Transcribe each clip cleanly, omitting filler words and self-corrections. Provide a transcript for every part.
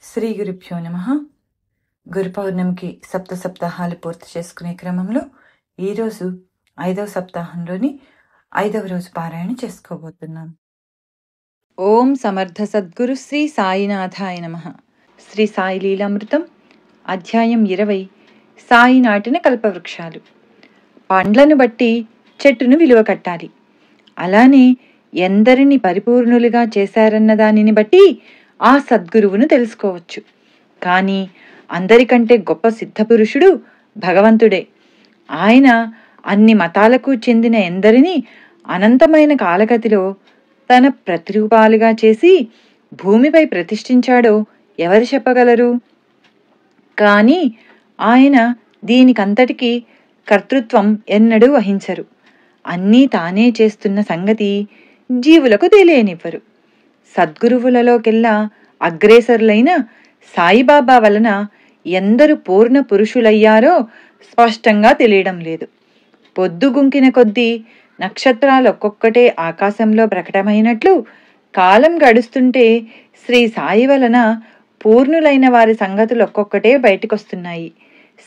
శ్రీ గురుభ్యో నమః. గురు పౌర్ణమికి సప్తాహాలు పూర్తి చేసుకునే క్రమంలో ఈరోజు 5వ సప్తాహంలోని 5వ రోజు పారాయణ చేసుకోబోతున్నాం. ఓం సమర్థ సద్గురు శ్రీ సాయినాథాయ నమః. శ్రీ సాయి లీలామృతం అధ్యాయం 20. సాయి నాటిన కల్పవృక్షాలు. పండ్లను బట్టి చెట్టును విలువ కట్టాలి. అలానే ఎందరిని పరిపూర్ణులుగా చేశారన్న దానిని బట్టి ఆ సద్గురువును తెలుసుకోవచ్చు. కానీ అందరికంటే గొప్ప సిద్ధపురుషుడు భగవంతుడే. ఆయన అన్ని మతాలకు చెందిన ఎందరిని అనంతమైన కాలగతిలో తన ప్రతిరూపాలుగా చేసి భూమిపై ప్రతిష్ఠించాడో ఎవరు చెప్పగలరు? కానీ ఆయన దీనికంతటికీ కర్తృత్వం ఎన్నడూ వహించరు. అన్నీ తానే చేస్తున్న సంగతి జీవులకు తెలియనివ్వరు. సద్గురువులలోకెల్లా అగ్రేసరులైన సాయిబాబా వలన ఎందరు పూర్ణ పురుషులయ్యారో స్పష్టంగా తెలియడం లేదు. పొద్దుగుంకిన కొద్దీ నక్షత్రాలు ఒక్కొక్కటే ఆకాశంలో ప్రకటమైనట్లు కాలం గడుస్తుంటే శ్రీ సాయి వలన పూర్ణులైన వారి సంగతులు ఒక్కొక్కటే బయటకొస్తున్నాయి.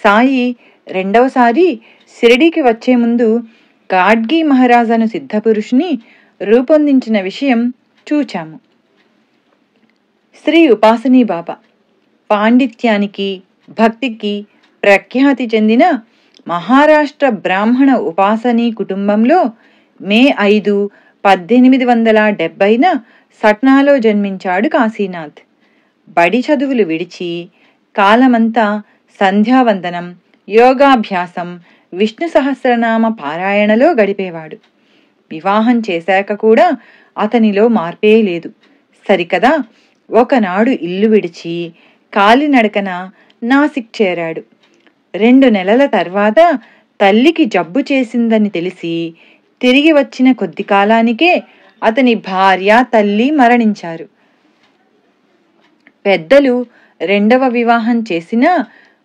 సాయి రెండవసారి షిరిడీకి వచ్చే ముందు గాడ్గి మహారాజను సిద్ధపురుషుని రూపొందించిన విషయం చూచాము. శ్రీ ఉపాసనీ బాబా పాండిత్యానికి భక్తికి ప్రఖ్యాతి చెందిన మహారాష్ట్ర బ్రాహ్మణ ఉపాసనీ కుటుంబంలో మే 5, 1870న సట్నాలో జన్మించాడు కాశీనాథ్. బడి చదువులు విడిచి కాలమంతా సంధ్యావందనం, యోగాభ్యాసం, విష్ణు సహస్రనామ పారాయణలో గడిపేవాడు. వివాహం చేశాక కూడా అతనిలో మార్పే లేదు. సరికదా ఒకనాడు ఇల్లు విడిచి కాలినడకన నాసిక్ చేరాడు. 2 నెలల తర్వాత తల్లికి జబ్బు చేసిందని తెలిసి తిరిగి వచ్చిన కొద్ది కాలానికే అతని భార్య, తల్లి మరణించారు. పెద్దలు 2వ వివాహం చేసినా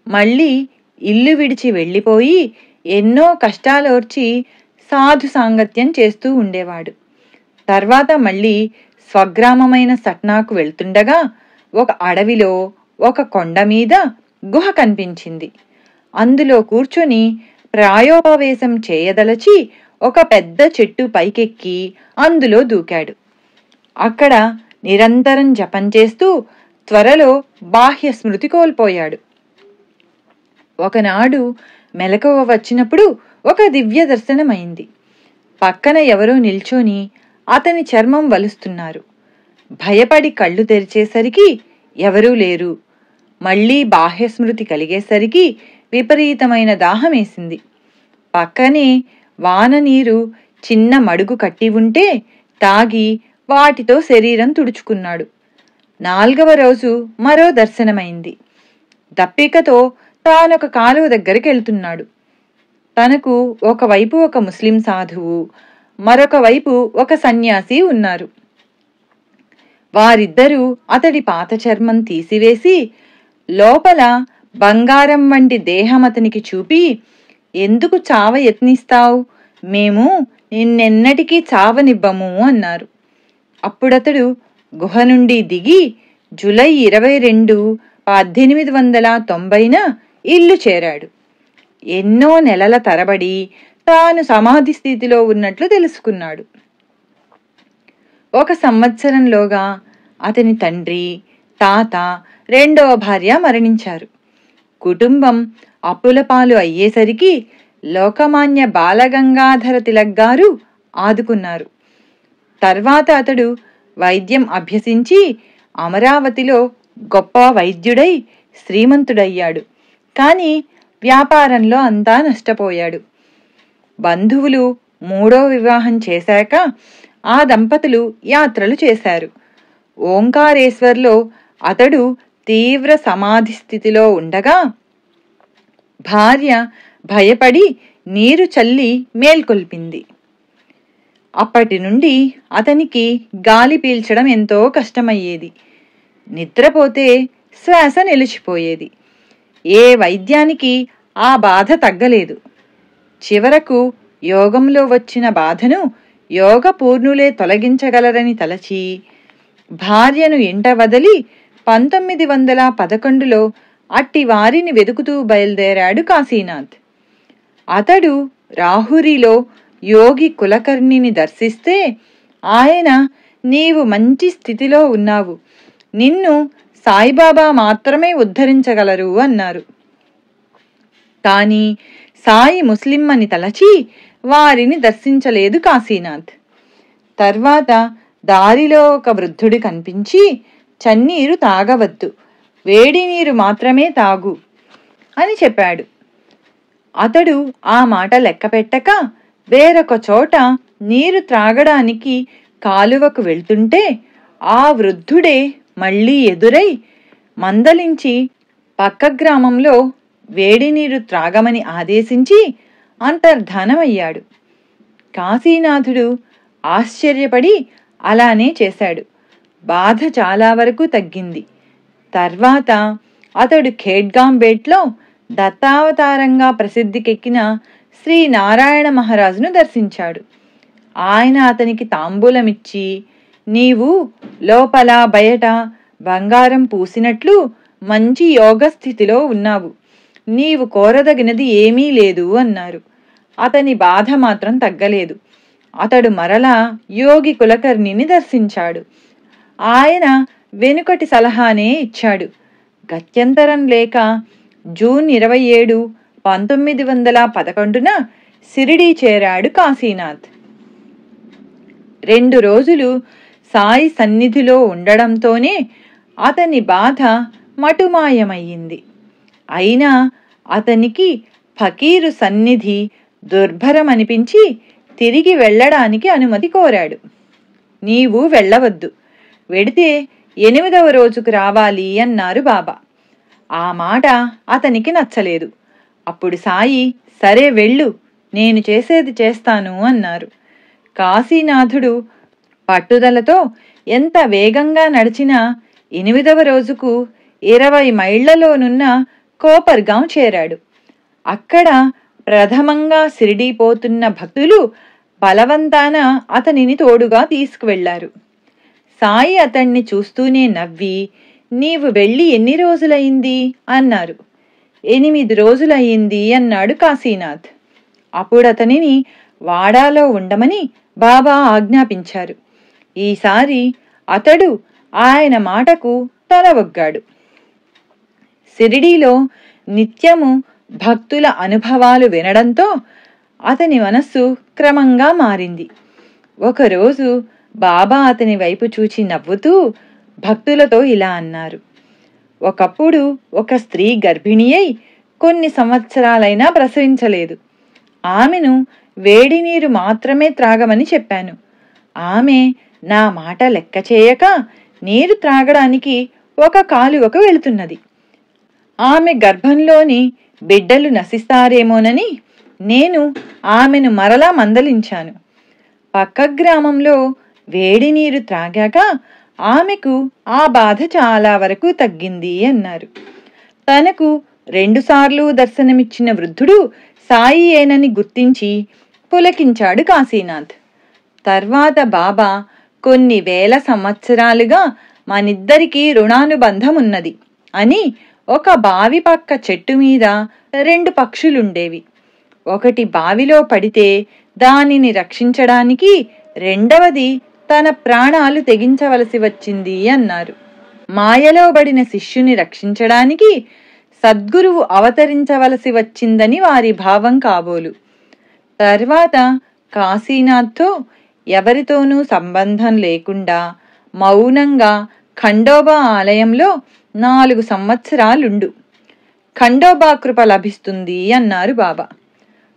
మళ్ళీ ఇల్లు విడిచి వెళ్ళిపోయి ఎన్నో కష్టాలోర్చి సాధు సాంగత్యం చేస్తూ ఉండేవాడు. తర్వాత మళ్ళీ స్వగ్రామమైన సట్నాకు వెళ్తుండగా ఒక అడవిలో ఒక కొండ మీద గుహ కనిపించింది. అందులో కూర్చొని ప్రాయోపవేశం చేయదలచి ఒక పెద్ద చెట్టు పైకెక్కి అందులో దూకాడు. అక్కడ నిరంతరం జపం చేస్తూ త్వరలో బాహ్య స్మృతి కోల్పోయాడు. ఒకనాడు మెలకువ వచ్చినప్పుడు ఒక దివ్య దర్శనమైంది. పక్కన ఎవరో నిల్చొని అతని చర్మం వలుస్తున్నారు. భయపడి కళ్ళు తెరిచేసరికి ఎవరూ లేరు. మళ్లీ బాహ్యస్మృతి కలిగేసరికి విపరీతమైన దాహమేసింది. పక్కనే వాన నీరు చిన్న మడుగు కట్టి ఉంటే తాగి వాటితో శరీరం తుడుచుకున్నాడు. 4వ రోజు మరో దర్శనమైంది. దప్పికతో తానొక కాలువ దగ్గరికి వెళ్తున్నాడు. తనకు ఒకవైపు ఒక ముస్లిం సాధువు, మరొక వైపు ఒక సన్యాసి ఉన్నారు. వారిద్దరూ అతడి పాత చర్మం తీసివేసి లోపల బంగారం వంటి దేహం అతనికి చూపి, ఎందుకు చావ యత్నిస్తావు? మేము నిన్నెన్నటికీ చావనివ్వము అన్నారు. అప్పుడతడు గుహ నుండి దిగి జూలై 22, 1890న ఇల్లు చేరాడు. ఎన్నో నెలల తరబడి తాను సమాధి స్థితిలో ఉన్నట్లు తెలుసుకున్నాడు. 1 సంవత్సరంలోగా అతని తండ్రి, తాత, 2వ భార్య మరణించారు. కుటుంబం అప్పుల పాలు అయ్యేసరికి లోకమాన్య బాలగంగాధర తిలక్ గారు ఆదుకున్నారు. తర్వాత అతడు వైద్యం అభ్యసించి అమరావతిలో గొప్ప వైద్యుడై శ్రీమంతుడయ్యాడు. కానీ వ్యాపారంలో అంతా నష్టపోయాడు. బంధువులు 3వ వివాహం చేశాక ఆ దంపతులు యాత్రలు చేశారు. ఓంకారేశ్వర్లో అతడు తీవ్ర సమాధి స్థితిలో ఉండగా భార్య భయపడి నీరు చల్లి మేల్కొల్పింది. అప్పటి నుండి అతనికి గాలి పీల్చడం ఎంతో కష్టమయ్యేది. నిద్రపోతే శ్వాస నిలిచిపోయేది. ఏ వైద్యానికి ఆ బాధ తగ్గలేదు. చివరకు యోగంలో వచ్చిన బాధను యోగ పూర్ణులే తొలగించగలరని తలచి భార్యను ఇంట వదిలి 1911లో అట్టి వారిని వెతుకుతూ బయలుదేరాడు కాశీనాథ్. అతడు రాహురిలో యోగి కులకర్ణిని దర్శిస్తే ఆయన, నీవు మంచి స్థితిలో ఉన్నావు, నిన్ను సాయిబాబా మాత్రమే ఉద్ధరించగలరు అన్నారు. కాని సాయి ముస్లిం అని తలచి వారిని దర్శించలేదు కాశీనాథ్. తర్వాత దారిలో ఒక వృద్ధుడు కనిపించి, చన్నీరు తాగవద్దు, వేడి నీరు మాత్రమే తాగు అని చెప్పాడు. అతడు ఆ మాట లెక్కపెట్టక వేరొక చోట నీరు త్రాగడానికి కాలువకు వెళ్తుంటే ఆ వృద్ధుడే మళ్లీ ఎదురై మందలించి పక్క గ్రామంలో వేడి నీరు త్రాగమని ఆదేశించి అంతర్ధానమయ్యాడు. కాశీనాథుడు ఆశ్చర్యపడి అలానే చేశాడు. బాధ చాలా వరకు తగ్గింది. తర్వాత అతడు ఖేడ్గాంబేట్లో దత్తావతారంగా ప్రసిద్ధికెక్కిన శ్రీ నారాయణ మహారాజును దర్శించాడు. ఆయన అతనికి తాంబూలమిచ్చి, నీవు లోపల బయట బంగారం పూసినట్లు మంచి యోగ స్థితిలో ఉన్నావు, నీవు కోరదగినది ఏమీ లేదు అన్నారు. అతని బాధ మాత్రం తగ్గలేదు. అతడు మరలా యోగి కులకర్ణిని దర్శించాడు. ఆయన వెనుకటి సలహానే ఇచ్చాడు. గత్యంతరం లేక జూన్ 27, 1911 షిరిడీ చేరాడు కాశీనాథ్. 2 రోజులు సాయి సన్నిధిలో ఉండడంతోనే అతని బాధ మటుమాయమయ్యింది. అయినా అతనికి ఫకీరు సన్నిధి దుర్భరమనిపించి తిరిగి వెళ్ళడానికి అనుమతి కోరాడు. నీవు వెళ్ళవద్దు, వెడితే 8వ రోజుకు రావాలి అన్నారు బాబా. ఆ మాట అతనికి నచ్చలేదు. అప్పుడు సాయి, సరే వెళ్ళు, నేను చేసేది చేస్తాను అన్నారు. కాశీనాథుడు పట్టుదలతో ఎంత వేగంగా నడిచినా 8వ రోజుకు 20 మైళ్లలోనున్న కోపర్గాం చేరాడు. అక్కడ ప్రథమంగా షిరిడీ పోతున్న భక్తులు బలవంతాన అతనిని తోడుగా తీసుకువెళ్లారు. సాయి అతణ్ణి చూస్తూనే నవ్వి, నీవు వెళ్ళి ఎన్ని రోజులయింది అన్నారు. 8 రోజులయ్యింది అన్నాడు కాశీనాథ్. అప్పుడతనిని వాడాలో ఉండమని బాబా ఆజ్ఞాపించారు. ఈసారి అతడు ఆయన మాటకు తల ఒగ్గాడు. షిరిడీలో నిత్యము భక్తుల అనుభవాలు వినడంతో అతని మనస్సు క్రమంగా మారింది. ఒకరోజు బాబా అతని వైపు చూచి నవ్వుతూ భక్తులతో ఇలా అన్నారు. ఒకప్పుడు ఒక స్త్రీ గర్భిణి అయి కొన్ని సంవత్సరాలైనా ప్రసవించలేదు. ఆమెను వేడి నీరు మాత్రమే త్రాగమని చెప్పాను. ఆమె నా మాట లెక్క చేయక నీరు త్రాగడానికి ఒక కాలువకు వెళుతున్నది. ఆమె గర్భంలోని బిడ్డలు నశిస్తారేమోనని నేను ఆమెను మరలా మందలించాను. పక్క గ్రామంలో వేడి నీరు త్రాగాక ఆమెకు ఆ బాధ చాలా వరకు తగ్గింది అన్నారు. తనకు 2 సార్లు దర్శనమిచ్చిన వృద్ధుడు సాయి ఏనని గుర్తించి పులకించాడు కాశీనాథ్. తర్వాత బాబా, కొన్ని వేల సంవత్సరాలుగా మనిద్దరికీ రుణానుబంధం ఉన్నది అని ఒక బావి పక్క చెట్టు మీద 2 పక్షులుండేవి. ఒకటి బావిలో పడితే దానిని రక్షించడానికి రెండవది తన ప్రాణాలు తెగించవలసి వచ్చింది అన్నారు. మాయలో పడిన శిష్యుని రక్షించడానికి సద్గురువు అవతరించవలసి వచ్చిందని వారి భావం కాబోలు. తర్వాత కాశీనాథ్తో ఎవరితోనూ సంబంధం లేకుండా మౌనంగా ఖండోబా ఆలయంలో 4 సంవత్సరాలుండు, ఖండోబా కృప లభిస్తుంది అన్నారు బాబా.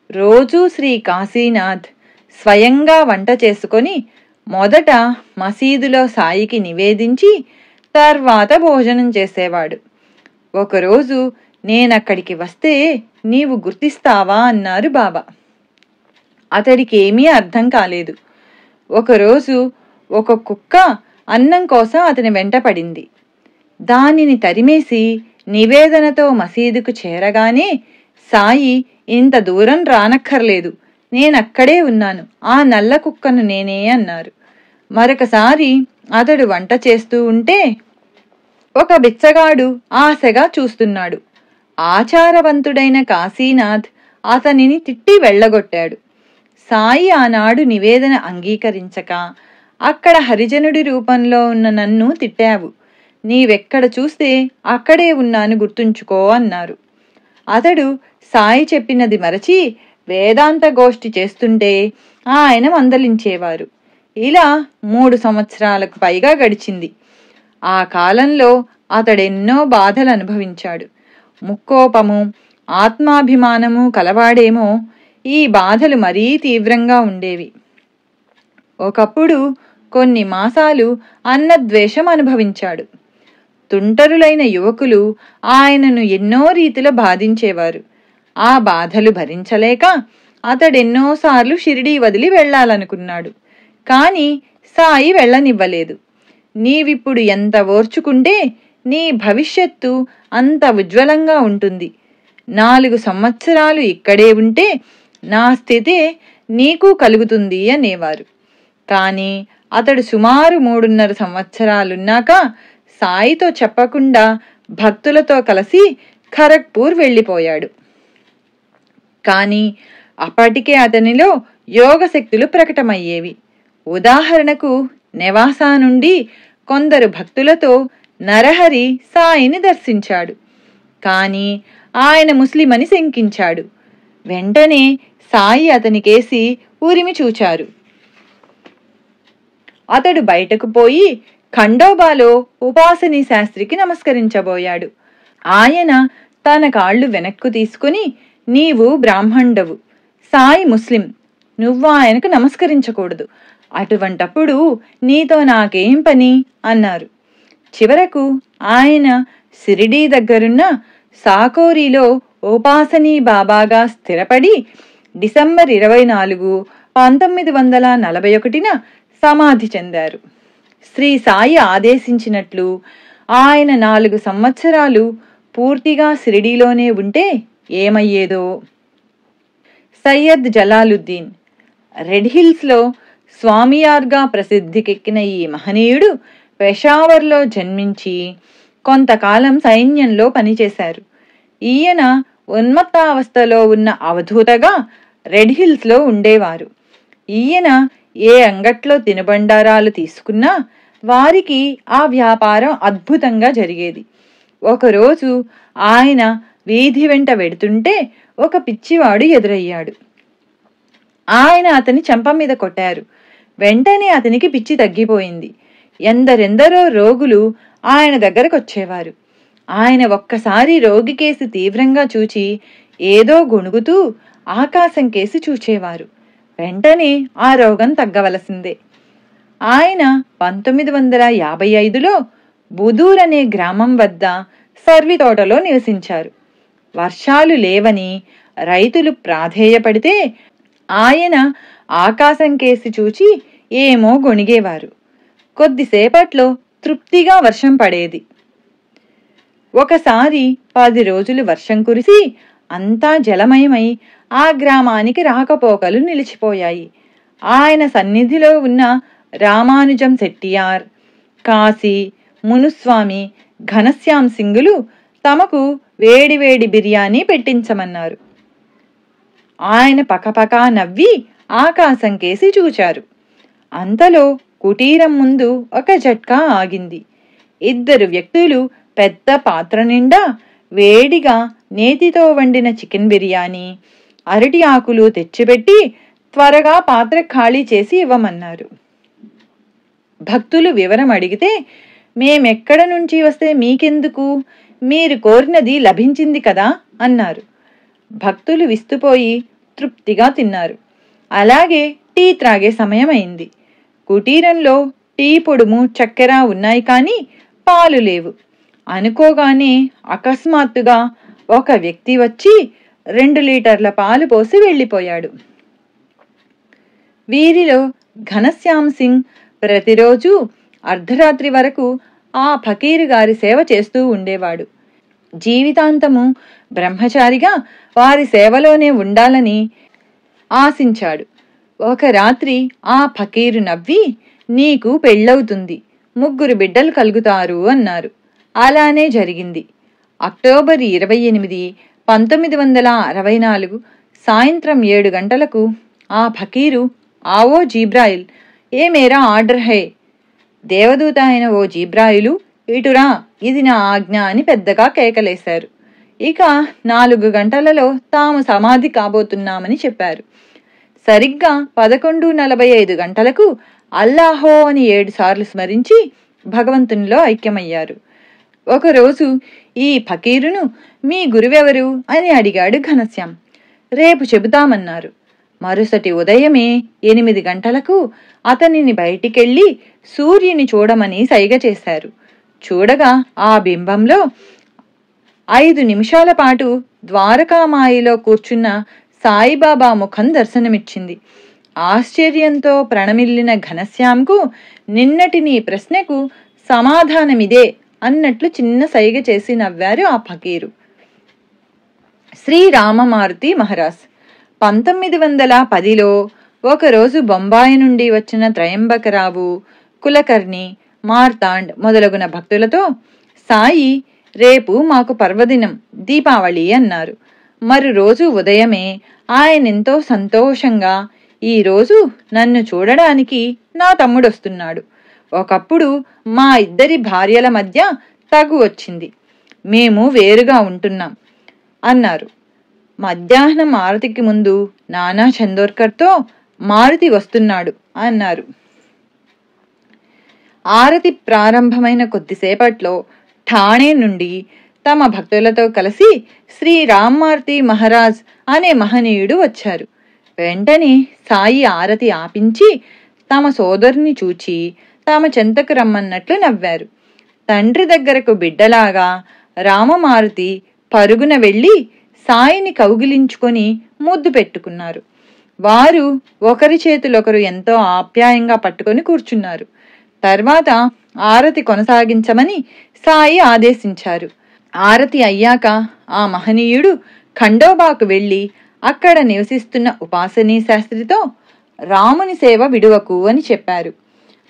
రోజూ శ్రీ కాశీనాథ్ స్వయంగా వంట చేసుకొని మొదట మసీదులో సాయికి నివేదించి తర్వాత భోజనం చేసేవాడు. ఒకరోజు నేనక్కడికి వస్తే నీవు గుర్తిస్తావా అన్నారు బాబా. అతడికి ఏమీ అర్థం కాలేదు. ఒకరోజు ఒక కుక్క అన్నం కోసం అతని వెంట పడింది. దానిని తరిమేసి నివేదనతో మసీదుకు చేరగానే సాయి, ఇంత దూరం రానక్కర్లేదు, నేనక్కడే ఉన్నాను, ఆ నల్ల కుక్కను నేనే అన్నారు. మరొకసారి అతడు వంట చేస్తూ ఉంటే ఒక బిచ్చగాడు ఆశగా చూస్తున్నాడు. ఆచారవంతుడైన కాశీనాథ్ అతనిని తిట్టి వెళ్ళగొట్టాడు. సాయి ఆనాడు నివేదన అంగీకరించక, అక్కడ హరిజనుడి రూపంలో ఉన్న నన్ను తిట్టావు, నీవెక్కడ చూస్తే అక్కడే ఉన్నాను గుర్తుంచుకో అన్నారు. అతడు సాయి చెప్పినది మరచి వేదాంత గోష్ఠి చేస్తుంటే ఆయన మందలించేవారు. ఇలా 3 సంవత్సరాలకు పైగా గడిచింది. ఆ కాలంలో అతడెన్నో బాధలు అనుభవించాడు. ముక్కోపము, ఆత్మాభిమానము కలవాడేమో ఈ బాధలు మరీ తీవ్రంగా ఉండేవి. ఒకప్పుడు కొన్ని మాసాలు అన్నద్వేషం అనుభవించాడు. తుంటరులైన యువకులు ఆయనను ఎన్నో రీతిలో బాధించేవారు. ఆ బాధలు భరించలేక అతడెన్నోసార్లు షిరిడీ వదిలి వెళ్లాలనుకున్నాడు. కాని సాయి వెళ్ళనివ్వలేదు. నీవిప్పుడు ఎంత ఓర్చుకుంటే నీ భవిష్యత్తు అంత ఉజ్వలంగా ఉంటుంది. 4 సంవత్సరాలు ఇక్కడే ఉంటే నా స్థితే నీకు కలుగుతుంది అనేవారు. కాని అతడు సుమారు 3.5 సంవత్సరాలున్నాక సాయితో చెప్పకుండా భక్తులతో కలిసి ఖరగ్పూర్ వెళ్ళిపోయాడు. కాని అప్పటికే అతనిలో యోగశక్తులు ప్రకటమయ్యేవి. ఉదాహరణకు నెవాసా నుండి కొందరు భక్తులతో నరహరి సాయిని దర్శించాడు. కాని ఆయన ముస్లిమని శంకించాడు. వెంటనే సాయి అతనికేసి ఉరిమి చూచారు. అతడు బయటకు పోయి ఖండోబాలో ఉపాసనీ శాస్త్రికి నమస్కరించబోయాడు. ఆయన తన కాళ్ళు వెనక్కు తీసుకుని, నీవు బ్రాహ్మణుడవు, సాయి ముస్లిం, నువ్వు ఆయనకు నమస్కరించకూడదు, అటువంటప్పుడు నీతో నాకేం పని అన్నారు. చివరకు ఆయన షిరిడీ దగ్గరున్న సాకోరీలో ఉపాసనీ బాబాగా స్థిరపడి డిసెంబర్ 24, 1941న సమాధి చెందారు. శ్రీ సాయి ఆదేశించినట్లు ఆయన 4 సంవత్సరాలు పూర్తిగా షిరిడీలోనే ఉంటే ఏమయ్యేదో. సయ్యద్ జలాలుద్దీన్ రెడ్ హిల్స్లో స్వామియార్గా ప్రసిద్ధికెక్కిన ఈ మహనీయుడు పెషావర్లో జన్మించి కొంతకాలం సైన్యంలో పనిచేశారు. ఈయన ఉన్మత్తావస్థలో ఉన్న అవధూతగా రెడ్ హిల్స్లో ఉండేవారు. ఈయన ఏ అంగట్లో తినుబండారాలు తీసుకున్నా వారికి ఆ వ్యాపారం అద్భుతంగా జరిగేది. ఒకరోజు ఆయన వీధి వెంట వెడుతుంటే ఒక పిచ్చివాడు ఎదురయ్యాడు. ఆయన అతని చెంప మీద కొట్టారు. వెంటనే అతనికి పిచ్చి తగ్గిపోయింది. ఎందరెందరో రోగులు ఆయన దగ్గరకొచ్చేవారు. ఆయన ఒక్కసారి రోగి కేసి తీవ్రంగా చూచి ఏదో గొణుగుతూ ఆకాశం కేసి చూచేవారు. వెంటనే ఆ రోగం తగ్గవలసిందే. ఆయన 1955లో బుదూర్ అనే గ్రామం వద్ద సర్వి తోటలో నివసించారు. వర్షాలు లేవని రైతులు ప్రాధేయపడితే ఆయన ఆకాశం కేసి చూచి ఏమో గొణిగేవారు. కొద్దిసేపట్లో తృప్తిగా వర్షం పడేది. ఒకసారి 10 రోజులు వర్షం కురిసి అంతా జలమయమై ఆ గ్రామానికి రాకపోకలు నిలిచిపోయాయి. ఆయన సన్నిధిలో ఉన్న రామానుజం సెట్టియార్, కాశీ, మునుస్వామి, ఘనశ్యామ్ సింగులు తమకు వేడివేడి బిర్యానీ పెట్టించమన్నారు. ఆయన పకపకా నవ్వి ఆకాశం కేసి చూచారు. అంతలో కుటీరం ముందు ఒక జట్కా ఆగింది. 2 వ్యక్తులు పెద్ద పాత్ర నిండా వేడిగా నేతితో వండిన చికెన్ బిర్యానీ, అరటి ఆకులు తెచ్చిపెట్టి త్వరగా పాత్ర ఖాళీ చేసి ఇవ్వమన్నారు. భక్తులు వివరం అడిగితే, మేమెక్కడ నుంచి వస్తే మీకెందుకు, మీరు కోరినది లభించింది కదా అన్నారు. భక్తులు విస్తుపోయి తృప్తిగా తిన్నారు. అలాగే టీ త్రాగే సమయం అయింది. కుటీరంలో టీ పొడుము, చక్కెర ఉన్నాయి కానీ పాలు లేవు. అనుకోగానే అకస్మాత్తుగా ఒక వ్యక్తి వచ్చి 2 లీటర్ల పాలు పోసి వెళ్ళిపోయాడు. వీరిలో ఘనశ్యామ్ సింగ్ ప్రతిరోజు అర్ధరాత్రి వరకు ఆ ఫకీరు గారి సేవ చేస్తూ ఉండేవాడు. జీవితాంతము బ్రహ్మచారిగా వారి సేవలోనే ఉండాలని ఆశించాడు. ఒక రాత్రి ఆ ఫకీరు నవ్వి, నీకు పెళ్ళవుతుంది, 3 బిడ్డలు కలుగుతారు అన్నారు. అలానే జరిగింది. అక్టోబర్ 28, 1964 సాయంత్రం 7 గంటలకు ఆ ఫకీరు ఆవో జీబ్రాయిల్, ఏ మేరా ఆర్డర్ హై, దేవదూత అయిన ఓ జీబ్రాయిలు ఇటురా, ఇది నా ఆజ్ఞ అని పెద్దగా కేకలేశారు. ఇక 4 గంటలలో తాము సమాధి కాబోతున్నామని చెప్పారు. సరిగ్గా 11:45 గంటలకు అల్లాహో అని 7 సార్లు స్మరించి భగవంతునిలో ఐక్యమయ్యారు. ఒకరోజు ఈ ఫకీరును మీ గురువెవరు అని అడిగాడు ఘనశ్యాం. రేపు చెబుతామన్నారు. మరుసటి ఉదయమే 8 గంటలకు అతనిని బయటికెళ్ళి సూర్యుని చూడమని సైగ చేశారు. చూడగా ఆ బింబంలో 5 నిమిషాల పాటు ద్వారకామాయిలో కూర్చున్న సాయిబాబా ముఖం దర్శనమిచ్చింది. ఆశ్చర్యంతో ప్రణమిల్లిన ఘనశ్యాంకు నిన్నటి నీ ప్రశ్నకు సమాధానమిదే అన్నట్లు చిన్న సైగ చేసి నవ్వారు ఆ ఫకీరు. శ్రీ రామమారుతి మహారాజ్ 1910లో ఒకరోజు బొంబాయి నుండి వచ్చిన త్రయంబకరావు, కులకర్ణి, మార్తాండ్ మొదలగున భక్తులతో, సాయి రేపు మాకు పర్వదినం, దీపావళి అన్నారు. మరు రోజు ఉదయమే ఆయనెంతో సంతోషంగా, ఈరోజు నన్ను చూడడానికి నా తమ్ముడొస్తున్నాడు. ఒకప్పుడు మా ఇద్దరి భార్యల మధ్య తగు వచ్చింది, మేము వేరుగా ఉంటున్నాం అన్నారు. మధ్యాహ్నం ఆరతికి ముందు నానా చందోర్కర్తో మారుతి వస్తున్నాడు అన్నారు. ఆరతి ప్రారంభమైన కొద్దిసేపట్లో ఠాణే నుండి తమ భక్తులతో కలిసి శ్రీ రామ్మారుతి మహారాజ్ అనే మహనీయుడు వచ్చారు. వెంటనే సాయి ఆరతి ఆపించి తమ సోదరుని చూచి తమ చెంతకు రమ్మన్నట్లు నవ్వారు. తండ్రి దగ్గరకు బిడ్డలాగా రామమారుతి పరుగున వెళ్ళి సాయిని కౌగిలించుకొని ముద్దు పెట్టుకున్నారు. వారు ఒకరి చేతులొకరు ఎంతో ఆప్యాయంగా పట్టుకొని కూర్చున్నారు. తర్వాత ఆరతి కొనసాగించమని సాయి ఆదేశించారు. ఆరతి అయ్యాక ఆ మహనీయుడు ఖండోబాకు వెళ్ళి అక్కడ నివసిస్తున్న ఉపాసనీ శాస్త్రితో రాముని సేవ విడువకు అని చెప్పారు.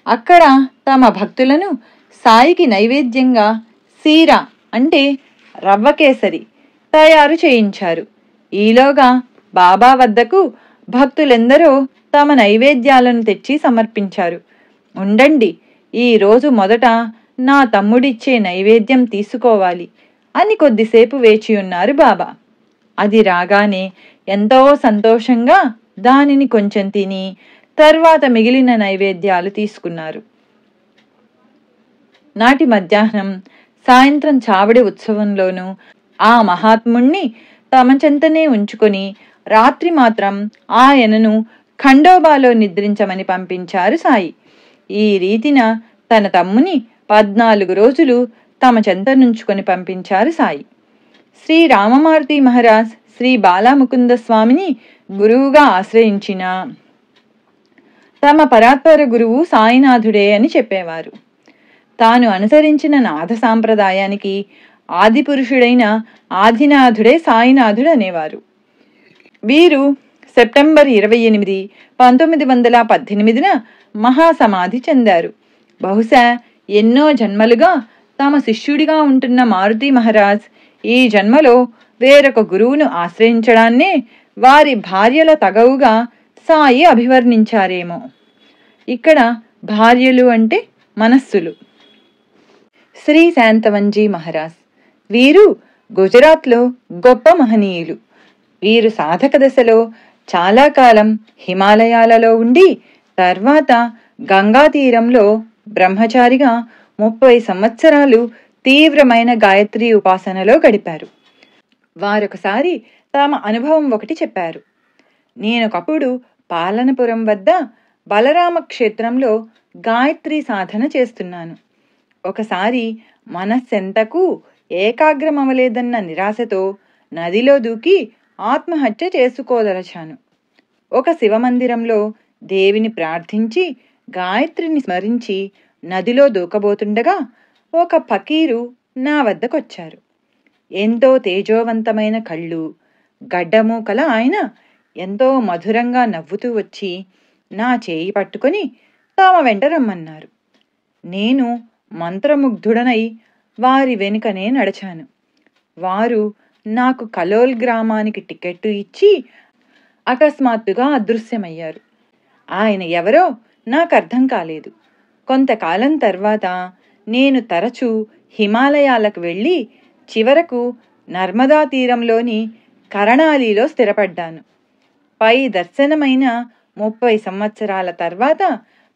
అక్కడ తమ భక్తులను సాయికి నైవేద్యంగా సీరా అంటే రవ్వకేసరి తయారు చేయించారు. ఈలోగా బాబా వద్దకు భక్తులెందరో తమ నైవేద్యాలను తెచ్చి సమర్పించారు. ఉండండి, ఈరోజు మొదట నా తమ్ముడిచ్చే నైవేద్యం తీసుకోవాలి అని కొద్దిసేపు వేచి ఉన్నారు బాబా. అది రాగానే ఎంతో సంతోషంగా దానిని కొంచెం తిని తర్వాత మిగిలిన నైవేద్యాలు తీసుకున్నారు. నాటి మధ్యాహ్నం, సాయంత్రం చావడి ఉత్సవంలోనూ ఆ మహాత్ముణ్ణి తమ చెంతనే ఉంచుకొని రాత్రి మాత్రం ఆయనను ఖండోబాలో నిద్రించమని పంపించారు సాయి. ఈ రీతిన తన తమ్ముని 14 రోజులు తమ చెంత నుంచుకొని పంపించారు సాయి. శ్రీ రామమారుతి మహారాజ్ శ్రీ బాలాముకుంద స్వామిని గురువుగా ఆశ్రయించిన తమ పరాత్పర గురువు సాయినాథుడే అని చెప్పేవారు. తాను అనుసరించిన నాథ సాంప్రదాయానికి ఆదిపురుషుడైన ఆదినాథుడే సాయినాథుడు అనేవారు. వీరు సెప్టెంబర్ 28, 1918 మహాసమాధి చెందారు. బహుశా ఎన్నో జన్మలుగా తమ శిష్యుడిగా ఉంటున్న మారుతి మహారాజ్ ఈ జన్మలో వేరొక గురువును ఆశ్రయించడాన్నే వారి భార్యల తగవుగా సాయి అభివర్ణించారేమో. ఇక్కడ భార్యలు అంటే మనస్సులు. శ్రీ శాంతవంజీ మహారాజ్ వీరు గుజరాత్లో గొప్ప మహనీయులు. వీరు సాధక దశలో చాలా కాలం హిమాలయాలలో ఉండి తర్వాత గంగా తీరంలో బ్రహ్మచారిగా 30 సంవత్సరాలు తీవ్రమైన గాయత్రి ఉపాసనలో గడిపారు. వారొకసారి తమ అనుభవం ఒకటి చెప్పారు. నేనొకప్పుడు పాలనపురం వద్ద బలరామ క్షేత్రంలో గాయత్రి సాధన చేస్తున్నాను. ఒకసారి మనస్సెంతకు ఏకాగ్రమవలేదన్న నిరాశతో నదిలో దూకి ఆత్మహత్య చేసుకోదలచాను. ఒక శివమందిరంలో దేవిని ప్రార్థించి గాయత్రిని స్మరించి నదిలో దూకబోతుండగా ఒక ఫకీరు నా వద్దకొచ్చారు. ఎంతో తేజోవంతమైన కళ్ళు, గడ్డము కల ఆయన ఎంతో మధురంగా నవ్వుతూ వచ్చి నా చేయి పట్టుకొని తమ వెంట రమ్మన్నారు. నేను మంత్రముగ్ధుడనై వారి వెనుకనే నడిచాను. వారు నాకు కలోల్ గ్రామానికి టికెట్టు ఇచ్చి అకస్మాత్తుగా అదృశ్యమయ్యారు. ఆయన ఎవరో నాకు అర్థం కాలేదు. కొంతకాలం తర్వాత నేను తరచూ హిమాలయాలకు వెళ్ళి చివరకు నర్మదా తీరంలోని కరణాలిలో స్థిరపడ్డాను. పై దర్శనమైన 30 సంవత్సరాల తర్వాత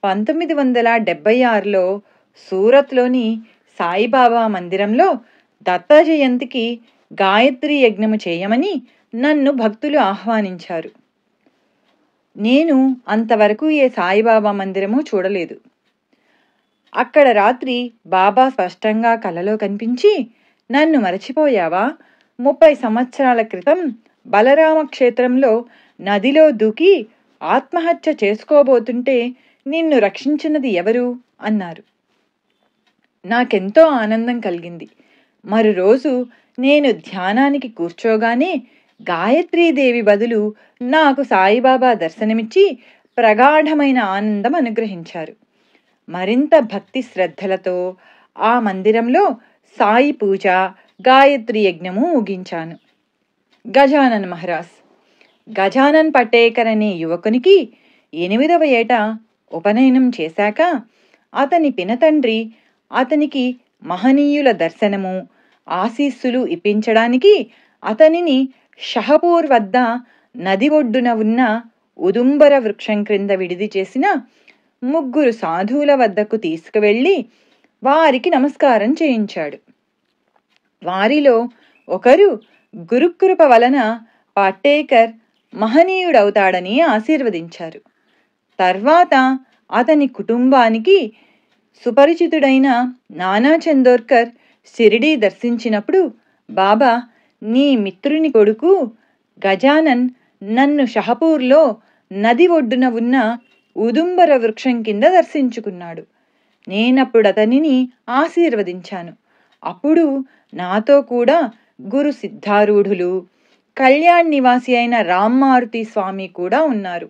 1976లో సూరత్లోని సాయిబాబా మందిరంలో దత్త జయంతికి గాయత్రి యజ్ఞము చేయమని నన్ను భక్తులు ఆహ్వానించారు. నేను అంతవరకు ఏ సాయిబాబా మందిరము చూడలేదు. అక్కడ రాత్రి బాబా స్పష్టంగా కలలో కనిపించి, నన్ను మరచిపోయావా? 30 సంవత్సరాల క్రితం బలరామ క్షేత్రంలో నదిలో దూకి ఆత్మహత్య చేసుకోబోతుంటే నిన్ను రక్షించినది ఎవరు అన్నారు. నాకెంతో ఆనందం కలిగింది. మరురోజు నేను ధ్యానానికి కూర్చోగానే గాయత్రీదేవి బదులు నాకు సాయిబాబా దర్శనమిచ్చి ప్రగాఢమైన ఆనందం అనుగ్రహించారు. మరింత భక్తి శ్రద్ధలతో ఆ మందిరంలో సాయి పూజ, గాయత్రి యజ్ఞము ముగించాను. గజానన్ మహారాజ్. గజానన్ పటేకర్ అనే యువకునికి 8వ ఏట ఉపనయనం చేశాక అతని పినతండ్రి అతనికి మహనీయుల దర్శనము, ఆశీస్సులు ఇప్పించడానికి అతనిని షహపూర్ వద్ద నది ఒడ్డున ఉన్న ఉదుంబర వృక్షం క్రింద విడిది చేసిన 3 సాధువుల వద్దకు తీసుకువెళ్ళి వారికి నమస్కారం చేయించాడు. వారిలో ఒకరు గురుకృప వలన పటేకర్ మహనీయుడవుతాడని ఆశీర్వదించారు. తర్వాత అతని కుటుంబానికి సుపరిచితుడైన నానా చందోర్కర్ షిరిడీ దర్శించినప్పుడు, బాబా, నీ మిత్రుని కొడుకు గజానన్ నన్ను షహపూర్లో నది ఒడ్డున ఉన్న ఉదుంబర వృక్షం కింద దర్శించుకున్నాడు. నేనప్పుడతనిని ఆశీర్వదించాను. అప్పుడు నాతో కూడా గురు సిద్ధారూఢులు, కళ్యాణ్ నివాసి అయిన రామ్మారుతి స్వామి కూడా ఉన్నారు.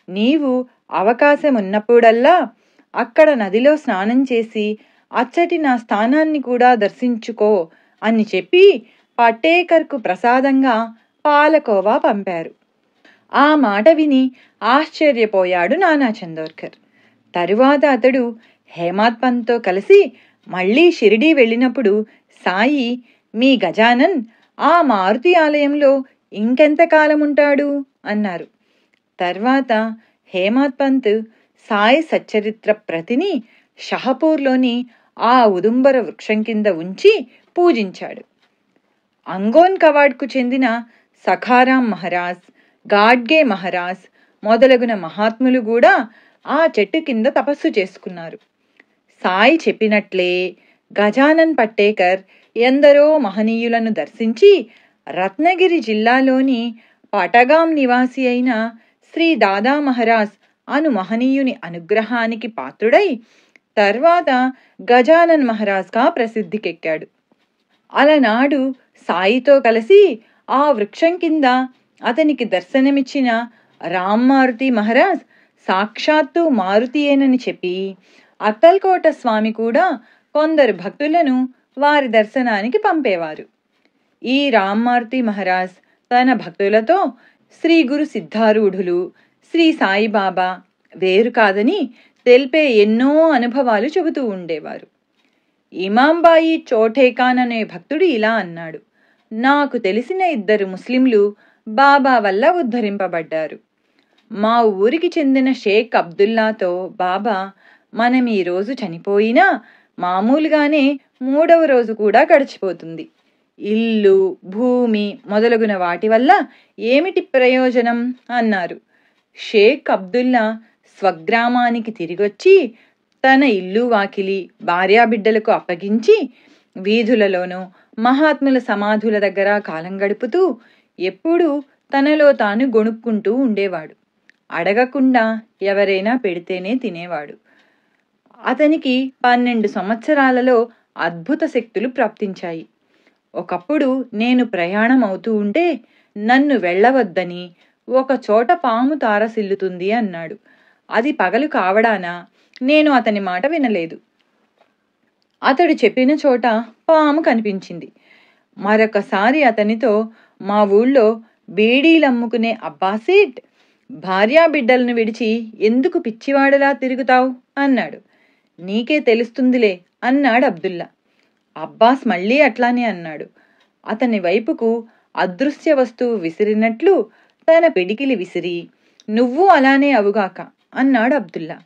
నీవు అవకాశం ఉన్నప్పుడల్లా అక్కడ నదిలో స్నానం చేసి అచ్చటి నా స్థానాన్ని కూడా దర్శించుకో అని చెప్పి పటేకర్కు ప్రసాదంగా పాలకోవా పంపారు. ఆ మాట విని ఆశ్చర్యపోయాడు నానా చందోర్కర్. తరువాత అతడు హేమాడ్ పంత్తో కలిసి మళ్లీ షిరిడీ వెళ్ళినప్పుడు, సాయి, మీ గజానన్ ఆ మారుతి ఆలయంలో ఇంకెంతకాలం ఉంటాడు అన్నారు. తర్వాత హేమాడ్ పంత్ సాయి సచ్చరిత్ర ప్రతిని షహపూర్లోని ఆ ఉదుంబర వృక్షం కింద ఉంచి పూజించాడు. అంగోన్ కవాడ్కు చెందిన సఖారాం మహారాజ్, గాడ్గే మహారాజ్ మొదలగున మహాత్ములు కూడా ఆ చెట్టు కింద తపస్సు చేసుకున్నారు. సాయి చెప్పినట్లే గజానన్ పటేకర్ ఎందరో మహనీయులను దర్శించి రత్నగిరి జిల్లాలోని పటగాం నివాసి అయిన శ్రీ దాదా మహారాజ్ అను మహనీయుని అనుగ్రహానికి పాత్రుడై తర్వాత గజానన్ మహారాజ్గా ప్రసిద్ధికెక్కాడు. అలనాడు సాయితో కలిసి ఆ వృక్షం కింద అతనికి దర్శనమిచ్చిన రామ్మారుతి మహారాజ్ సాక్షాత్తు మారుతియేనని చెప్పి అక్కల్కోట స్వామి కూడా కొందరు భక్తులను వారి దర్శనానికి పంపేవారు. ఈ రామ్మారుతి మహారాజ్ తన భక్తులతో శ్రీ గురు సిద్ధారూఢులు, శ్రీ సాయిబాబా వేరు కాదని తెలిపే ఎన్నో అనుభవాలు చెబుతూ ఉండేవారు. ఇమాంబాయి చోఠేఖాన్ అనే భక్తుడు ఇలా అన్నాడు, నాకు తెలిసిన 2 ముస్లింలు బాబా వల్ల ఉద్ధరింపబడ్డారు. మా ఊరికి చెందిన షేక్ అబ్దుల్లాతో బాబా, మనం ఈ రోజు చనిపోయినా మామూలుగానే 3వ రోజు కూడా గడిచిపోతుంది. ఇల్లు, భూమి మొదలగున వాటి వల్ల ఏమిటి ప్రయోజనం అన్నారు. షేక్ అబ్దుల్లా స్వగ్రామానికి తిరిగొచ్చి తన ఇల్లు వాకిలి భార్యాబిడ్డలకు అప్పగించి వీధులలోనూ మహాత్ముల సమాధుల దగ్గర కాలం గడుపుతూ ఎప్పుడూ తనలో తాను గొణుక్కుంటూ ఉండేవాడు. అడగకుండా ఎవరైనా పెడితేనే తినేవాడు. అతనికి 12 సంవత్సరాలలో అద్భుత శక్తులు ప్రాప్తించాయి. ఒకప్పుడు నేను ప్రయాణం అవుతూ ఉంటే నన్ను వెళ్ళవద్దని, ఒక చోట పాము తారసిల్లుతుంది అన్నాడు. అది పగలు కావడానా నేను అతని మాట వినలేదు. అతడు చెప్పిన చోట పాము కనిపించింది. మరొకసారి అతనితో, మా ఊళ్ళో బీడీలమ్ముకునే అబ్బాసీట్ భార్యాబిడ్డలను విడిచి ఎందుకు పిచ్చివాడలా తిరుగుతావు అన్నాడు. నీకే తెలుస్తుందిలే అన్నాడు అబ్దుల్లా. అబ్బాస్ మళ్ళీ అట్లానే అన్నాడు. అతని వైపుకు అదృశ్య వస్తువు విసిరినట్లు తన పిడికిలి విసిరి, నువ్వు అలానే అవుగాక అన్నాడు అబ్దుల్లా.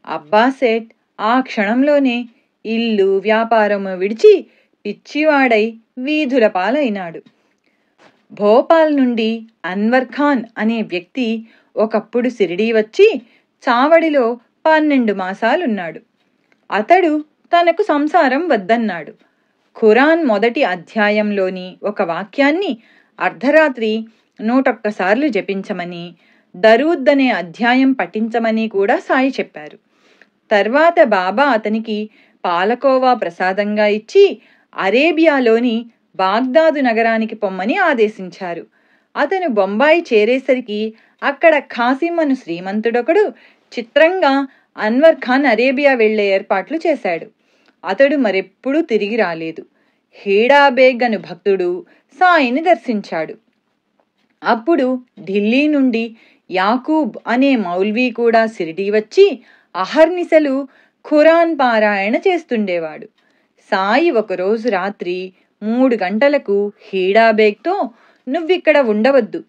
అబ్బాసేట్ ఆ క్షణంలోనే ఇల్లు వ్యాపారము విడిచి పిచ్చివాడై వీధుల పాలైనాడు. భోపాల్ నుండి అన్వర్ ఖాన్ అనే వ్యక్తి ఒకప్పుడు షిరిడీ వచ్చి చావడిలో 12 మాసాలున్నాడు. అతడు తనకు సంసారం వద్దన్నాడు. ఖురాన్ మొదటి అధ్యాయంలోని ఒక వాక్యాన్ని అర్ధరాత్రి 101 సార్లు జపించమని, దరూద్ అనే అధ్యాయం పఠించమని కూడా సాయి చెప్పారు. తర్వాత బాబా అతనికి పాలకోవా ప్రసాదంగా ఇచ్చి అరేబియాలోని బాగ్దాదు నగరానికి పొమ్మని ఆదేశించారు. అతను బొంబాయి చేరేసరికి అక్కడ ఖాసిం అను శ్రీమంతుడొకడు చిత్రంగా అన్వర్ ఖాన్ అరేబియా వెళ్లే ఏర్పాట్లు చేశాడు. అతడు మరెప్పుడూ తిరిగి రాలేదు. హీడాబేగ్ అను భక్తుడు సాయిని దర్శించాడు. అప్పుడు ఢిల్లీ నుండి యాకూబ్ అనే మౌల్వీ కూడా షిరిడీ వచ్చి అహర్నిశలు ఖురాన్ పారాయణ చేస్తుండేవాడు. సాయి ఒకరోజు రాత్రి 3 గంటలకు హీడాబేగ్తో, నువ్విక్కడ ఉండవద్దు,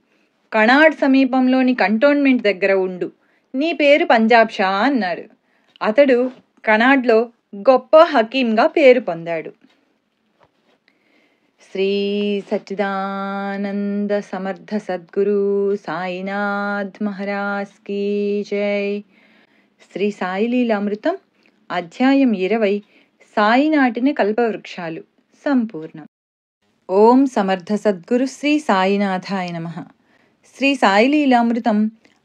కనాడ్ సమీపంలోని కంటోన్మెంట్ దగ్గర ఉండు, నీ పేరు పంజాబ్ షా అన్నాడు. అతడు కనాడ్లో గొప్ప హకీంగా పేరు పొందాడు. శ్రీ సచ్చిదానంద సమర్థ సద్గురు సాయినాథ్ మహారాజ్ కీ జై. శ్రీ సాయి లీలామృతం అధ్యాయం 20 సాయి నాటిన కల్పవృక్షాలు సంపూర్ణం. ఓం సమర్థ సద్గురు శ్రీ సాయినాథాయ నమః. శ్రీ సాయి లీలామృతం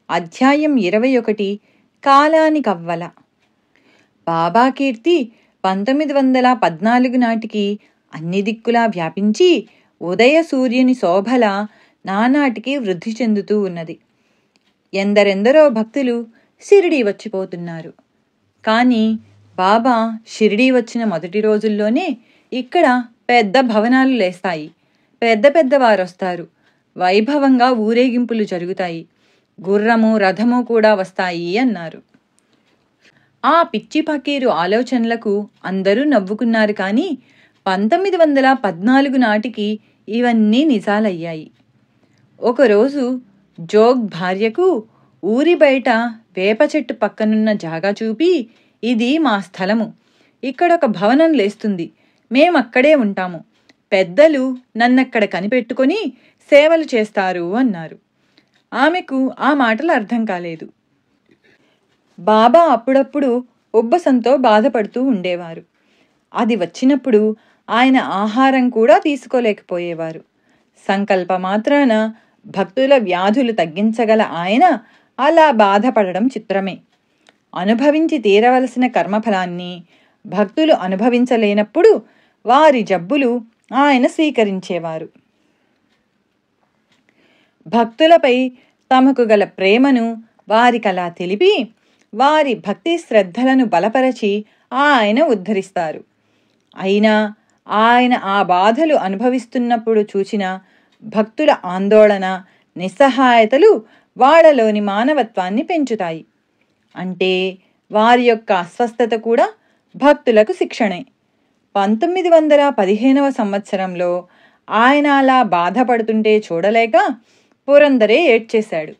అధ్యాయం 21 కాలానికవ్వల. బాబా కీర్తి 1914 నాటికి అన్ని దిక్కులా వ్యాపించి ఉదయ సూర్యుని శోభల నానాటికి వృద్ధి చెందుతూ ఉన్నది. ఎందరెందరో భక్తులు షిరిడీ వచ్చిపోతున్నారు. కానీ బాబా షిరిడీ వచ్చిన మొదటి రోజుల్లోనే ఇక్కడ పెద్ద భవనాలు లేస్తాయి, పెద్ద పెద్దవారొస్తారు, వైభవంగా ఊరేగింపులు జరుగుతాయి, గుర్రము రథము కూడా వస్తాయి అన్నారు. ఆ పిచ్చి ఫకీరు ఆలోచనలకు అందరూ నవ్వుకున్నారు. కానీ 1914 నాటికి ఇవన్నీ నిజాలయ్యాయి. ఒకరోజు జోగ్ భార్యకు ఊరి బయట వేప చెట్టు పక్కనున్న జాగా చూపి, ఇది మా స్థలము, ఇక్కడొక భవనం లేస్తుంది, మేమక్కడే ఉంటాము, పెద్దలు నన్నక్కడ కనిపెట్టుకొని సేవలు చేస్తారు అన్నారు. ఆమెకు ఆ మాటలు అర్థం కాలేదు. బాబా అప్పుడప్పుడు ఉబ్బసంతో బాధపడుతూ ఉండేవారు. అది వచ్చినప్పుడు ఆయన ఆహారం కూడా తీసుకోలేకపోయేవారు. సంకల్ప మాత్రాన భక్తుల వ్యాధులు తగ్గించగల ఆయన అలా బాధపడడం చిత్రమే. అనుభవించి తీరవలసిన కర్మఫలాన్ని భక్తులు అనుభవించలేనప్పుడు వారి జబ్బులు ఆయన స్వీకరించేవారు. భక్తులపై తమకు గల ప్రేమను వారికలా తెలిపి వారి భక్తి శ్రద్ధలను బలపరచి ఆయన ఉద్ధరిస్తారు. అయినా ఆయన ఆ బాధలు అనుభవిస్తున్నప్పుడు చూచిన భక్తుల ఆందోళన, నిస్సహాయతలు వాళ్లలోని మానవత్వాన్ని పెంచుతాయి. అంటే వారి యొక్క అస్వస్థత కూడా భక్తులకు శిక్షణే. 1915వ సంవత్సరంలో ఆయన అలా బాధపడుతుంటే చూడలేక పురందరే ఏడ్చేశాడు.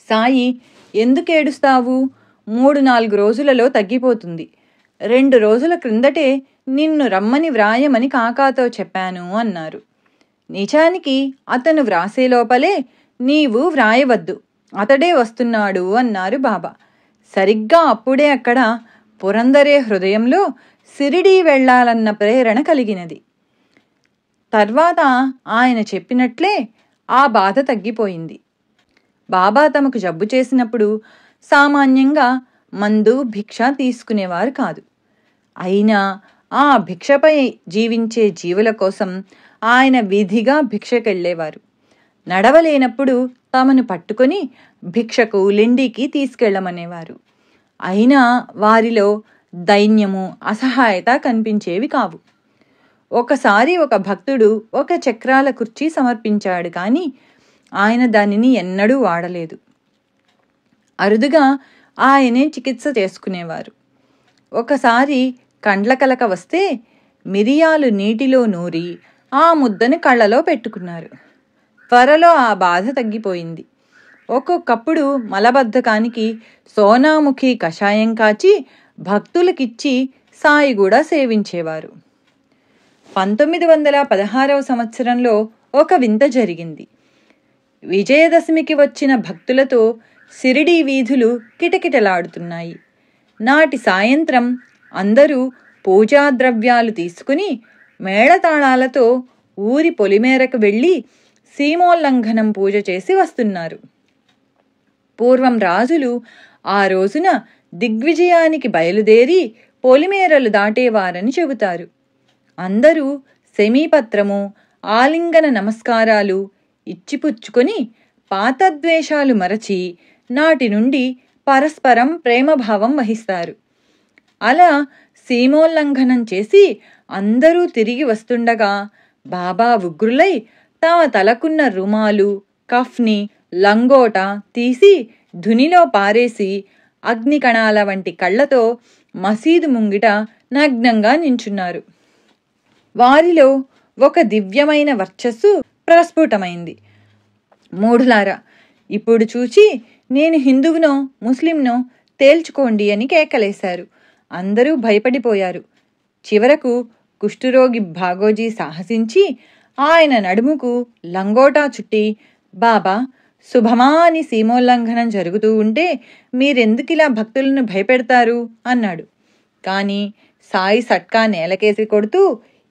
సాయి, ఎందుకు ఏడుస్తావు? 3-4 రోజులలో తగ్గిపోతుంది. 2 రోజుల క్రిందటే నిన్ను రమ్మని వ్రాయమని కాకాతో చెప్పాను అన్నారు. నిజానికి అతను వ్రాసే లోపలే, నీవు వ్రాయవద్దు, అతడే వస్తున్నాడు అన్నారు బాబా. సరిగ్గా అప్పుడే అక్కడ పురందరే హృదయంలో షిరిడీ వెళ్లాలన్న ప్రేరణ కలిగినది. తర్వాత ఆయన చెప్పినట్లే ఆ బాధ తగ్గిపోయింది. బాబా తమకు జబ్బు చేసినప్పుడు సామాన్యంగా మందు భిక్ష తీసుకునేవారు కాదు. అయినా ఆ భిక్షపై జీవించే జీవుల కోసం ఆయన విధిగా భిక్షకెళ్లేవారు. నడవలేనప్పుడు తమను పట్టుకొని భిక్షకు లెండికి తీసుకెళ్లమనేవారు. అయినా వారిలో దైన్యము, అసహాయత కనిపించేవి కావు. ఒకసారి ఒక భక్తుడు ఒక చక్రాల కుర్చీ సమర్పించాడు, కానీ ఆయన దానిని ఎన్నడూ వాడలేదు. అరుదుగా ఆయనే చికిత్స చేసుకునేవారు. ఒకసారి కండ్ల కలక వస్తే మిరియాలు నీటిలో నూరి ఆ ముద్దను కళ్ళలో పెట్టుకున్నారు. త్వరలో ఆ బాధ తగ్గిపోయింది. ఒక్కొక్కప్పుడు మలబద్ధకానికి సోనాముఖి కషాయం కాచి భక్తులకిచ్చి సాయి కూడా సేవించేవారు. 1916వ సంవత్సరంలో ఒక వింత జరిగింది. విజయదశమికి వచ్చిన భక్తులతో సిరిడి వీధులు కిటకిటలాడుతున్నాయి. నాటి సాయంత్రం అందరూ పూజా ద్రవ్యాలు తీసుకుని మేళతాళాలతో ఊరి పొలిమేరకు వెళ్ళి సీమోల్లంఘనం పూజ చేసి వస్తున్నారు. పూర్వం రాజులు ఆ రోజున దిగ్విజయానికి బయలుదేరి పొలిమేరలు దాటేవారని చెబుతారు. అందరూ శమీపత్రము, ఆలింగన నమస్కారాలు ఇచ్చిపుచ్చుకొని పాతద్వేషాలు మరచి నాటి నుండి పరస్పరం ప్రేమభావం వహిస్తారు. అలా సీమోల్లంఘనం చేసి అందరూ తిరిగి వస్తుండగా బాబా ఉగ్రులై తమ తలకున్న రుమాలు, కఫ్ని, లంగోట తీసి ధునిలో పారేసి అగ్నికణాల వంటి కళ్ళతో మసీదు ముంగిట నగ్నంగా నించున్నారు. వారిలో ఒక దివ్యమైన వర్చస్సు ప్రస్ఫుటమైంది. మూఢులారా, ఇప్పుడు చూచి నేను హిందువునో ముస్లింనో తేల్చుకోండి అని కేకలేశారు. అందరూ భయపడిపోయారు. చివరకు కుష్ఠురోగి భాగోజీ సాహసించి ఆయన నడుముకు లంగోటా చుట్టి, బాబా శుభమా అని సీమోల్లంఘనం జరుగుతూ ఉంటే మీరెందుకిలా భక్తులను భయపెడతారు అన్నాడు. కానీ సాయి సట్కా నేలకేసి కొడుతూ,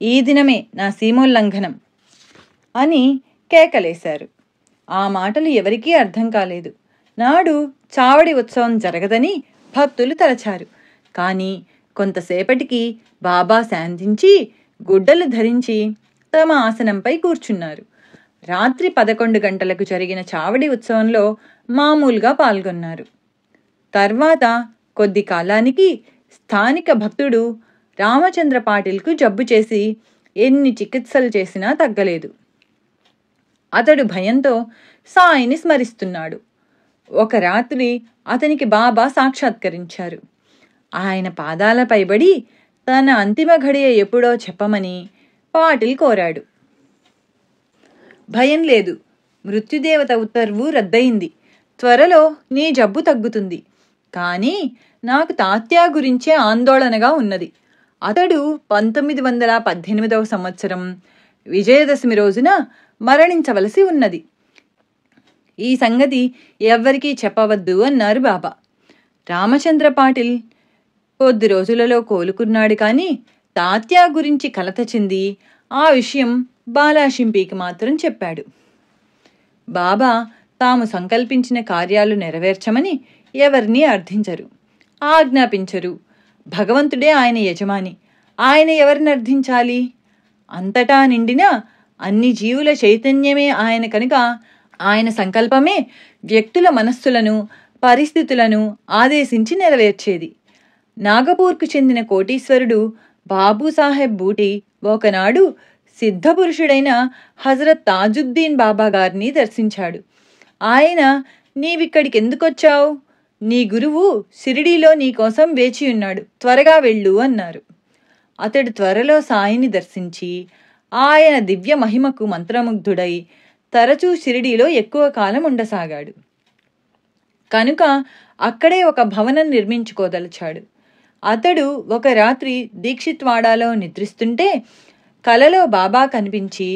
ఈ దినమే నా సీమోల్లంఘనం అని కేకలేశారు. ఆ మాటలు ఎవరికీ అర్థం కాలేదు. నాడు చావడి ఉత్సవం జరగదని భక్తులు తలచారు. కానీ కొంతసేపటికి బాబా శాంతించి గుడ్డలు ధరించి తమ ఆసనంపై కూర్చున్నారు. రాత్రి 11 గంటలకు జరిగిన చావడి ఉత్సవంలో మామూలుగా పాల్గొన్నారు. తర్వాత కొద్ది కాలానికి స్థానిక భక్తుడు రామచంద్ర పాటిల్కు జబ్బు చేసి ఎన్ని చికిత్సలు చేసినా తగ్గలేదు. అతడు భయంతో సాయిని స్మరిస్తున్నాడు. ఒక రాత్రి అతనికి బాబా సాక్షాత్కరించారు. ఆయన పాదాలపై పడి తన అంతిమ ఘడియ ఎప్పుడో చెప్పమని పాటిల్ కోరాడు. భయం లేదు, మృత్యుదేవత ఉత్తర్వు రద్దయింది. త్వరలో నీ జబ్బు తగ్గుతుంది. కానీ నాకు తాత్యా గురించే ఆందోళనగా ఉన్నది. అతడు 1918వ సంవత్సరం విజయదశమి రోజున మరణించవలసి ఉన్నది. ఈ సంగతి ఎవ్వరికీ చెప్పవద్దు అన్నారు బాబా. రామచంద్ర పాటిల్ కొద్ది రోజులలో కోలుకున్నాడు. కానీ తాత్యా గురించి కలత చెంది ఆ విషయం బాలాషింపీకి మాత్రం చెప్పాడు. బాబా తాము సంకల్పించిన కార్యాలు నెరవేర్చమని ఎవరినీ అర్థించరు, ఆజ్ఞాపించరు. భగవంతుడే ఆయన యజమాని. ఆయన ఎవరిని అర్థించాలి? అంతటా నిండిన అన్ని జీవుల చైతన్యమే ఆయన కనుక ఆయన సంకల్పమే వ్యక్తుల మనస్సులను, పరిస్థితులను ఆదేశించి నెరవేర్చేది. నాగపూర్కు చెందిన కోటీశ్వరుడు బాబూసాహెబ్ బూటి ఒకనాడు సిద్ధపురుషుడైన హజరత్ తాజుద్దీన్ బాబా గారిని దర్శించాడు. ఆయన, నీవిక్కడికి ఎందుకొచ్చావు? నీ గురువు షిరిడీలో నీకోసం వేచియున్నాడు, త్వరగా వెళ్ళు అన్నారు. అతడు త్వరలో సాయిని దర్శించి ఆయన దివ్య మహిమకు మంత్రముగ్ధుడై తరచూ షిరిడీలో ఎక్కువ కాలం ఉండసాగాడు. కనుక అక్కడే ఒక భవనం నిర్మించుకోదలిచాడు. అతడు ఒక రాత్రి దీక్షిత్వాడాలో నిద్రిస్తుంటే కలలో బాబా కనిపించి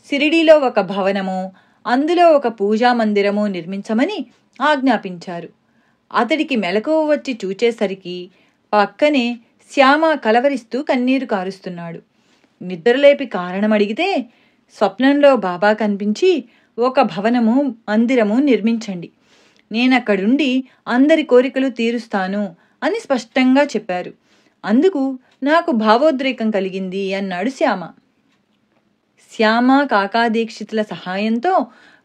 షిరిడీలో ఒక భవనము, అందులో ఒక పూజా మందిరము నిర్మించమని ఆజ్ఞాపించారు. అతడికి మెలకువ వచ్చి చూచేసరికి పక్కనే శ్యామ కలవరిస్తూ కన్నీరు కారుస్తున్నాడు. నిద్రలేపి కారణమడిగితే స్వప్నంలో బాబా కనిపించి, ఒక భవనము, మందిరము నిర్మించండి, నేనక్కడుండి అందరి కోరికలు తీరుస్తాను అని స్పష్టంగా చెప్పారు. అందుకు నాకు భావోద్రేకం కలిగింది అన్నాడు శ్యామ. శ్యామ, కాకా దీక్షితుల సహాయంతో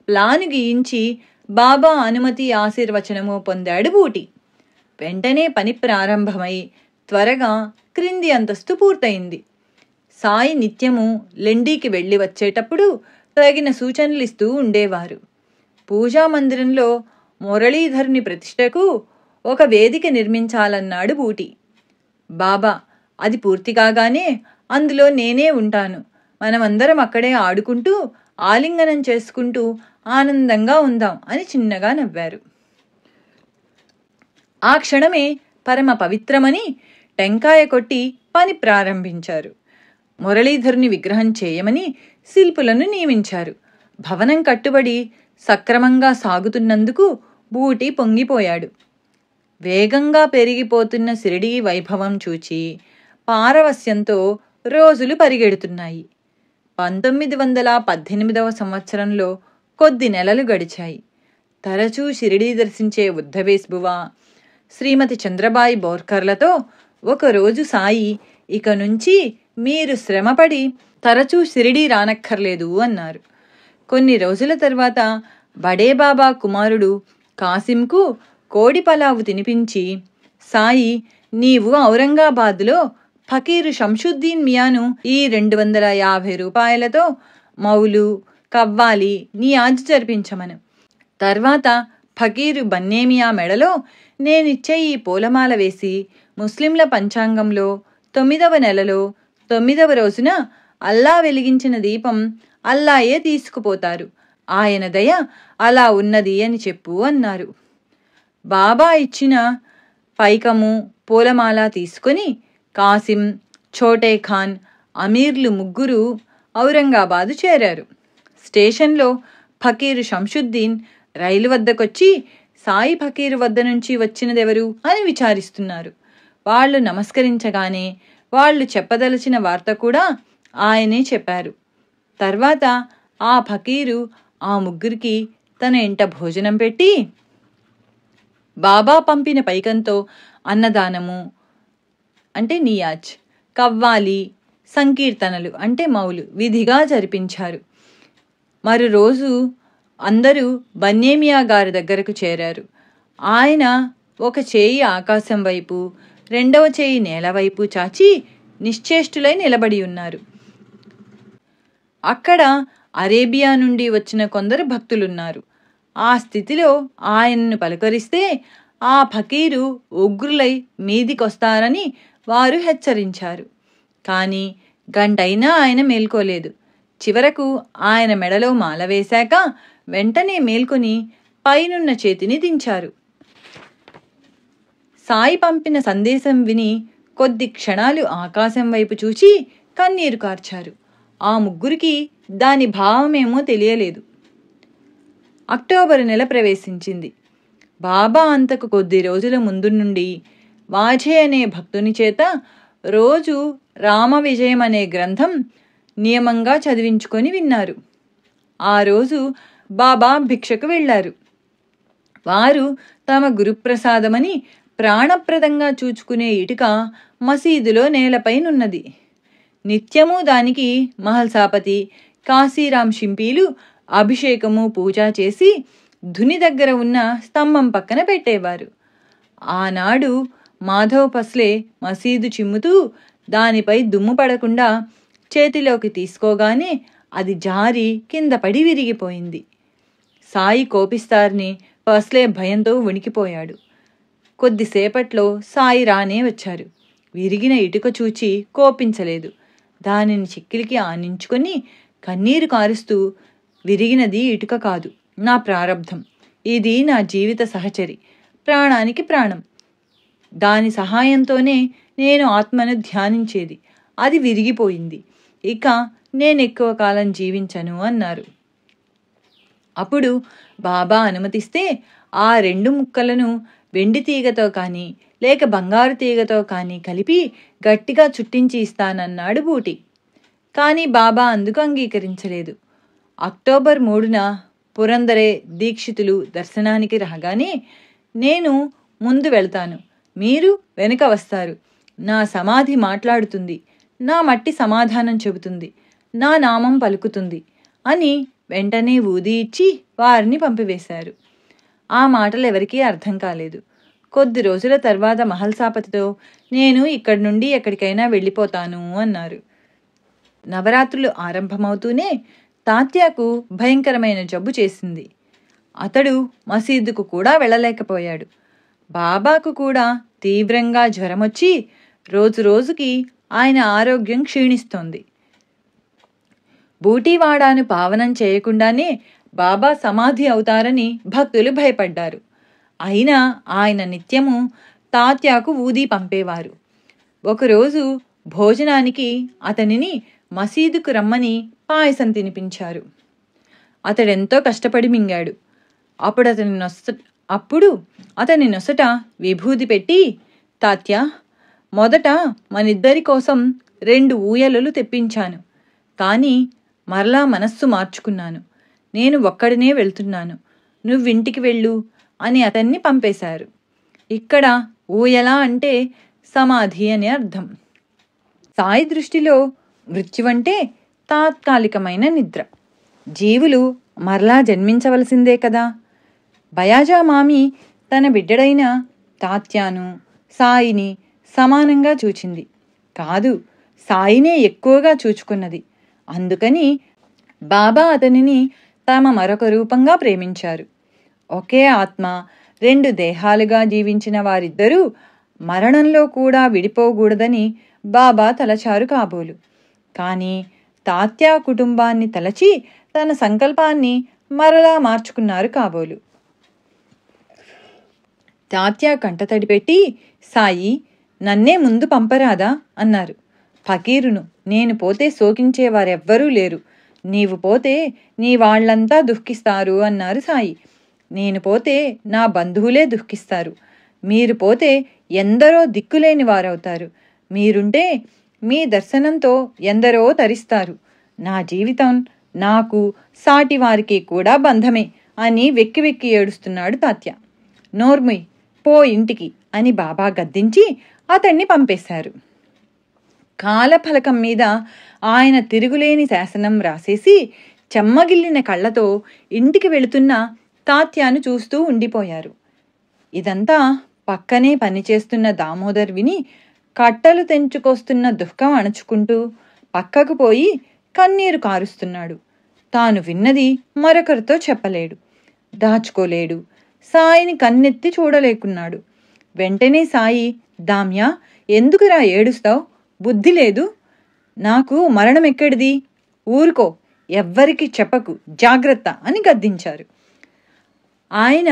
ప్లాను గీయించి బాబా అనుమతి ఆశీర్వచనము పొందాడు బూటి. వెంటనే పని ప్రారంభమై త్వరగా క్రింది అంతస్తు పూర్తయింది. సాయి నిత్యము లెండీకి వెళ్ళి వచ్చేటప్పుడు తగిన సూచనలిస్తూ ఉండేవారు. పూజామందిరంలో మురళీధరుని ప్రతిష్టకు ఒక వేదిక నిర్మించాలన్నాడు బూటి. బాబా, అది పూర్తి కాగానే అందులో నేనే ఉంటాను. మనమందరం అక్కడే ఆడుకుంటూ ఆలింగనం చేసుకుంటూ ఆనందంగా ఉందాం అని చిన్నగా నవ్వారు. ఆ క్షణమే పరమ పవిత్రమని టెంకాయ కొట్టి పని ప్రారంభించారు. మురళీధరుని విగ్రహం చేయమని శిల్పులను నియమించారు. భవనం కట్టుబడి సక్రమంగా సాగుతున్నందుకు బూటి పొంగిపోయాడు. వేగంగా పెరిగిపోతున్న షిరిడీ వైభవం చూచి పారవస్యంతో రోజులు పరిగెడుతున్నాయి. 1918వ సంవత్సరంలో కొద్ది నెలలు గడిచాయి. తరచూ షిరిడీ దర్శించే ఉద్ధవేశ్బువ, శ్రీమతి చంద్రబాయి బోర్కర్లతో ఒకరోజు సాయి, ఇక నుంచి మీరు శ్రమపడి తరచూ షిరిడీ రానక్కర్లేదు అన్నారు. కొన్ని రోజుల తర్వాత బడేబాబా కుమారుడు కాసింకు కోడి పలావు తినిపించి, సాయి, నీవు ఔరంగాబాద్లో ఫకీరు షంషుద్దీన్ మియాను ఈ 250 రూపాయలతో మౌలు కవ్వాలి నీ ఆజ్ జరిపించమను. తర్వాత ఫకీరు బన్నేమియా మెడలో నేనిచ్చే ఈ పూలమాల వేసి ముస్లింల పంచాంగంలో 9వ నెలలో 9వ రోజున అల్లా వెలిగించిన దీపం అల్లాయే తీసుకుపోతారు. ఆయన దయ అలా ఉన్నది అని చెప్పు అన్నారు. బాబా ఇచ్చిన పైకము పూలమాల తీసుకొని కాసిం, ఛోటే ఖాన్, అమీర్లు ముగ్గురు ఔరంగాబాదు చేరారు. స్టేషన్లో ఫకీరు షంషుద్దీన్ రైలు వద్దకొచ్చి సాయి ఫకీరు వద్ద నుంచి వచ్చినదెవరు అని విచారిస్తున్నారు. వాళ్ళు నమస్కరించగానే వాళ్ళు చెప్పదలచిన వార్త కూడా ఆయనే చెప్పారు. తర్వాత ఆ ఫకీరు ఆ ముగ్గురికి తన ఇంట భోజనం పెట్టి బాబా పంపిన పైకంతో అన్నదానము అంటే నియాజ్, కవ్వాలి, సంకీర్తనలు అంటే మౌలు విధిగా జరిపించారు. మరో రోజు అందరూ బన్నేమియా గారి దగ్గరకు చేరారు. ఆయన ఒక చేయి ఆకాశం వైపు, రెండవ చేయి నేల వైపు చాచి నిశ్చేష్టులై నిలబడి ఉన్నారు. అక్కడ అరేబియా నుండి వచ్చిన కొందరు భక్తులున్నారు. ఆ స్థితిలో ఆయనను పలకరిస్తే ఆ ఫకీరు ఉగ్రులై మీదికొస్తారని వారు హెచ్చరించారు. కానీ గంటైనా ఆయన మేల్కోలేదు. చివరకు ఆయన మెడలో మాల వేశాక వెంటనే మేల్కొని పైనున్న చేతిని దించారు. సాయి పంపిన సందేశం విని కొద్ది క్షణాలు ఆకాశం వైపు చూచి కన్నీరు కార్చారు. ఆ ముగ్గురికి దాని భావమేమో తెలియలేదు. అక్టోబరు నెల ప్రవేశించింది. బాబా అంతకు కొద్ది రోజుల ముందు నుండి వాఝే అనే భక్తుని చేత రోజు రామ విజయం అనే గ్రంథం నియమంగా చదివించుకొని విన్నారు. ఆ రోజు బాబా భిక్షకు వెళ్లారు. వారు తమ గురుప్రసాదమని ప్రాణప్రదంగా చూచుకునే ఇటుక మసీదులో నేలపైనున్నది. నిత్యము దానికి మహల్సాపతి, కాశీరాం షింపీలు అభిషేకము పూజ చేసి ధుని దగ్గర ఉన్న స్తంభం పక్కన పెట్టేవారు. ఆనాడు మాధవ్ పస్లే మసీదు చిమ్ముతూ దానిపై దుమ్ము పడకుండా చేతిలోకి తీసుకోగానే అది జారి కింద పడి విరిగిపోయింది. సాయి కోపిస్తారని పస్లే భయంతో వణికిపోయాడు. కొద్దిసేపట్లో సాయి రానే వచ్చారు. విరిగిన ఇటుక చూచి కోపించలేదు. దానిని చిక్కిలికి ఆనించుకొని కన్నీరు కారుస్తూ, విరిగినది ఇటుక కాదు, నా ప్రారబ్ధం. ఇది నా జీవిత సహచరి, ప్రాణానికి ప్రాణం. దాని సహాయంతోనే నేను ఆత్మను ధ్యానించేది. అది విరిగిపోయింది. ఇక నేనెక్కువ కాలం జీవించను అన్నారు. అప్పుడు బాబా అనుమతిస్తే ఆ 2 ముక్కలను వెండి తీగతో కానీ లేక బంగారు తీగతో కానీ కలిపి గట్టిగా చుట్టించి ఇస్తానన్నాడు బూటి. కానీ బాబా అందుకు అంగీకరించలేదు. అక్టోబర్ 3న పురందరే దీక్షితులు దర్శనానికి రాగానే, నేను ముందు వెళ్తాను, మీరు వెనుక వస్తారు. నా సమాధి మాట్లాడుతుంది, నా మట్టి సమాధానం చెబుతుంది, నా నామం పలుకుతుంది అని వెంటనే ఊది ఇచ్చి వారిని పంపివేశారు. ఆ మాటలు ఎవరికీ అర్థం కాలేదు. కొద్ది రోజుల తర్వాత మహల్సాపతితో, నేను ఇక్కడి నుండి ఎక్కడికైనా వెళ్ళిపోతాను అన్నారు. నవరాత్రులు ఆరంభమవుతూనే తాత్యాకు భయంకరమైన జబ్బు చేసింది. అతడు మసీదుకు కూడా వెళ్ళలేకపోయాడు. బాబాకు కూడా తీవ్రంగా జ్వరమొచ్చి రోజురోజుకి ఆయన ఆరోగ్యం క్షీణిస్తోంది. బూటీవాడాను పావనం చేయకుండానే బాబా సమాధి అవుతారని భక్తులు భయపడ్డారు. అయినా ఆయన నిత్యము తాత్యాకు ఊది పంపేవారు. ఒకరోజు భోజనానికి అతనిని మసీదుకు రమ్మని పాయసం తినిపించారు. అతడెంతో కష్టపడి మింగాడు. అప్పుడు అతని నొసట విభూది పెట్టి, తాత్యా, మొదట మనిద్దరి కోసం 2 ఊయలలు తెప్పించాను. కానీ మరలా మనస్సు మార్చుకున్నాను. నేను ఒక్కడినే వెళ్తున్నాను. నువ్వింటికి వెళ్ళు అని అతన్ని పంపేశారు. ఇక్కడ ఊయల అంటే సమాధి అని అర్థం. సాయి దృష్టిలో మృత్యువంటే తాత్కాలికమైన నిద్ర. జీవులు మరలా జన్మించవలసిందే కదా. బయాజా మామి తన బిడ్డడైన తాత్యాను, సాయిని సమానంగా చూచింది కాదు, సాయినే ఎక్కువగా చూచుకున్నది. అందుకని బాబా అతనిని తమ మరొక రూపంగా ప్రేమించారు. ఒకే ఆత్మ 2 దేహాలుగా జీవించిన వారిద్దరూ మరణంలో కూడా విడిపోకూడదని బాబా తలచారు కాబోలు. కానీ తాత్యా కుటుంబాన్ని తలచి తన సంకల్పాన్ని మరలా మార్చుకున్నారు కాబోలు. తాత్యా కంటతడి పెట్టి, సాయి, నన్నే ముందు పంపరాదా అన్నారు. ఫకీరును, నేను పోతే శోకించేవారెవ్వరూ లేరు. నీవు పోతే నీ వాళ్లంతా దుఃఖిస్తారు అన్నారు సాయి. నేను పోతే నా బంధువులే దుఃఖిస్తారు. మీరు పోతే ఎందరో దిక్కులేని వారవుతారు. మీరుంటే మీ దర్శనంతో ఎందరో తరిస్తారు. నా జీవితం నాకు సాటి వారికి కూడా బంధమే అని వెక్కి వెక్కి ఏడుస్తున్నాడు తాత్య. నోర్ముయ్, పో ఇంటికి అని బాబా గద్దించి అతన్ని పంపేశారు. కాలఫలకం మీద ఆయన తిరుగులేని శాసనం రాసేసి చెమ్మగిల్లిన కళ్ళతో ఇంటికి వెళుతున్న తాత్యాను చూస్తూ ఉండిపోయారు. ఇదంతా పక్కనే పనిచేస్తున్న దామోదర్ విని కట్టలు తెంచుకొస్తున్న దుఃఖం అణచుకుంటూ పక్కకు పోయి కన్నీరు కారుస్తున్నాడు. తాను విన్నది మరొకరితో చెప్పలేడు, దాచుకోలేడు. సాయిని కన్నెత్తి చూడలేకున్నాడు. వెంటనే సాయి, దామ్యా, ఎందుకురా ఏడుస్తావు? బుద్ధి లేదు? నాకు మరణం ఎక్కడిది? ఊరుకో, ఎవ్వరికి చెప్పకు, జాగ్రత్త అని గద్దించారు. ఆయన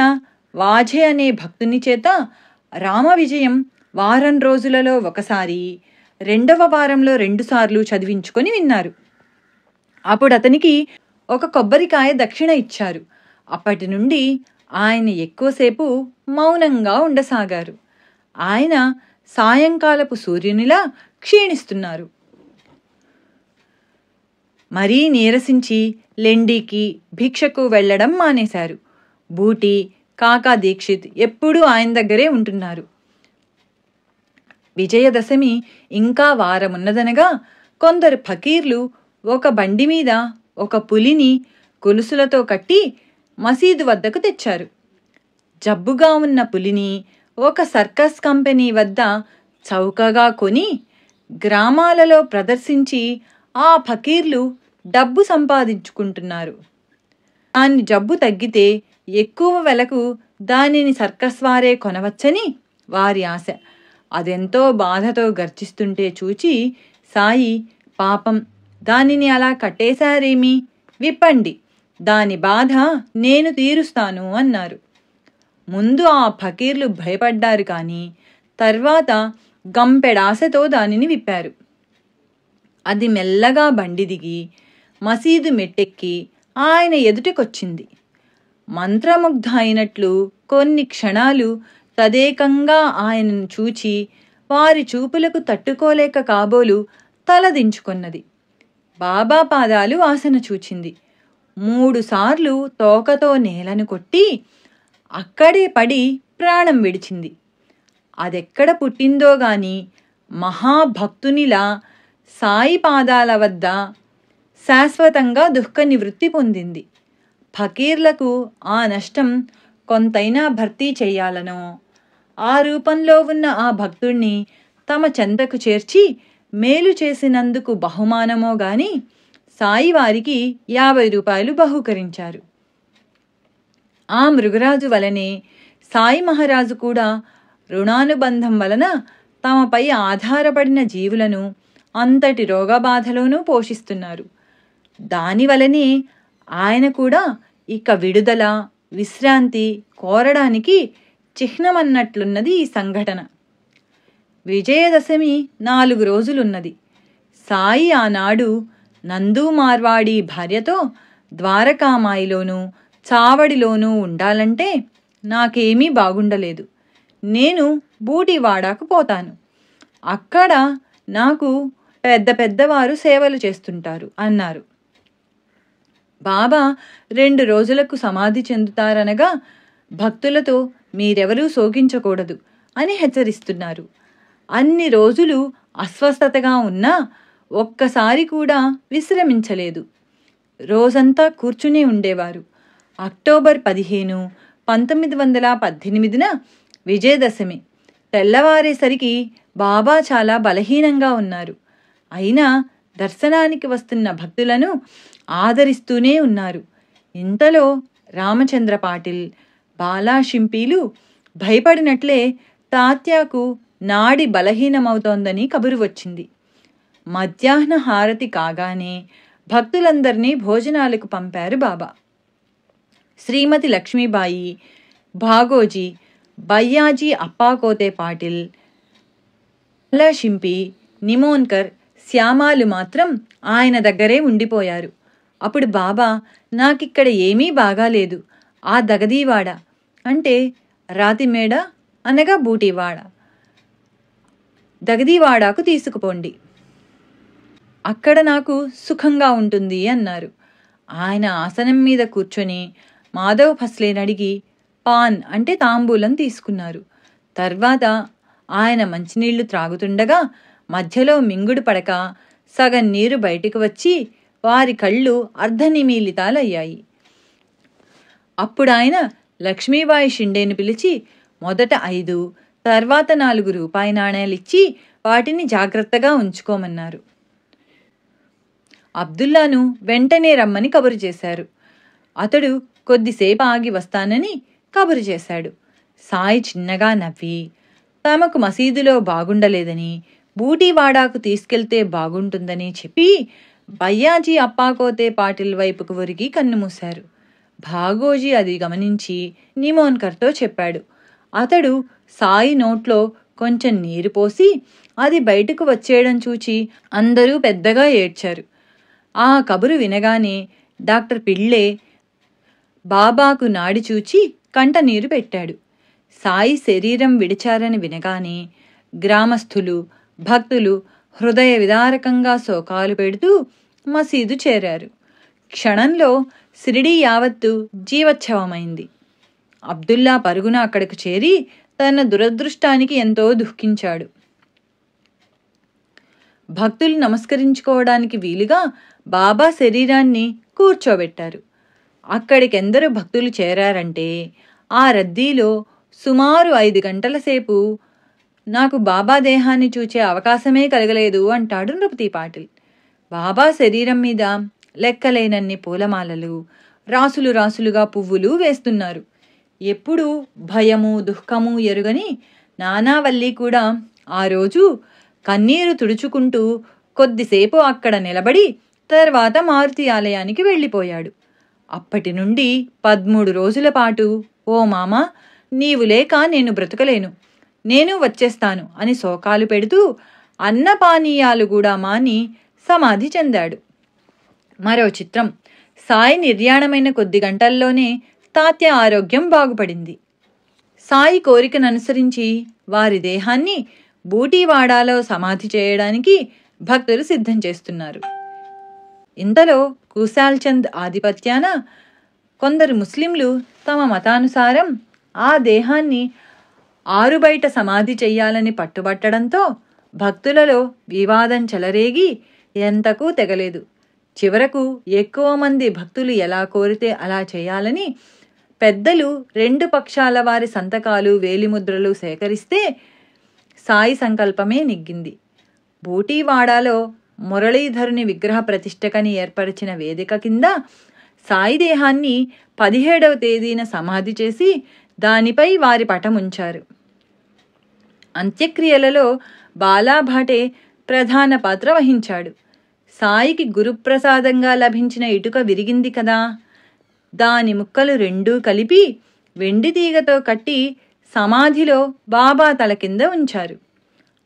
వాఝే అనే భక్తుని చేత రామ విజయం వారం రోజులలో ఒకసారి, 2వ వారంలో 2 సార్లు చదివించుకొని విన్నారు. అప్పుడు అతనికి ఒక కొబ్బరికాయ దక్షిణ ఇచ్చారు. అప్పటి నుండి ఆయన ఎక్కువసేపు మౌనంగా ఉండసాగారు. ఆయన సాయంకాలపు సూర్యునిలా క్షీణిస్తున్నారు. మరీ నీరసించి లెండికి భిక్షకు వెళ్లడం మానేశారు. బూటి, కాకా దీక్షిత్ ఎప్పుడూ ఆయన దగ్గరే ఉంటున్నారు. విజయదశమి ఇంకా వారమున్నదనగా కొందరు ఫకీర్లు ఒక బండి మీద ఒక పులిని గొలుసులతో కట్టి మసీదు వద్దకు తెచ్చారు. జబ్బుగా ఉన్న పులిని ఒక సర్కస్ కంపెనీ వద్ద చౌకగా కొని గ్రామాలలో ప్రదర్శించి ఆ ఫకీర్లు డబ్బు సంపాదించుకుంటున్నారు. దాని జబ్బు తగ్గితే ఎక్కువ వెలకు దానిని సర్కస్ వారే కొనవచ్చని వారి ఆశ. అదెంతో బాధతో గర్జిస్తుంటే చూచి సాయి, పాపం, దానిని అలా కట్టేశారేమి, విప్పండి, దాని బాధ నేను తీరుస్తాను అన్నారు. ముందు ఆ ఫకీర్లు భయపడ్డారు. కానీ తర్వాత గంపెడాశతో దానిని విప్పారు. అది మెల్లగా బండి దిగి మసీదు మెట్టెక్కి ఆయన ఎదుటికొచ్చింది. మంత్రముగ్ధ అయినట్లు కొన్ని క్షణాలు తదేకంగా ఆయనను చూచి వారి చూపులకు తట్టుకోలేక కాబోలు తలదించుకొన్నది. బాబా పాదాలు వాసన చూచింది. 3 సార్లు తోకతో నేలను కొట్టి అక్కడే పడి ప్రాణం విడిచింది. అదెక్కడ పుట్టిందో గాని మహాభక్తునిలా సాయి పాదాల వద్ద శాశ్వతంగా దుఃఖ నివృత్తి పొందింది. ఫకీర్లకు ఆ నష్టం కొంతైనా భర్తీ చెయ్యాలనో, ఆ రూపంలో ఉన్న ఆ భక్తుణ్ణి తమ చెంతకు చేర్చి మేలు చేసినందుకు బహుమానమో గాని సాయి వారికి 50 రూపాయలు బహూకరించారు. ఆ మృగరాజు వలనే సాయి మహారాజు కూడా రుణానుబంధం వలన తమపై ఆధారపడిన జీవులను అంతటి రోగబాధలోనూ పోషిస్తున్నారు. దానివలనే ఆయన కూడా ఇక విడుదల, విశ్రాంతి కోరడానికి చిహ్నమన్నట్లున్నది ఈ సంఘటన. విజయదశమి 4 రోజులున్నది. సాయి ఆనాడు నందు మార్వాడి భార్యతో ద్వారకామాయిలోనూ చావడిలోనూ ఉండాలంటే నాకేమీ బాగుండలేదు. నేను బూటివాడాకు పోతాను. అక్కడ నాకు పెద్ద పెద్దవారు సేవలు చేస్తుంటారు అన్నారు. బాబా 2 రోజులకు సమాధి చెందుతారనగా భక్తులతో మీరెవరూ శోకించకూడదు అని హెచ్చరిస్తున్నారు. అన్ని రోజులు అస్వస్థతగా ఉన్నా ఒక్కసారి కూడా విశ్రమించలేదు. రోజంతా కూర్చుని ఉండేవారు. అక్టోబర్ 15, 1918 విజయదశమి. తెల్లవారేసరికి బాబా చాలా బలహీనంగా ఉన్నారు. అయినా దర్శనానికి వస్తున్న భక్తులను ఆదరిస్తూనే ఉన్నారు. ఇంతలో రామచంద్ర పాటిల్, బాలా షింపీలు భయపడినట్లే తాత్యాకు నాడి బలహీనమవుతోందని కబురు వచ్చింది. మధ్యాహ్న హారతి కాగానే భక్తులందరినీ భోజనాలకు పంపారు బాబా. శ్రీమతి లక్ష్మీబాయి, భాగోజీ, బయ్యాజీ అప్పాకోతే పాటిల్, బాలా షింపి, నిమోన్కర్, శ్యామాలు మాత్రం ఆయన దగ్గరే ఉండిపోయారు. అప్పుడు బాబా నాకిక్కడ ఏమీ బాగాలేదు. ఆ దగదీవాడ అంటే రాతిమేడ అనగా బూటివాడ, దగదీవాడాకు తీసుకుపోండి, అక్కడ నాకు సుఖంగా ఉంటుంది అన్నారు. ఆయన ఆసనం మీద కూర్చొని మాధవ్ ఫస్లేనడిగి పాన్ అంటే తాంబూలం తీసుకున్నారు. తర్వాత ఆయన మంచినీళ్లు త్రాగుతుండగా మధ్యలో మింగుడు పడక సగం నీరు బయటికి వచ్చి వారి కళ్ళు అర్ధనిమీలితాలయ్యాయి. అప్పుడాయన లక్ష్మీబాయి షిండేను పిలిచి మొదట 5, తర్వాత 4 రూపాయి నాణేలిచ్చి వాటిని జాగ్రత్తగా ఉంచుకోమన్నారు. అబ్దుల్లాను వెంటనే రమ్మని కబురు చేశారు. అతడు కొద్దిసేపు ఆగి వస్తానని కబురు చేశాడు. సాయి చిన్నగా నవ్వి తమకు మసీదులో బాగుండలేదని బూటివాడాకు తీసుకెళ్తే బాగుంటుందని చెప్పి బయ్యాజీ అప్పాకోతే పాటిల్ వైపుకు ఒరిగి కన్నుమూశారు. భాగోజీ అది గమనించి నిమోన్కర్తో చెప్పాడు. అతడు సాయి నోట్లో కొంచెం నీరు పోసి అది బయటకు వచ్చేయడం చూచి అందరూ పెద్దగా ఏడ్చారు. ఆ కబురు వినగానే డాక్టర్ పిళ్ళే బాబాకు నాడి చూచి కంట నీరు పెట్టాడు. సాయి శరీరం విడిచారని వినగానే గ్రామస్థులు, భక్తులు హృదయ విదారకంగా శోకాలు పెడుతూ మసీదు చేరారు. క్షణంలో షిరిడీ యావత్తు జీవోత్సవమైంది. అబ్దుల్లా పరుగున అక్కడికి చేరి తన దురదృష్టానికి ఎంతో దుఃఖించాడు. భక్తులు నమస్కరించుకోవడానికి వీలుగా బాబా శరీరాన్ని కూర్చోబెట్టారు. అక్కడికెందరు భక్తులు చేరారంటే ఆ రద్దీలో సుమారు 5 గంటల సేపు నాకు బాబా దేహాన్ని చూచే అవకాశమే కలగలేదు అంటాడు నృపతి పాటిల్. బాబా శరీరం మీద లెక్కలేనన్ని పూలమాలలు, రాసులు రాసులుగా పువ్వులు వేస్తున్నారు. ఎప్పుడూ భయము దుఃఖము ఎరుగని నానావల్లి కూడా ఆ రోజు కన్నీరు తుడుచుకుంటూ కొద్దిసేపు అక్కడ నిలబడి తర్వాత మారుతి ఆలయానికి వెళ్ళిపోయాడు. అప్పటి నుండి 13 రోజుల పాటు ఓ మామ, నీవు లేక నేను బ్రతకలేను, నేను వచ్చేస్తాను అని శోకాలు పెడుతూ అన్నపానీయాలు కూడా మాని సమాధి చెందాడు. మరో చిత్రం. సాయి నిర్యాణమైన కొద్ది గంటల్లోనే తాత్య ఆరోగ్యం బాగుపడింది. సాయి కోరికననుసరించి వారి దేహాన్ని బూటివాడాలో సమాధి చేయడానికి భక్తులు సిద్ధం చేస్తున్నారు. ఇంతలో కుశాల్చంద్ ఆధిపత్యాన కొందరు ముస్లింలు తమ మతానుసారం ఆ దేహాన్ని ఆరుబయట సమాధి చెయ్యాలని పట్టుబట్టడంతో భక్తులలో వివాదం చెలరేగి ఎంతకు తెగలేదు. చివరకు ఎక్కువ మంది భక్తులు ఎలా కోరితే అలా చేయాలని పెద్దలు 2 పక్షాల వారి సంతకాలు వేలిముద్రలు సేకరిస్తే సాయి సంకల్పమే నెగ్గింది. బూటీవాడాలో మురళీధరుని విగ్రహ ప్రతిష్టకని ఏర్పరిచిన వేదిక కింద సాయి దేహాన్ని 17వ తేదీన సమాధి చేసి దానిపై వారి పటముంచారు. అంత్యక్రియలలో బాలాభాటే ప్రధాన పాత్ర వహించాడు. సాయికి గురుప్రసాదంగా లభించిన ఇటుక విరిగింది కదా, దాని ముక్కలు రెండూ కలిపి వెండి తీగతో కట్టి సమాధిలో బాబా తల కింద ఉంచారు.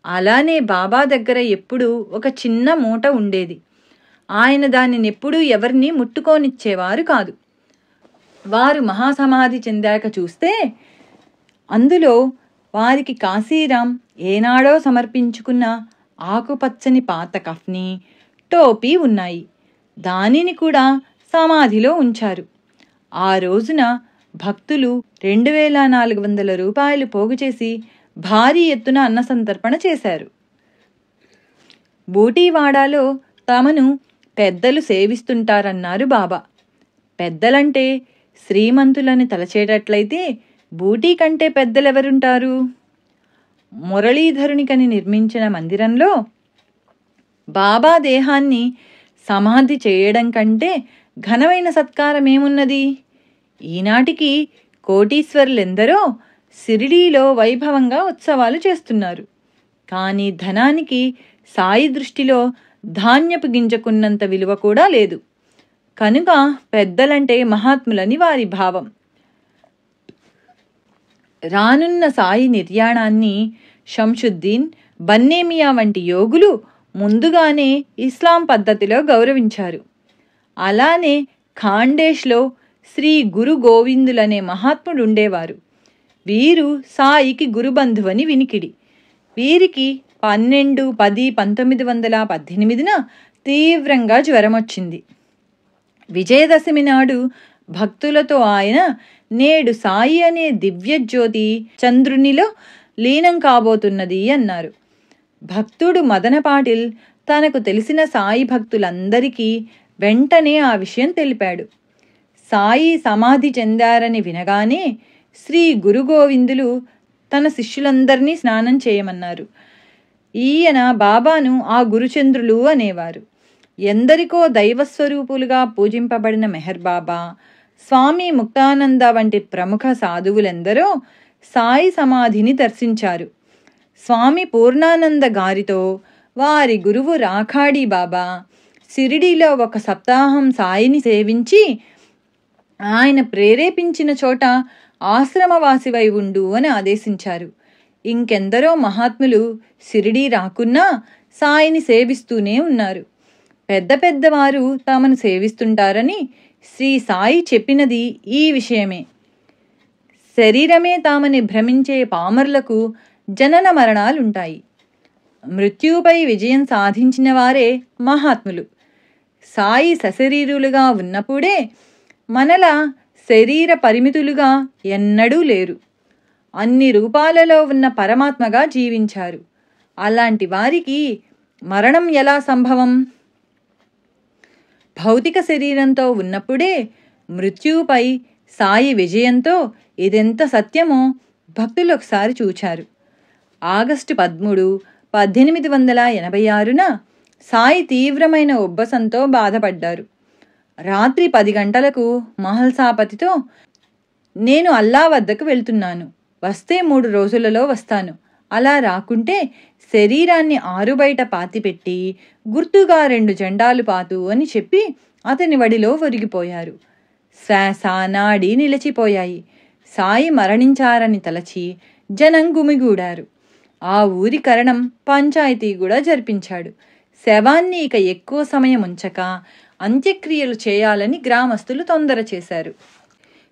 అలానే బాబా దగ్గర ఎప్పుడూ ఒక చిన్న మూట ఉండేది. ఆయన దానినెప్పుడూ ఎవరిని ముట్టుకోనిచ్చేవారు కాదు. వారు మహాసమాధి చెందాక చూస్తే అందులో వారికి కాశీరాం ఏనాడో సమర్పించుకున్న ఆకుపచ్చని పాత కఫ్నీ, టోపీ ఉన్నాయి. దానిని కూడా సమాధిలో ఉంచారు. ఆ రోజున భక్తులు 2400 రూపాయలు పోగు చేసి భారీ ఎత్తున అన్నసంతర్పణ చేశారు. బూటీవాడాలో తమను పెద్దలు సేవిస్తుంటారన్నారు బాబా. పెద్దలంటే శ్రీమంతులని తలచేటట్లయితే బూటీ కంటే పెద్దలెవరుంటారు? మురళీధరునికని నిర్మించిన మందిరంలో బాబా దేహాన్ని సమాధి చేయడం కంటే ఘనమైన సత్కారమేమున్నది? ఈనాటికి కోటీశ్వరులెందరో షిరిడీలో వైభవంగా ఉత్సవాలు చేస్తున్నారు. కానీ ధనానికి సాయి దృష్టిలో ధాన్యపు గింజకున్నంత విలువ కూడా లేదు. కనుక పెద్దలంటే మహాత్ములని వారి భావం. రానున్న సాయి నిర్యాణాన్ని షంషుద్దీన్, బన్నేమియా వంటి యోగులు ముందుగానే ఇస్లాం పద్ధతిలో గౌరవించారు. అలానే ఖాండేష్లో శ్రీ గురు గోవిందులనే మహాత్ముడు ఉండేవారు. వీరు సాయికి గురుబంధువని వినికిడి. వీరికి 12-10-1918 తీవ్రంగా జ్వరమొచ్చింది. విజయదశమి నాడు భక్తులతో ఆయన నేడు సాయి అనే దివ్యజ్యోతి చంద్రునిలో లీనం కాబోతున్నది అన్నారు. భక్తుడు మదనపాటిల్ తనకు తెలిసిన సాయి భక్తులందరికీ వెంటనే ఆ విషయం తెలిపాడు. సాయి సమాధి చెందారని వినగానే శ్రీ గురుగోవిందులు తన శిష్యులందరినీ స్నానం చేయమన్నారు. ఈయన బాబాను ఆ గురుచంద్రులు అనేవారు. ఎందరికో దైవస్వరూపులుగా పూజింపబడిన మెహర్ బాబా, స్వామి ముక్తానంద వంటి ప్రముఖ సాధువులెందరో సాయి సమాధిని దర్శించారు. స్వామి పూర్ణానంద గారితో వారి గురువు రాఖాడి బాబా షిరిడీలో 1 సప్తాహం సాయిని సేవించి ఆయన ప్రేరేపించిన చోట ఆశ్రమవాసివై ఉండు అని ఆదేశించారు. ఇంకెందరో మహాత్ములు షిరిడీ రాకున్నా సాయిని సేవిస్తూనే ఉన్నారు. పెద్ద పెద్దవారు తమను సేవిస్తుంటారని శ్రీ సాయి చెప్పినది ఈ విషయమే. శరీరమే తామని భ్రమించే పామరులకు జనన మరణాలుంటాయి. మృత్యుపై విజయం సాధించిన వారే మహాత్ములు. సాయి సశరీరులుగా ఉన్నప్పుడే మనలా శరీర పరిమితులుగా ఎన్నడూ లేరు. అన్ని రూపాలలో ఉన్న పరమాత్మగా జీవించారు. అలాంటి వారికి మరణం ఎలా సంభవం? భౌతిక శరీరంతో ఉన్నప్పుడే మృత్యుపై సాయి విజయంతో ఇదెంత సత్యమో భక్తులు ఒకసారి చూచారు. ఆగస్టు 13, 1886న సాయి తీవ్రమైన ఉబ్బసంతో బాధపడ్డారు. రాత్రి 10 గంటలకు మహల్సాపతితో, నేను అల్లా వద్దకు వెళ్తున్నాను, వస్తే 3 రోజులలో వస్తాను, అలా రాకుంటే శరీరాన్ని ఆరుబయట పాతిపెట్టి గుర్తుగా 2 జెండాలు పాతు అని చెప్పి అతని వడిలో ఒరిగిపోయారు. శ్వాస నాడి నిలిచిపోయాయి. సాయి మరణించారని తలచి జనం గుమిగూడారు. ఆ ఊరి కరణం పంచాయతీ కూడా జరిపించాడు. శవాన్ని ఇక ఎక్కువ సమయం ఉంచక అంత్యక్రియలు చేయాలని గ్రామస్తులు తొందర చేశారు.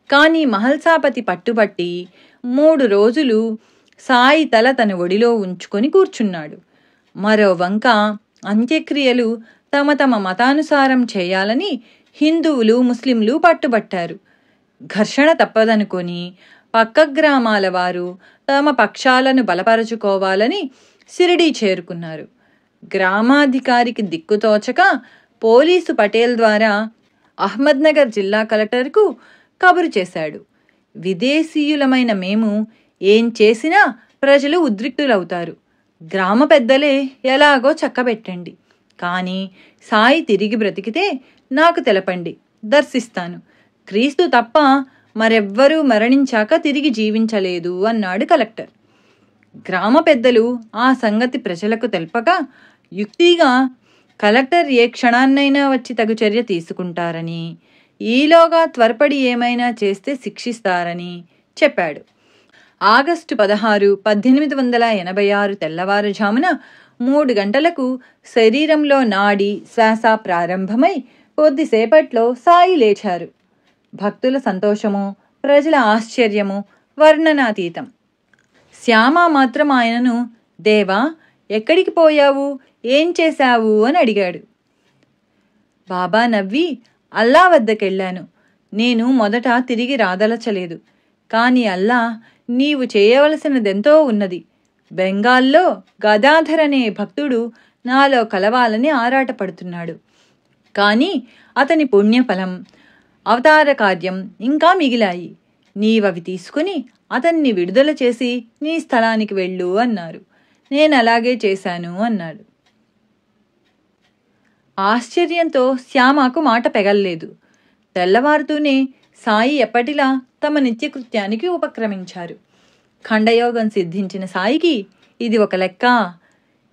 కానీ మహల్సాపతి పట్టుబట్టి 3 రోజులు సాయి తల తన ఒడిలో ఉంచుకొని కూర్చున్నాడు. మరో వంక అంత్యక్రియలు తమ తమ మతానుసారం చేయాలని హిందువులు, ముస్లింలు పట్టుబట్టారు. ఘర్షణ తప్పదనుకొని పక్క గ్రామాల వారు తమ పక్షాలను బలపరచుకోవాలని షిరిడీ చేరుకున్నారు. గ్రామాధికారికి దిక్కుతోచక పోలీసు పటేల్ ద్వారా అహ్మద్నగర్ జిల్లా కలెక్టర్కు కబురు చేశాడు. విదేశీయులమైన మేము ఏం చేసినా ప్రజలు ఉద్రిక్తులవుతారు. గ్రామ పెద్దలే ఎలాగో చక్కబెట్టండి. కానీ సాయి తిరిగి బ్రతికితే నాకు తెలపండి, దర్శిస్తాను. క్రీస్తు తప్ప మరెవ్వరూ మరణించాక తిరిగి జీవించలేదు అన్నాడు కలెక్టర్. గ్రామ పెద్దలు ఆ సంగతి ప్రజలకు తెలపక యుక్తిగా కలెక్టర్ ఏ క్షణాన్నైనా వచ్చి తగు చర్య తీసుకుంటారని, ఈలోగా త్వరపడి ఏమైనా చేస్తే శిక్షిస్తారని చెప్పాడు. ఆగస్టు 16, 1886 తెల్లవారుజామున 3 గంటలకు శరీరంలో నాడి శ్వాస ప్రారంభమై కొద్దిసేపట్లో సాయి లేచారు. భక్తుల సంతోషము, ప్రజల ఆశ్చర్యము వర్ణనాతీతం. శ్యామ మాత్రం ఆయనను, దేవా ఎక్కడికి పోయావు, ఏం చేశావు అని అడిగాడు. బాబా నవ్వి, అల్లా వద్దకెళ్ళాను. నేను మొదట తిరిగి రాదలచలేదు. కాని అల్లా నీవు చేయవలసినదెంతో ఉన్నది. బెంగాల్లో గదాధర్ అనే భక్తుడు నాలో కలవాలని ఆరాటపడుతున్నాడు. కాని అతని పుణ్యఫలం, అవతార కార్యం ఇంకా మిగిలాయి. నీవవి తీసుకుని అతన్ని విడుదల చేసి నీ స్థలానికి వెళ్ళు అన్నారు. నేను అలాగే చేశాను అన్నాడు. ఆశ్చర్యంతో శ్యామకు మాట పెగల్లేదు. తెల్లవారుతూనే సాయి ఎప్పటిలా తమ నిత్యకృత్యానికి ఉపక్రమించారు. ఖండయోగం సిద్ధించిన సాయికి ఇది ఒక లెక్క.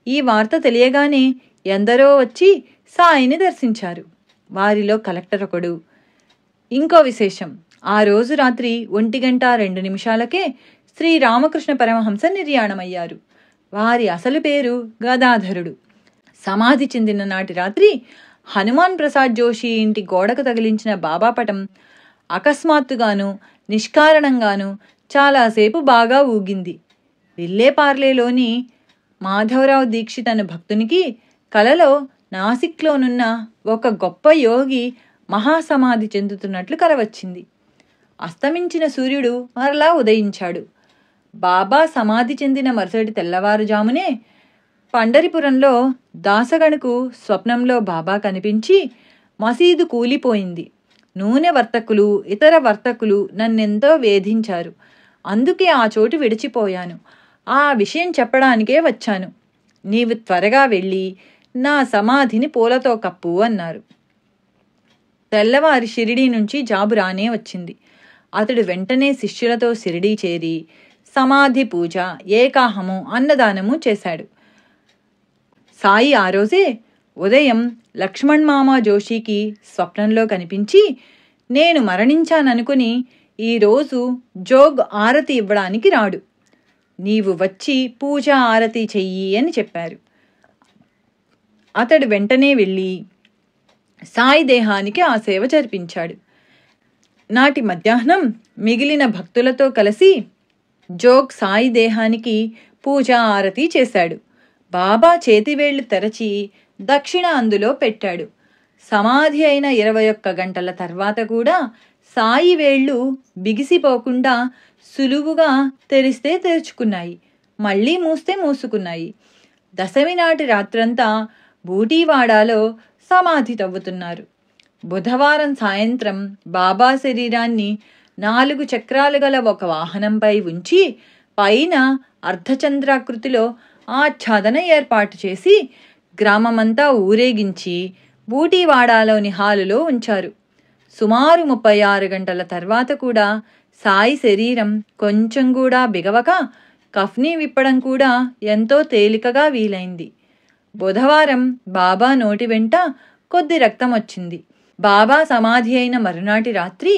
ఈ వార్త తెలియగానే ఎందరో వచ్చి సాయిని దర్శించారు. వారిలో కలెక్టర్ ఒకడు. ఇంకో విశేషం, ఆ రోజు రాత్రి 1:02 శ్రీరామకృష్ణ పరమహంస నిర్యాణమయ్యారు. వారి అసలు పేరు గదాధరుడు. సమాధి చెందిన నాటి రాత్రి హనుమాన్ ప్రసాద్ జోషి ఇంటి గోడకు తగిలించిన బాబా పటం అకస్మాత్తుగాను నిష్కారణంగాను చాలాసేపు బాగా ఊగింది. విల్లేపార్లేలోని మాధవరావు దీక్షిత్ అను భక్తునికి కలలో నాసిక్లోనున్న ఒక గొప్ప యోగి మహాసమాధి చెందుతున్నట్లు కలవచ్చింది. అస్తమించిన సూర్యుడు మరలా ఉదయించాడు. బాబా సమాధి చెందిన మరుసటి తెల్లవారుజామునే పండరిపురంలో దాసగణకు స్వప్నంలో బాబా కనిపించి, మసీదు కూలిపోయింది. నూనె వర్తకులు, ఇతర వర్తకులు నన్నెంతో వేధించారు. అందుకే ఆ చోటు విడిచిపోయాను. ఆ విషయం చెప్పడానికే వచ్చాను. నీవు త్వరగా వెళ్ళి నా సమాధిని పూలతో కప్పు అన్నారు. తెల్లవారి షిరిడీ నుంచి జాబు రానే వచ్చింది. అతడు వెంటనే శిష్యులతో షిరిడీ చేరి సమాధి పూజ, ఏకాహము, అన్నదానము చేశాడు. సాయి ఆ రోజే ఉదయం లక్ష్మణ్ మామా జోషికి స్వప్నంలో కనిపించి, నేను మరణించాననుకుని ఈరోజు జోగ్ ఆరతి ఇవ్వడానికి రాడు. నీవు వచ్చి పూజ ఆరతి చెయ్యి అని చెప్పారు. అతడు వెంటనే వెళ్ళి సాయి దేహానికి ఆ సేవ జరిపించాడు. నాటి మధ్యాహ్నం మిగిలిన భక్తులతో కలిసి జోగ్ సాయి దేహానికి పూజ ఆరతి చేశాడు. బాబా చేతివేళ్లు తెరచి దక్షిణ అందులో పెట్టాడు. సమాధి అయిన 21 గంటల తర్వాత కూడా సాయి వేళ్లు బిగిసిపోకుండా సులువుగా తెరిస్తే తెరుచుకున్నాయి, మళ్లీ మూస్తే మూసుకున్నాయి. దశమి నాటి రాత్రంతా బూటీవాడాలో సమాధి తవ్వుతున్నారు. బుధవారం సాయంత్రం బాబా శరీరాన్ని 4 చక్రాలు గల ఒక వాహనంపై ఉంచి పైన అర్ధచంద్రాకృతిలో ఆచ్ఛాదన ఏర్పాటు చేసి గ్రామమంతా ఊరేగించి బూటీవాడాలోని హాలులో ఉంచారు. సుమారు 36 గంటల తర్వాత కూడా సాయి శరీరం కొంచెం కూడా బిగవక కఫ్నీ విప్పడం కూడా ఎంతో తేలికగా వీలైంది. బుధవారం బాబా నోటి వెంట కొద్ది రక్తం వచ్చింది. బాబా సమాధి అయిన మరునాటి రాత్రి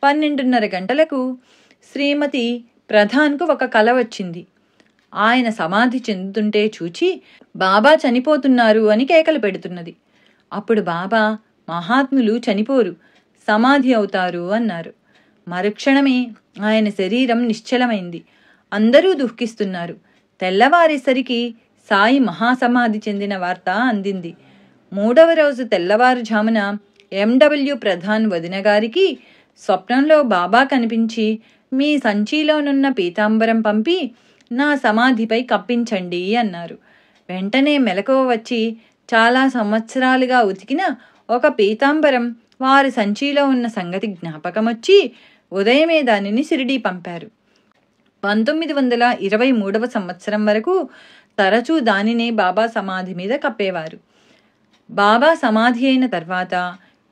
12:30 గంటలకు శ్రీమతి ప్రధాన్కు ఒక కల వచ్చింది. ఆయన సమాధి చెందుతుంటే చూచి బాబా చనిపోతున్నారు అని కేకలు పెడుతున్నది. అప్పుడు బాబా, మహాత్ములు చనిపోరు, సమాధి అవుతారు అన్నారు. మరుక్షణమే ఆయన శరీరం నిశ్చలమైంది. అందరూ దుఃఖిస్తున్నారు. తెల్లవారేసరికి సాయి మహాసమాధి చెందిన వార్త అందింది. 3వ రోజు తెల్లవారుజామున ఎండబ్ల్యూ ప్రధాన్ వదిన గారికి స్వప్నంలో బాబా కనిపించి, మీ సంచిలోనున్న పీతాంబరం పంపి నా సమాధిపై కప్పించండి అన్నారు. వెంటనే మెలకువ వచ్చి చాలా సంవత్సరాలుగా ఉతికిన ఒక పీతాంబరం వారి సంచిలో ఉన్న సంగతి జ్ఞాపకమొచ్చి ఉదయమే దానిని షిరిడీ పంపారు. 1923వ సంవత్సరం వరకు తరచూ దానినే బాబా సమాధి మీద కప్పేవారు. బాబా సమాధి అయిన తర్వాత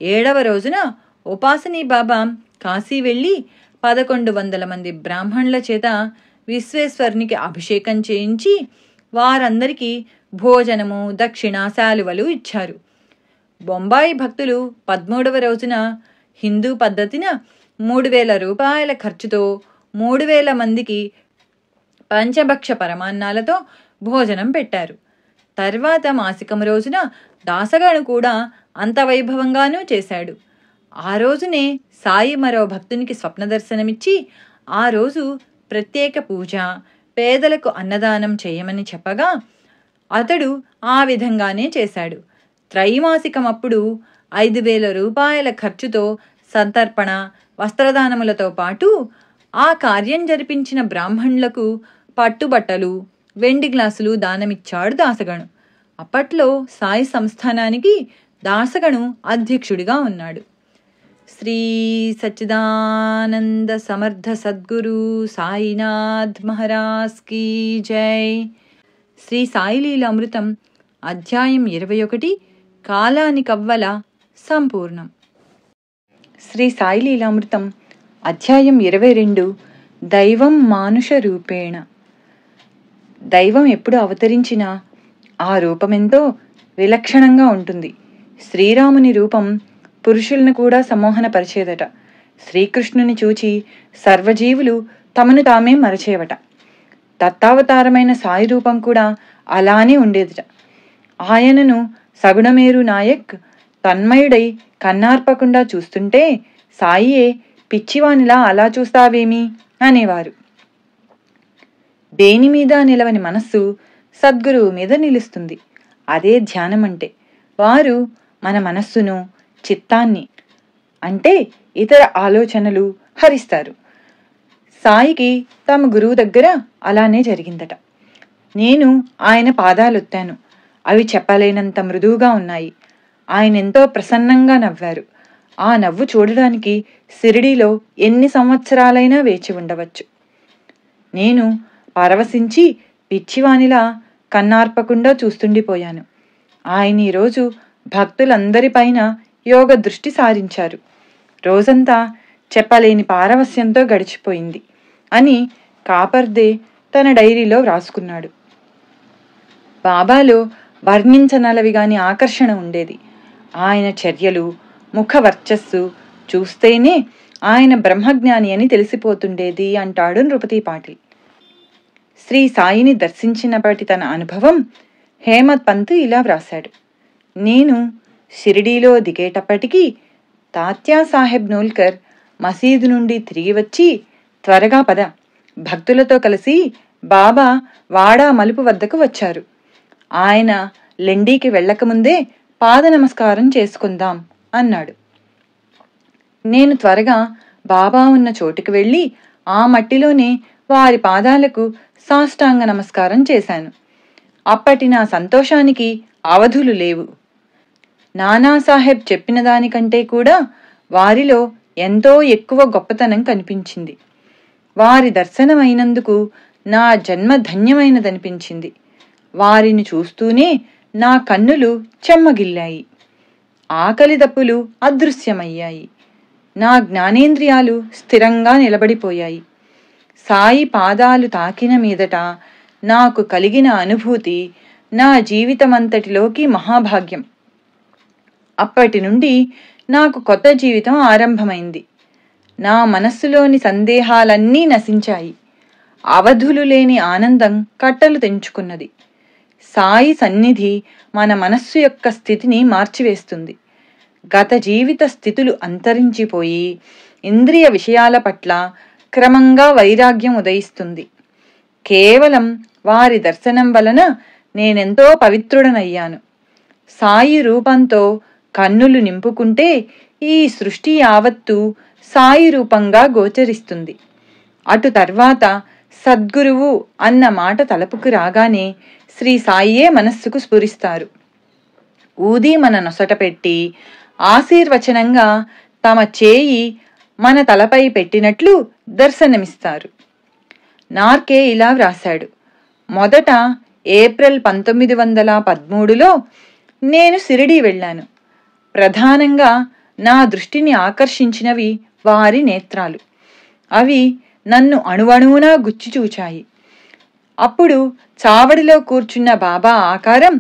7వ రోజున ఉపాసనీ బాబా కాశీ వెళ్ళి 1100 మంది బ్రాహ్మణుల చేత విశ్వేశ్వరునికి అభిషేకం చేయించి వారందరికీ భోజనము, దక్షిణ, శాలువలు ఇచ్చారు. బొంబాయి భక్తులు 13వ రోజున హిందూ పద్ధతిన 3000 రూపాయల ఖర్చుతో 3000 మందికి పంచభక్ష పరమాన్నాలతో భోజనం పెట్టారు. తర్వాత మాసికం రోజున దాసగను కూడా అంత వైభవంగానూ చేశాడు. ఆ రోజునే సాయి మరో భక్తునికి స్వప్న దర్శనమిచ్చి ఆ రోజు ప్రత్యేక పూజ, పేదలకు అన్నదానం చేయమని చెప్పగా అతడు ఆ విధంగానే చేశాడు. త్రైమాసికం అప్పుడు 5000 రూపాయల ఖర్చుతో సంతర్పణ, వస్త్రదానములతో పాటు ఆ కార్యం జరిపించిన బ్రాహ్మణులకు పట్టుబట్టలు, వెండి గ్లాసులు దానమిచ్చాడు దాసగను. అప్పట్లో సాయి సంస్థానానికి దాసగను అధ్యక్షుడిగా ఉన్నాడు. శ్రీ సచ్చిదానంద సమర్థ సద్గురు సాయినాథ్ మహారాజ్ కీ జై. శ్రీ సాయి లీలామృతం అధ్యాయం 21 కాలానికవ్వల సంపూర్ణం. శ్రీ సాయి లీలామృతం అధ్యాయం 22 దైవం మానుష రూపేణ. దైవం ఎప్పుడు అవతరించినా ఆ రూపమెంతో విలక్షణంగా ఉంటుంది. శ్రీరాముని రూపం పురుషులను కూడా సమ్మోహనపరిచేదట. శ్రీకృష్ణుని చూచి సర్వజీవులు తమను తామే మరచేవట. దత్తావతారమైన సాయి రూపం కూడా అలానే ఉండేదట. ఆయనను సగుణమేరు నాయక్ తన్మయుడై కన్నార్పకుండా చూస్తుంటే సాయియే పిచ్చివానిలా అలా చూస్తావేమి అనేవారు. దేని మీద నిలవని మనస్సు సద్గురువు మీద నిలుస్తుంది. అదే ధ్యానం అంటే. వారు మన మనస్సును, చిత్తాన్ని అంటే ఇతర ఆలోచనలు హరిస్తారు. సాయికి తమ గురువు దగ్గర అలానే జరిగిందట. నేను ఆయన పాదాలొత్తాను. అవి చెప్పలేనంత మృదువుగా ఉన్నాయి. ఆయన ఎంతో ప్రసన్నంగా నవ్వారు. ఆ నవ్వు చూడడానికి షిరిడీలో ఎన్ని సంవత్సరాలైనా వేచి ఉండవచ్చు. నేను పరవశించి పిచ్చివానిలా కన్నార్పకుండా చూస్తుండిపోయాను. ఆయన ఈరోజు భక్తులందరిపైన యోగ దృష్టి సారించారు. రోజంతా చెప్పలేని పారవస్యంతో గడిచిపోయింది అని కాపర్దే తన డైరీలో వ్రాసుకున్నాడు. బాబాలో వర్ణించనలవిగాని ఆకర్షణ ఉండేది. ఆయన చర్యలు, ముఖ వర్చస్సు చూస్తేనే ఆయన బ్రహ్మజ్ఞాని అని తెలిసిపోతుండేది అంటాడు నృపతి పాటిల్. శ్రీ సాయిని దర్శించినప్పటి తన అనుభవం హేమత్ పంత్ ఇలా వ్రాశాడు. నేను షిరిడీలో దిగేటప్పటికీ తాత్యాసాహెబ్ నోల్కర్ మసీదు నుండి తిరిగి వచ్చి, త్వరగా పద, భక్తులతో కలిసి బాబా వాడా మలుపు వద్దకు వచ్చారు. ఆయన లెండీకి వెళ్ళకముందే పాద నమస్కారం చేసుకుందాం అన్నాడు. నేను త్వరగా బాబా ఉన్న చోటుకు వెళ్ళి ఆ మట్టిలోనే వారి పాదాలకు సాష్టాంగ నమస్కారం చేశాను. అప్పటి నా సంతోషానికి అవధులు లేవు. నానాసాహెబ్ చెప్పిన దానికంటే కూడా వారిలో ఎంతో ఎక్కువ గొప్పతనం కనిపించింది. వారి దర్శనమైనందుకు నా జన్మ ధన్యమైనదనిపించింది. వారిని చూస్తూనే నా కన్నులు చెమ్మగిల్లాయి. ఆకలి దప్పులు అదృశ్యమయ్యాయి. నా జ్ఞానేంద్రియాలు స్థిరంగా నిలబడిపోయాయి. సాయి పాదాలు తాకిన మీదట నాకు కలిగిన అనుభూతి నా జీవితమంతటిలోకి మహాభాగ్యం. అప్పటి నుండి నాకు కొత్త జీవితం ఆరంభమైంది. నా మనస్సులోని సందేహాలన్నీ నశించాయి. అవధులు లేని ఆనందం కట్టలు తెంచుకున్నది. సాయి సన్నిధి మన మనస్సు యొక్క స్థితిని మార్చివేస్తుంది. గత జీవిత స్థితులు అంతరించిపోయి ఇంద్రియ విషయాల పట్ల క్రమంగా వైరాగ్యం ఉదయిస్తుంది. కేవలం వారి దర్శనం వలన నేనెంతో పవిత్రుడనయ్యాను. సాయి రూపంతో కన్నులు నింపుకుంటే ఈ సృష్టి యావత్తు సాయి రూపంగా గోచరిస్తుంది. అటు తర్వాత సద్గురువు అన్న మాట తలపుకు రాగానే శ్రీ సాయియే మనస్సుకు స్ఫురిస్తారు. ఊది మన నొసట పెట్టి ఆశీర్వచనంగా తమ చేయి మన తలపై పెట్టినట్లు దర్శనమిస్తారు. నార్కే ఇలా వ్రాశాడు: మొదట ఏప్రిల్ 1913లో నేను షిరిడీ వెళ్ళాను. ప్రధానంగా నా దృష్టిని ఆకర్షించినవి వారి నేత్రాలు. అవి నన్ను అణువణువునా గుచ్చి చూచాయి. అప్పుడు చావడిలో కూర్చున్న బాబా ఆకారం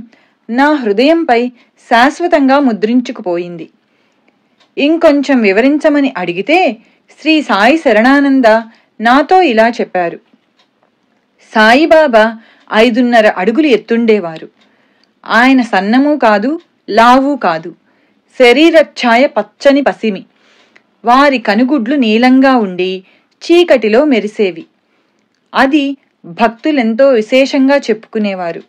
నా హృదయంపై శాశ్వతంగా ముద్రించుకుపోయింది. ఇంకొంచెం వివరించమని అడిగితే శ్రీ సాయి శరణానంద నాతో ఇలా చెప్పారు: సాయిబాబా 5.5 అడుగులు ఎత్తుండేవారు. ఆయన సన్నము కాదు, లావు కాదు. శరీరఛాయ పచ్చని పసిమి. వారి కనుగుడ్లు నీలంగా ఉండి చీకటిలో మెరిసేవి. అది భక్తులెంతో విశేషంగా చెప్పుకునేవారు.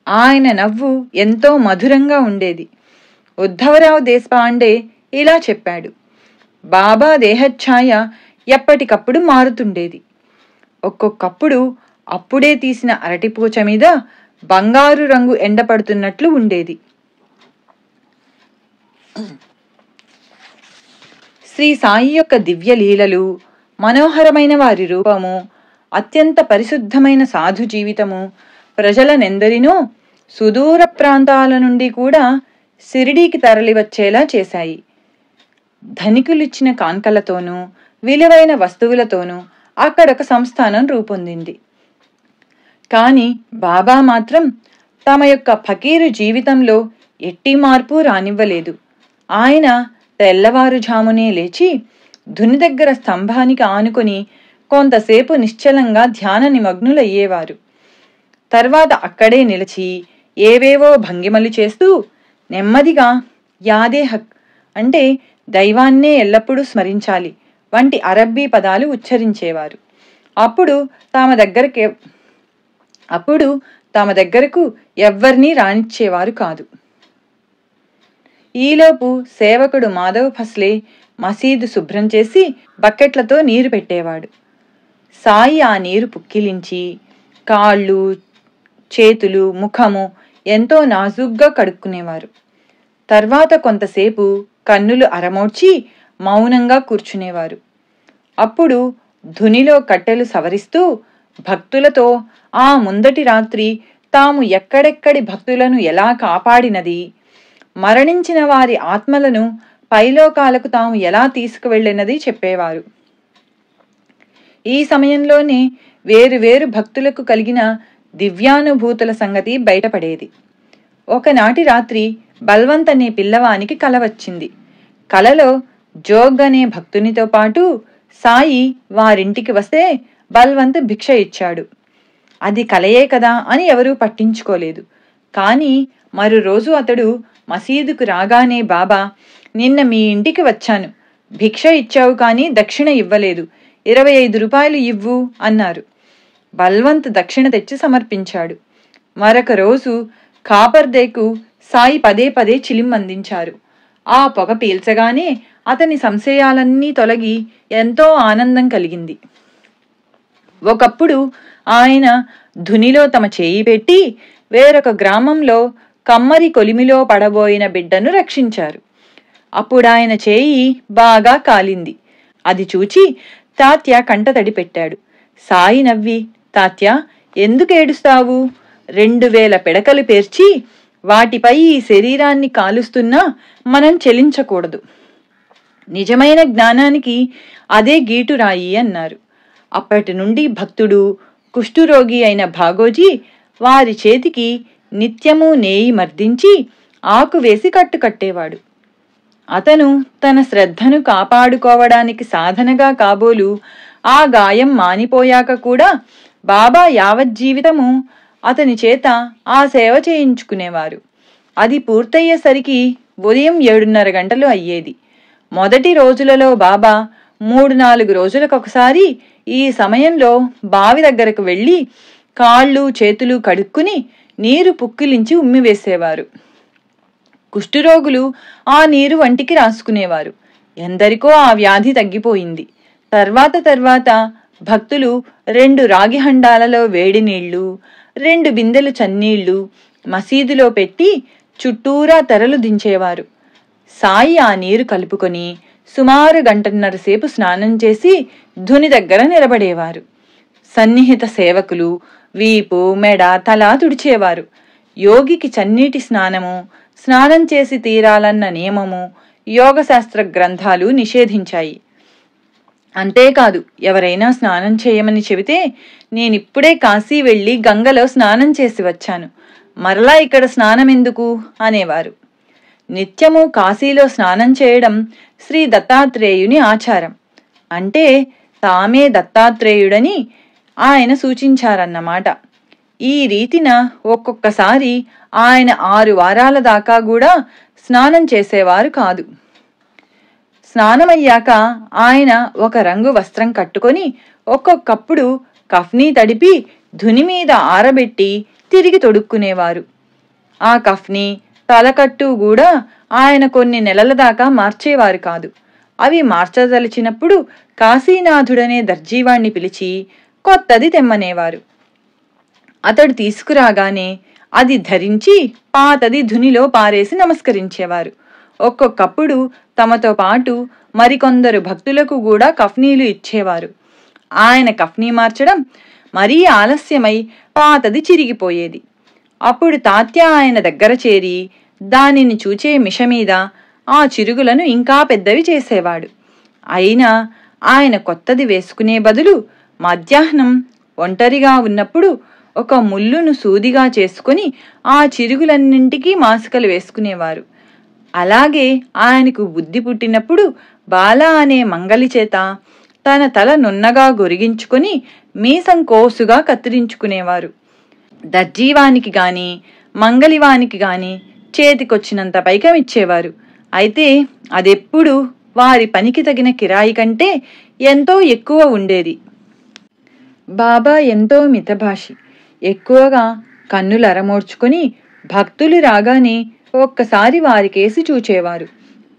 ఆయన నవ్వు ఎంతో మధురంగా ఉండేది. ఉద్ధవరావు దేశపాండే ఇలా చెప్పాడు: బాబా దేహఛాయ ఎప్పటికప్పుడు మారుతుండేది. ఒక్కొక్కప్పుడు అప్పుడే తీసిన అరటిపూచ మీద బంగారు రంగు ఎండపడుతున్నట్లు ఉండేది. శ్రీ సాయి యొక్క దివ్య లీలలు, మనోహరమైన వారి రూపము, అత్యంత పరిశుద్ధమైన సాధు జీవితము ప్రజలనెందరినో సుదూర ప్రాంతాల నుండి కూడా షిరిడీకి తరలివచ్చేలా చేశాయి. ధనికులిచ్చిన కాన్కలతోనూ విలువైన వస్తువులతోనూ అక్కడొక సంస్థానం రూపొందింది. కాని బాబా మాత్రం తమ యొక్క ఫకీరు జీవితంలో ఎట్టి మార్పు రానివ్వలేదు. ఆయన తెల్లవారుజామునే లేచి ధుని దగ్గర స్తంభానికి ఆనుకొని కొంతసేపు నిశ్చలంగా ధ్యాన నిమగ్నులయ్యేవారు. తర్వాత అక్కడే నిలిచి ఏవేవో భంగిమలు చేస్తూ నెమ్మదిగా యాదే హక్ అంటే దైవాన్నే ఎల్లప్పుడూ స్మరించాలి వంటి అరబ్బీ పదాలు ఉచ్చరించేవారు. అప్పుడు తమ దగ్గరకు ఎవ్వర్నీ రానిచ్చేవారు కాదు. ఈలోపు సేవకుడు మాధవ్ ఫస్లే మసీదు శుభ్రం చేసి బకెట్లతో నీరు పెట్టేవాడు. సాయి ఆ నీరు పుక్కిలించి కాళ్ళు, చేతులు, ముఖము ఎంతో నాజూగ్గా కడుక్కునేవారు. తర్వాత కొంతసేపు కన్నులు అరమోడ్చి మౌనంగా కూర్చునేవారు. అప్పుడు ధునిలో కట్టెలు సవరిస్తూ భక్తులతో ఆ ముందటి రాత్రి తాము ఎక్కడెక్కడి భక్తులను ఎలా కాపాడినది, మరణించిన వారి ఆత్మలను పైలోకాలకు తాము ఎలా తీసుకువెళ్ళినది చెప్పేవారు. ఈ సమయంలోనే వేరు భక్తులకు కలిగిన దివ్యానుభూతుల సంగతి బయటపడేది. ఒకనాటి రాత్రి బల్వంత్ అనే పిల్లవానికి కల వచ్చింది. కలలో జోగ్ అనే భక్తునితో పాటు సాయి వారింటికి వస్తే బల్వంత్ భిక్ష ఇచ్చాడు. అది కలయే కదా అని ఎవరూ పట్టించుకోలేదు. కానీ మరో రోజు అతడు మసీదుకు రాగానే, బాబా, నిన్న మీ ఇంటికి వచ్చాను. భిక్ష ఇచ్చావు కానీ దక్షిణ ఇవ్వలేదు. 25 రూపాయలు ఇవ్వు అన్నారు. బల్వంత్ దక్షిణ తెచ్చి సమర్పించాడు. మరొక రోజు కాపర్దేకు సాయి పదే చిలిం అందించారు. ఆ పొగ పీల్చగానే అతని సంశయాలన్నీ తొలగి ఎంతో ఆనందం కలిగింది. ఒకప్పుడు ఆయన ధునిలో తమ చేయి పెట్టి వేరొక గ్రామంలో కమ్మరి కొలిమిలో పడబోయిన బిడ్డను రక్షించారు. అప్పుడాయన చేయి బాగా కాలింది. అది చూచి తాత్య కంటతడి పెట్టాడు. సాయి నవ్వి, తాత్య, ఎందుకు ఏడుస్తావు? 2000 పిడకలు పేర్చి వాటిపై ఈ శరీరాన్ని కాలుస్తున్నా మనం చెలించకూడదు. నిజమైన జ్ఞానానికి అదే గీటురాయి అన్నారు. అప్పటి నుండి భక్తుడు, కుష్ఠురోగి అయిన భాగోజీ వారి చేతికి నిత్యము నేయి మర్దించి ఆకు వేసి కట్టేవాడు. అతను తన శ్రద్ధను కాపాడుకోవడానికి సాధనగా కాబోలు ఆ గాయం మానిపోయాక కూడా బాబా యావజ్జీవితము అతని చేత ఆ సేవ చేయించుకునేవారు. అది పూర్తయ్యేసరికి ఉదయం 7:30 గంటలు అయ్యేది. మొదటి రోజులలో బాబా 3-4 రోజులకొకసారి ఈ సమయంలో బావి దగ్గరకు వెళ్ళి కాళ్ళు చేతులు కడుక్కుని నీరు పుక్కిలించి ఉమ్మివేసేవారు. కుష్ఠురోగులు ఆ నీరు వంటికి రాసుకునేవారు. ఎందరికో ఆ వ్యాధి తగ్గిపోయింది. తర్వాత భక్తులు 2 రాగి హండాలలో వేడి నీళ్లు, 2 బిందెలు చన్నీళ్లు మసీదులో పెట్టి చుట్టూరా తెరలు దించేవారు. సాయి ఆ నీరు కలుపుకొని సుమారు గంటన్నర సేపు స్నానం చేసి ధుని దగ్గర నిలబడేవారు. సన్నిహిత సేవకులు వీపు, మెడ, తల తుడిచేవారు. యోగికి చన్నీటి స్నానం చేసి తీరాలన్న నియమము యోగశాస్త్ర గ్రంథాలు నిషేధించాయి. అంతేకాదు, ఎవరైనా స్నానం చేయమని చెబితే నేనిప్పుడే కాశీ వెళ్లి గంగలో స్నానం చేసి వచ్చాను, మరలా ఇక్కడ స్నానమెందుకు అనేవారు. నిత్యము కాశీలో స్నానం చేయడం శ్రీ దత్తాత్రేయుని ఆచారం. అంటే తామే దత్తాత్రేయుడని ఆయన సూచించారన్నమాట. ఈ రీతిన ఒక్కొక్కసారి ఆయన 6 వారాల దాకా కూడా స్నానం చేసేవారు కాదు. స్నానమయ్యాక ఆయన ఒక రంగు వస్త్రం కట్టుకొని ఒక్కొక్కప్పుడు కఫ్నీ తడిపి ధుని మీద ఆరబెట్టి తిరిగి తొడుక్కునేవారు. ఆ కఫ్నీ, తలకట్టు కూడా ఆయన కొన్ని నెలల దాకా మార్చేవారు కాదు. అవి మార్చదలిచినప్పుడు కాశీనాథుడనే దర్జీవాణ్ణి పిలిచి కొత్తది తెమ్మనేవారు. అతడు తీసుకురాగానే అది ధరించి పాతది ధునిలో పారేసి నమస్కరించేవారు. ఒక్కొక్కప్పుడు తమతో పాటు మరికొందరు భక్తులకు కూడా కఫ్నీలు ఇచ్చేవారు. ఆయన కఫ్నీ మార్చడం మరీ ఆలస్యమై పాతది చిరిగిపోయేది. అప్పుడు తాత్య ఆయన దగ్గర చేరి దానిని చూచే మిషమీద ఆ చిరుగులను ఇంకా పెద్దవి చేసేవాడు. అయినా ఆయన కొత్తది వేసుకునే బదులు మధ్యాహ్నం ఒంటరిగా ఉన్నప్పుడు ఒక ముల్లును సూదిగా చేసుకుని ఆ చిరుగులన్నింటికీ మాసికలు వేసుకునేవారు. అలాగే ఆయనకు బుద్ధి పుట్టినప్పుడు బాల అనే మంగలి చేత తన తల నున్నగా గొరిగించుకుని మీసం కోసుగా కత్తిరించుకునేవారు. దర్జీవానికి గాని మంగలివానికి గాని చేతికొచ్చినంత పైకం ఇచ్చేవారు. అయితే అదెప్పుడు వారి పనికి తగిన కిరాయి కంటే ఎంతో ఎక్కువ ఉండేది. బాబా ఎంతో మితభాషి. ఎక్కువగా కన్నులరమోడ్చుకుని భక్తులు రాగానే ఒక్కసారి వారికేసి చూచేవారు.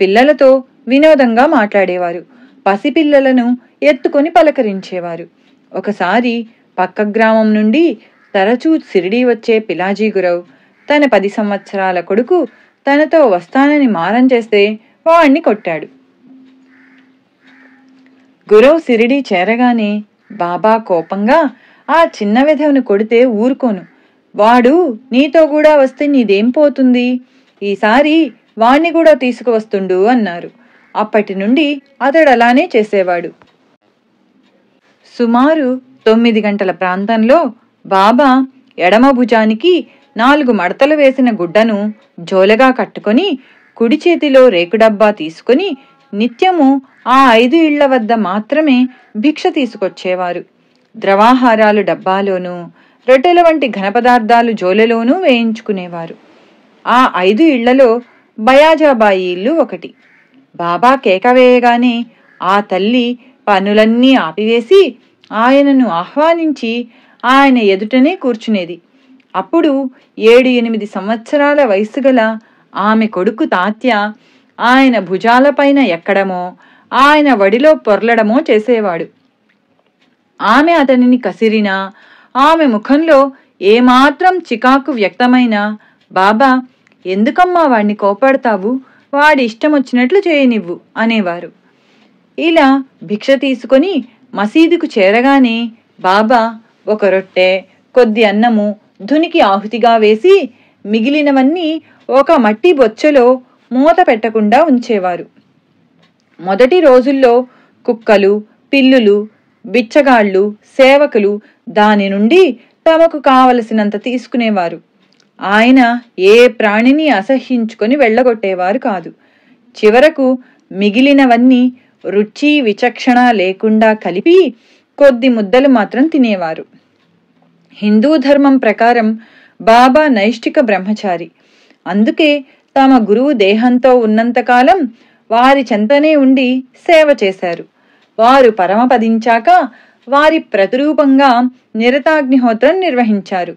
పిల్లలతో వినోదంగా మాట్లాడేవారు. పసిపిల్లలను ఎత్తుకొని పలకరించేవారు. ఒకసారి పక్క గ్రామం నుండి తరచూ షిరిడీ వచ్చే పిలాజీ గురవ్ తన 10 సంవత్సరాల కొడుకు తనతో వస్తానని మారం చేస్తే వాణ్ణి కొట్టాడు. గురవ్ షిరిడీ చేరగానే బాబా కోపంగా, ఆ చిన్న వెధవను కొడితే ఊరుకోను, వాడు నీతో కూడా వస్తే నీదేం పోతుంది, ఈసారి వాణ్ణి కూడా తీసుకువస్తుండు అన్నారు. అప్పటి నుండి అతడు అలానే చేసేవాడు. సుమారు 9 గంటల ప్రాంతంలో బాబా ఎడమ భుజానికి 4 మడతలు వేసిన గుడ్డను జోలగా కట్టుకొని కుడి చేతిలో రేకుడబ్బా తీసుకుని నిత్యము ఆ 5 ఇళ్ల వద్ద మాత్రమే భిక్ష తీసుకొచ్చేవారు. ద్రవాహారాలు డబ్బాలోనూ, రొట్టెల వంటి ఘనపదార్థాలు జోలెలోనూ వేయించుకునేవారు. ఆ 5 ఇళ్లలో బయాజాబాయి ఇల్లు ఒకటి. బాబా కేక వేయగానే ఆ తల్లి పనులన్నీ ఆపివేసి ఆయనను ఆహ్వానించి ఆయన ఎదుటనే కూర్చునేది. అప్పుడు 7-8 సంవత్సరాల వయసు గల ఆమె కొడుకు తాత్య ఆయన భుజాలపైన ఎక్కడమో, ఆయన వడిలో పొర్లడమో చేసేవాడు. ఆమె అతనిని కసిరినా, ఆమె ముఖంలో ఏమాత్రం చికాకు వ్యక్తమైనా, బాబా, ఎందుకమ్మా వాణ్ణి కోపడతావు, వాడి ఇష్టం వచ్చినట్లు చేయనివ్వు అనేవారు. ఇలా భిక్ష తీసుకొని మసీదుకు చేరగానే బాబా ఒక రొట్టె, కొద్ది అన్నము ధునికి ఆహుతిగా వేసి మిగిలినవన్నీ ఒక మట్టి బొచ్చెలో మూత పెట్టకుండా ఉంచేవారు. మొదటి రోజుల్లో కుక్కలు, పిల్లులు, బిచ్చగాళ్లు, సేవకులు దాని నుండి తమకు కావలసినంత తీసుకునేవారు. ఆయన ఏ ప్రాణిని అసహ్యించుకొని వెళ్ళగొట్టేవారు కాదు. చివరకు మిగిలినవన్నీ రుచి విచక్షణ లేకుండా కలిపి కొద్ది ముద్దలు మాత్రం తినేవారు. హిందూ ధర్మం ప్రకారం బాబా నైష్ఠిక బ్రహ్మచారి. అందుకే తమ గురువు దేహంతో ఉన్నంతకాలం వారి చెంతనే ఉండి సేవ చేశారు. వారు పరమపదించాక వారి ప్రతిరూపంగా నిరతాగ్నిహోత్రం నిర్వహించారు.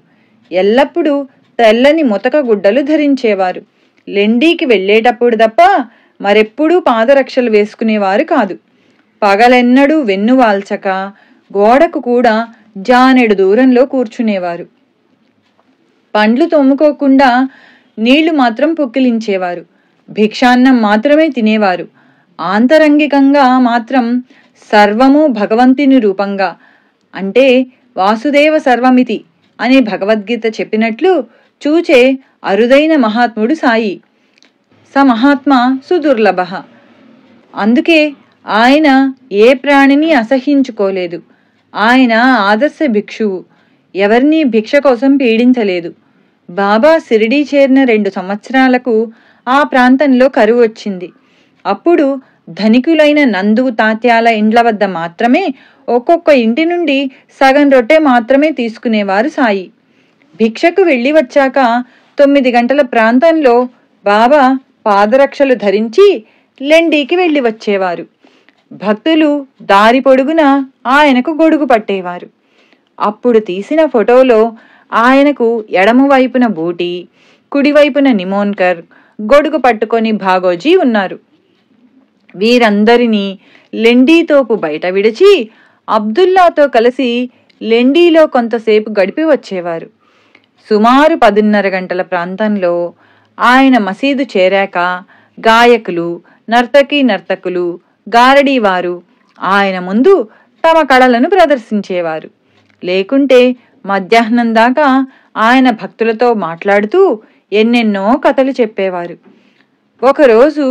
ఎల్లప్పుడూ తెల్లని ముతక గుడ్డలు ధరించేవారు. లెండీకి వెళ్లేటప్పుడు తప్ప మరెప్పుడూ పాదరక్షలు వేసుకునేవారు కాదు. పగలెన్నడూ వెన్నువాల్చక గోడకు కూడా జానెడు దూరంలో కూర్చునేవారు. పండ్లు తోముకోకుండా నీళ్లు మాత్రం పుక్కిలించేవారు. భిక్షాన్నం మాత్రమే తినేవారు. ఆంతరంగికంగా మాత్రం సర్వము భగవంతుని రూపంగా, అంటే వాసుదేవ సర్వమితి అనే భగవద్గీత చెప్పినట్లు చూచే అరుదైన మహాత్ముడు సాయి. స మహాత్మ సుదుర్లభ. అందుకే ఆయన ఏ ప్రాణిని అసహ్యించుకోలేదు. ఆయన ఆదర్శ భిక్షువు, ఎవరినీ భిక్ష కోసం పీడించలేదు. బాబా షిరిడీ చేరిన 2 సంవత్సరాలకు ఆ ప్రాంతంలో కరువు వచ్చింది. అప్పుడు ధనికులైన నందు తాత్యాల ఇండ్ల వద్ద మాత్రమే ఒక్కొక్క ఇంటి నుండి సగం రొట్టె మాత్రమే తీసుకునేవారు సాయి. భిక్షకు వెళ్ళి వచ్చాక 9 గంటల ప్రాంతంలో బాబా పాదరక్షలు ధరించి లెండీకి వెళ్ళి వచ్చేవారు. భక్తులు దారి పొడుగున ఆయనకు గొడుగు పట్టేవారు. అప్పుడు తీసిన ఫోటోలో ఆయనకు ఎడమవైపున బూటి, కుడివైపున నిమోన్కర్, గొడుగు పట్టుకొని భాగోజీ ఉన్నారు. వీరందరినీ లెండీతోపు బయట విడిచి అబ్దుల్లాతో కలిసి లెండీలో కొంతసేపు గడిపి వచ్చేవారు. సుమారు 10:30 గంటల ప్రాంతంలో ఆయన మసీదు చేరాక గాయకులు, నర్తకులు, గారడీవారు ఆయన ముందు తమ కళలను ప్రదర్శించేవారు. లేకుంటే మధ్యాహ్నం దాకా ఆయన భక్తులతో మాట్లాడుతూ ఎన్నెన్నో కథలు చెప్పేవారు. ఒకరోజు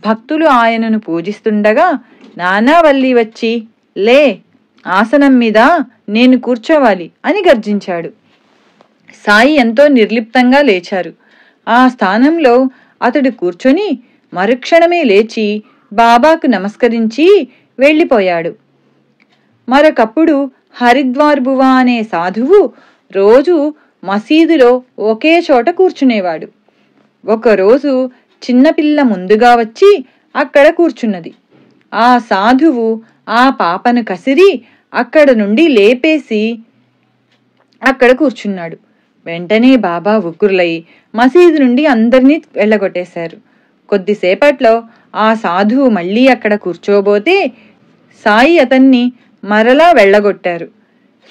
భక్తులు ఆయనను పూజిస్తుండగా నానావల్లి వచ్చి, లే, ఆసనం మీద నేను కూర్చోవాలి అని గర్జించాడు. సాయి ఎంతో నిర్లిప్తంగా లేచారు. ఆ స్థానంలో అతడు కూర్చొని మరుక్షణమే లేచి బాబాకు నమస్కరించి వెళ్ళిపోయాడు. మరొకప్పుడు హరిద్వార్ బువా అనే సాధువు రోజు మసీదులో ఒకే చోట కూర్చునేవాడు. ఒకరోజు చిన్నపిల్ల ముందుగా వచ్చి అక్కడ కూర్చున్నది. ఆ సాధువు ఆ పాపను కసిరి అక్కడ నుండి లేపేసి అక్కడ కూర్చున్నాడు. వెంటనే బాబా ఉగ్రులై మసీదు నుండి అందరినీ వెళ్ళగొట్టేశారు. కొద్దిసేపట్లో ఆ సాధువు మళ్ళీ అక్కడ కూర్చోబోతే సాయి అతన్ని మరలా వెళ్ళగొట్టారు.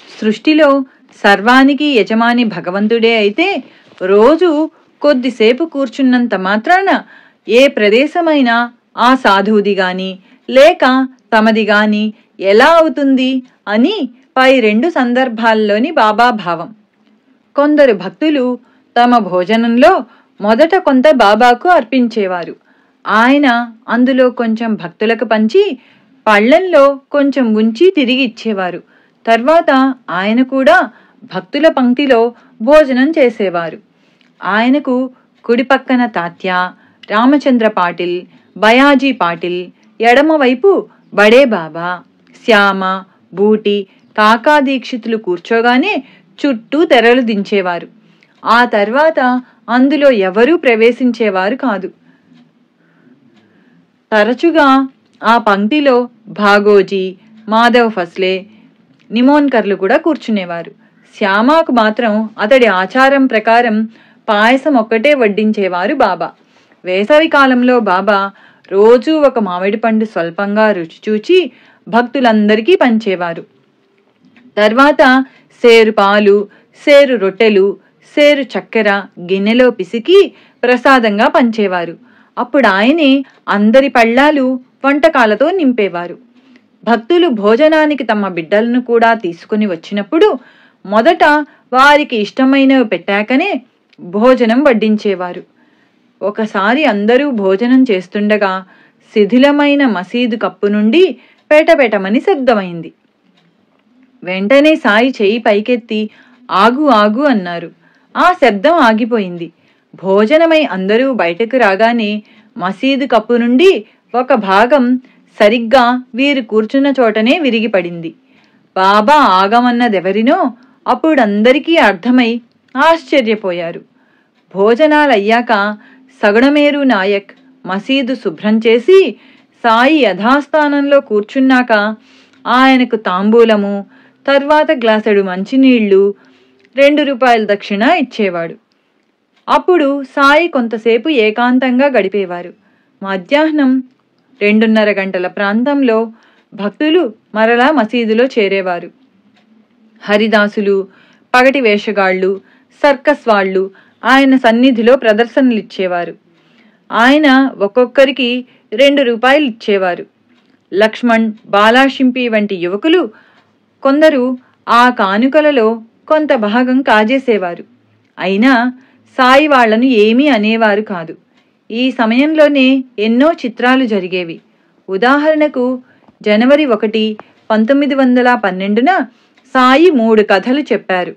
సృష్టిలో సర్వానికి యజమాని భగవంతుడే అయితే రోజు కొద్దిసేపు కూర్చున్నంత మాత్రాన ఏ ప్రదేశమైనా ఆ సాధువుది గాని లేక తమది గాని ఎలా అవుతుంది అని పై 2 సందర్భాల్లోని బాబా భావం. కొందరు భక్తులు తమ భోజనంలో మొదట కొంత బాబాకు అర్పించేవారు. ఆయన అందులో కొంచెం భక్తులకు పంచి పళ్ళెంలో కొంచెం ఉంచి తిరిగి ఇచ్చేవారు. తర్వాత ఆయన కూడా భక్తుల పంక్తిలో భోజనం చేసేవారు. ఆయనకు కుడి పక్కన తాత్య, రామచంద్ర పాటిల్, బయాజీ పాటిల్, ఎడమవైపు బడే బాబా, శ్యామ, బూటి, కాకా దీక్షితులు కూర్చోగానే చుట్టూ తెరలు దించేవారు. ఆ తర్వాత అందులో ఎవరూ ప్రవేశించేవారు కాదు. తరచుగా ఆ పంక్తిలో భాగోజీ, మాధవ్ ఫస్లే, నిమోన్కర్లు కూడా కూర్చునేవారు. శ్యామాకు మాత్రం అతడి ఆచారం ప్రకారం పాయసం ఒక్కటే వడ్డించేవారు బాబా. వేసవి కాలంలో బాబా రోజూ ఒక మామిడి పండు స్వల్పంగా రుచి చూచి భక్తులందరికీ పంచేవారు. తర్వాత సేరు పాలు, సేరు రొట్టెలు, సేరు చక్కెర గిన్నెలో పిసికి ప్రసాదంగా పంచేవారు. అప్పుడు ఆయనే అందరి పళ్ళాలు వంటకాలతో నింపేవారు. భక్తులు భోజనానికి తమ బిడ్డలను కూడా తీసుకుని వచ్చినప్పుడు మొదట వారికి ఇష్టమైనవి పెట్టాకనే భోజనం వడ్డించేవారు. ఒకసారి అందరూ భోజనం చేస్తుండగా శిథిలమైన మసీదు కప్పు నుండి పేటపెటమని శబ్దమైంది. వెంటనే సాయి చేయి పైకెత్తి ఆగు ఆగు అన్నారు. ఆ శబ్దం ఆగిపోయింది. భోజనమై అందరూ బయటకు రాగానే మసీదు కప్పు నుండి ఒక భాగం సరిగ్గా వీరు కూర్చున్న చోటనే విరిగిపడింది. బాబా ఆగమన్నదెవరినో అప్పుడందరికీ అర్థమై ఆశ్చర్యపోయారు. భోజనాలయ్యాక సగుణమేరు నాయక్ మసీదు శుభ్రం చేసి సాయి యథాస్థానంలో కూర్చున్నాక ఆయనకు తాంబూలము, తర్వాత గ్లాసెడు మంచినీళ్లు, 2 రూపాయల దక్షిణ ఇచ్చేవాడు. అప్పుడు సాయి కొంతసేపు ఏకాంతంగా గడిపేవారు. మధ్యాహ్నం 2:30 గంటల ప్రాంతంలో భక్తులు మరలా మసీదులో చేరేవారు. హరిదాసులు, పగటి వేషగాళ్లు, సర్కస్ వాళ్లు ఆయన సన్నిధిలో ప్రదర్శనలిచ్చేవారు. ఆయన ఒక్కొక్కరికి ₹2 ఇచ్చేవారు. లక్ష్మణ్, బాలాషింపి వంటి యువకులు కొందరు ఆ కానుకలలో కొంత భాగం కాజేసేవారు. అయినా సాయి వాళ్లను ఏమీ అనేవారు కాదు. ఈ సమయంలోనే ఎన్నో చిత్రాలు జరిగేవి. ఉదాహరణకు జనవరి 1, 1912న సాయి 3 కథలు చెప్పారు.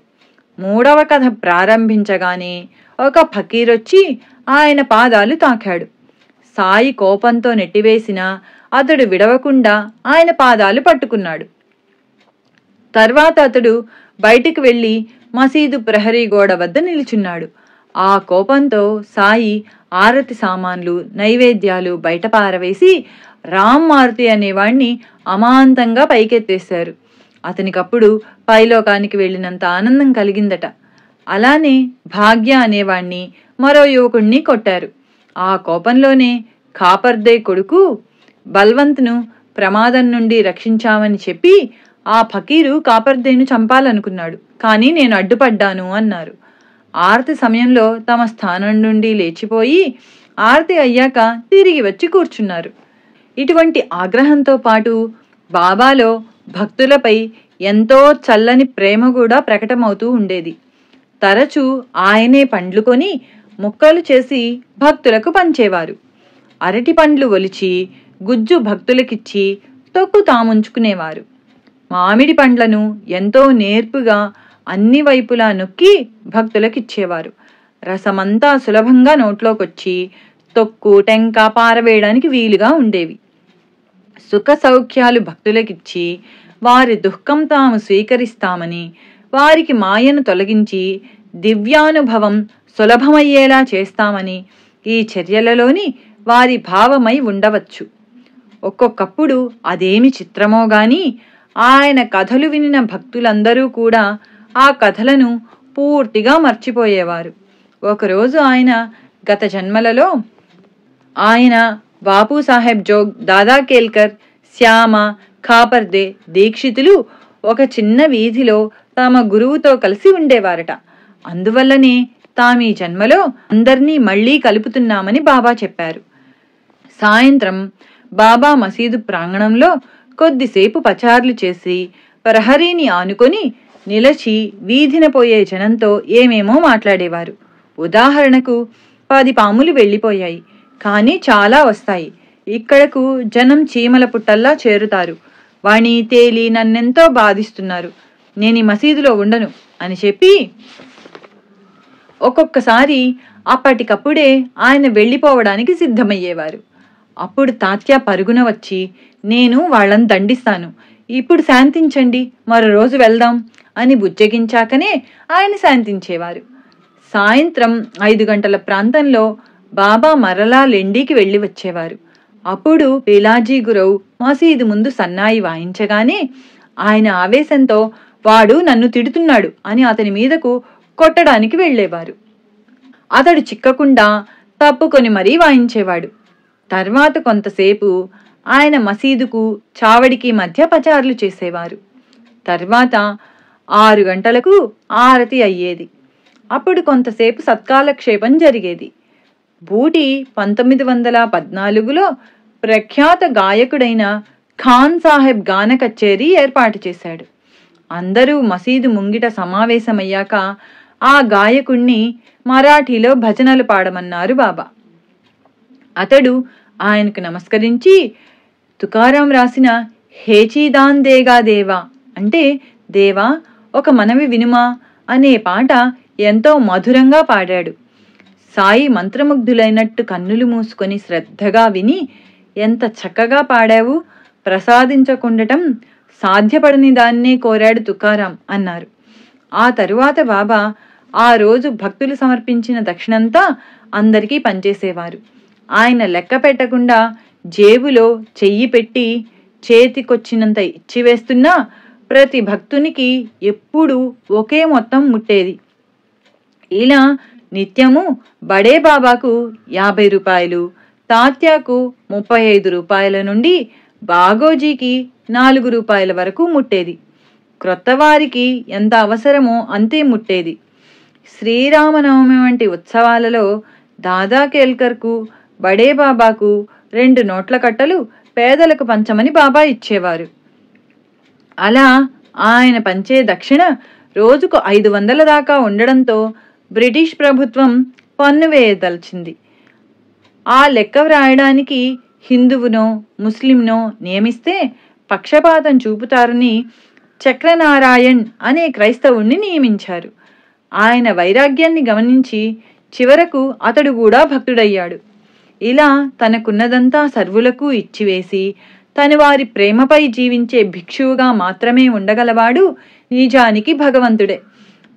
3వ కథ ప్రారంభించగానే ఒక ఫకీరొచ్చి ఆయన పాదాలు తాకాడు. సాయి కోపంతో నెట్టివేసినా అతడు విడవకుండా ఆయన పాదాలు పట్టుకున్నాడు. తర్వాత అతడు బయటికి వెళ్లి మసీదు ప్రహరీ గోడ వద్ద నిలుచున్నాడు. ఆ కోపంతో సాయి ఆరతి సామాన్లు, నైవేద్యాలు బయట పారవేసి రామ్ మారుతి అనేవాణ్ణి అమాంతంగా పైకెత్తేశారు. అతనికప్పుడు పైలోకానికి వెళ్ళినంత ఆనందం కలిగిందట. అలానే భాగ్య అనేవాణ్ణి, మరో యువకుణ్ణి కొట్టారు. ఆ కోపంలోనే కాపర్దే కొడుకు బల్వంత్ను ప్రమాదం నుండి రక్షించామని చెప్పి ఆ ఫకీరు కాపర్దేను చంపాలనుకున్నాడు. కానీ నేను అడ్డుపడ్డాను అన్నారు. ఆరతి సమయంలో తమ స్థానం నుండి లేచిపోయి ఆరతి అయ్యాక తిరిగి వచ్చి కూర్చున్నారు. ఇటువంటి ఆగ్రహంతో పాటు బాబాలో భక్తులపై ఎంతో చల్లని ప్రేమ కూడా ప్రకటమవుతూ ఉండేది. తరచూ ఆయనే పండ్లు కొని ముక్కలు చేసి భక్తులకు పంచేవారు. అరటి పండ్లు ఒలిచి గుజ్జు భక్తులకిచ్చి తొక్కు తాముంచుకునేవారు. మామిడి పండ్లను ఎంతో నేర్పుగా అన్ని వైపులా నొక్కి భక్తులకిచ్చేవారు. రసమంతా సులభంగా నోట్లోకొచ్చి తొక్కు, టెంక పారవేయడానికి వీలుగా ఉండేవి. సుఖ సౌఖ్యాలు భక్తులకిచ్చి వారి దుఃఖం తాము స్వీకరిస్తామని, వారికి మాయను తొలగించి దివ్యానుభవం సులభమయ్యేలా చేస్తామని ఈ చర్యలలోని వారి భావమై ఉండవచ్చు. ఒక్కొక్కప్పుడు అదేమి చిత్రమో గాని ఆయన కథలు వినిన భక్తులందరూ కూడా ఆ కథలను పూర్తిగా మర్చిపోయేవారు. ఒకరోజు ఆయన గత జన్మలలో ఆయన బాపూసాహెబ్ జోగ్, దాదా కేల్కర్, శ్యామ, ఖాపర్దే, దీక్షితులు ఒక చిన్న వీధిలో తమ గురువుతో కలిసి ఉండేవారట. అందువల్లనే తామీ జన్మలో అందర్నీ మళ్లీ కలుపుతున్నామని బాబా చెప్పారు. సాయంత్రం బాబా మసీదు ప్రాంగణంలో కొద్దిసేపు పచార్లు చేసి ప్రహరీని ఆనుకొని నిలచి వీధిన పోయే జనంతో ఏమేమో మాట్లాడేవారు. ఉదాహరణకు 10 పాములు వెళ్ళిపోయాయి, కానీ చాలా వస్తాయి. ఇక్కడకు జనం చీమల పుట్టల్లా చేరుతారు. వాణి, తేలి నన్నెంతో బాధిస్తున్నారు. నేను ఈ మసీదులో ఉండను అని చెప్పి ఒక్కొక్కసారి అప్పటికప్పుడే ఆయన వెళ్ళిపోవడానికి సిద్ధమయ్యేవారు. అప్పుడు తాత్యా పరుగున వచ్చి, నేను వాళ్ళని దండిస్తాను, ఇప్పుడు శాంతించండి, మరో రోజు వెళ్దాం అని బుజ్జగించాకనే ఆయన శాంతించేవారు. సాయంత్రం 5 గంటల ప్రాంతంలో బాబా మరలా లెండికి వెళ్లి వచ్చేవారు. అప్పుడు పిలాజీ గురవు మసీదు ముందు సన్నాయి వాయించగానే ఆయన ఆవేశంతో వాడు నన్ను తిడుతున్నాడు అని అతని మీదకు కొట్టడానికి వెళ్లేవారు. అతడు చిక్కకుండా తప్పుకొని మరీ వాయించేవాడు. తర్వాత కొంతసేపు ఆయన మసీదుకు చావడికి మధ్య పచార్లు చేసేవారు. తర్వాత 6 గంటలకు ఆరతి అయ్యేది. అప్పుడు కొంతసేపు సత్కాలక్షేపం జరిగేది. బూటి 1914లో ప్రఖ్యాత గాయకుడైన ఖాన్ సాహెబ్ గాన కచేరీ ఏర్పాటు చేశాడు. అందరూ మసీదు ముంగిట సమావేశమయ్యాక ఆ గాయకుణ్ణి మరాఠీలో భజనలు పాడమన్నారు బాబా. అతడు ఆయనకు నమస్కరించి తుకారాం రాసిన హేచీదాన్ దేగా దేవా అంటే దేవా ఒక మనవి వినుమా అనే పాట ఎంతో మధురంగా పాడాడు. సాయి మంత్రముగ్ధులైనట్టు కన్నులు మూసుకొని శ్రద్ధగా విని, ఎంత చక్కగా పాడావు, ప్రసాదించకుండటం సాధ్యపడని దాన్నే కోరాడు తుకారాం అన్నారు. ఆ తరువాత బాబా ఆ రోజు భక్తులు సమర్పించిన దక్షిణంతా అందరికీ పనిచేసేవారు. ఆయన లెక్క పెట్టకుండా జేబులో చెయ్యి పెట్టి చేతికొచ్చినంత ఇచ్చివేస్తున్నా ప్రతి భక్తునికి ఎప్పుడూ ఒకే మొత్తం ముట్టేది. ఇలా నిత్యము బడే బాబాకు ₹50, తాత్యాకు ₹35 నుండి బాగోజీకి ₹4 వరకు ముట్టేది. క్రొత్తవారికి ఎంత అవసరమో అంతే ముట్టేది. శ్రీరామనవమి వంటి ఉత్సవాలలో దాదా కేల్కర్కు, బడే బాబాకు 2 నోట్ల కట్టలు పేదలకు పంచమని బాబా ఇచ్చేవారు. అలా ఆయన పంచే దక్షిణ రోజుకు 500 దాకా ఉండడంతో బ్రిటిష్ ప్రభుత్వం పన్ను వేయదలిచింది. ఆ లెక్క వ్రాయడానికి హిందువునో ముస్లింనో నియమిస్తే పక్షపాతం చూపుతారని చక్రనారాయణ్ అనే క్రైస్తవుణ్ణి నియమించారు. ఆయన వైరాగ్యాన్ని గమనించి చివరకు అతడు కూడా భక్తుడయ్యాడు. ఇలా తనకున్నదంతా సర్వులకు ఇచ్చివేసి తను వారి ప్రేమపై జీవించే భిక్షువుగా మాత్రమే ఉండగలవాడు నిజానికి భగవంతుడే,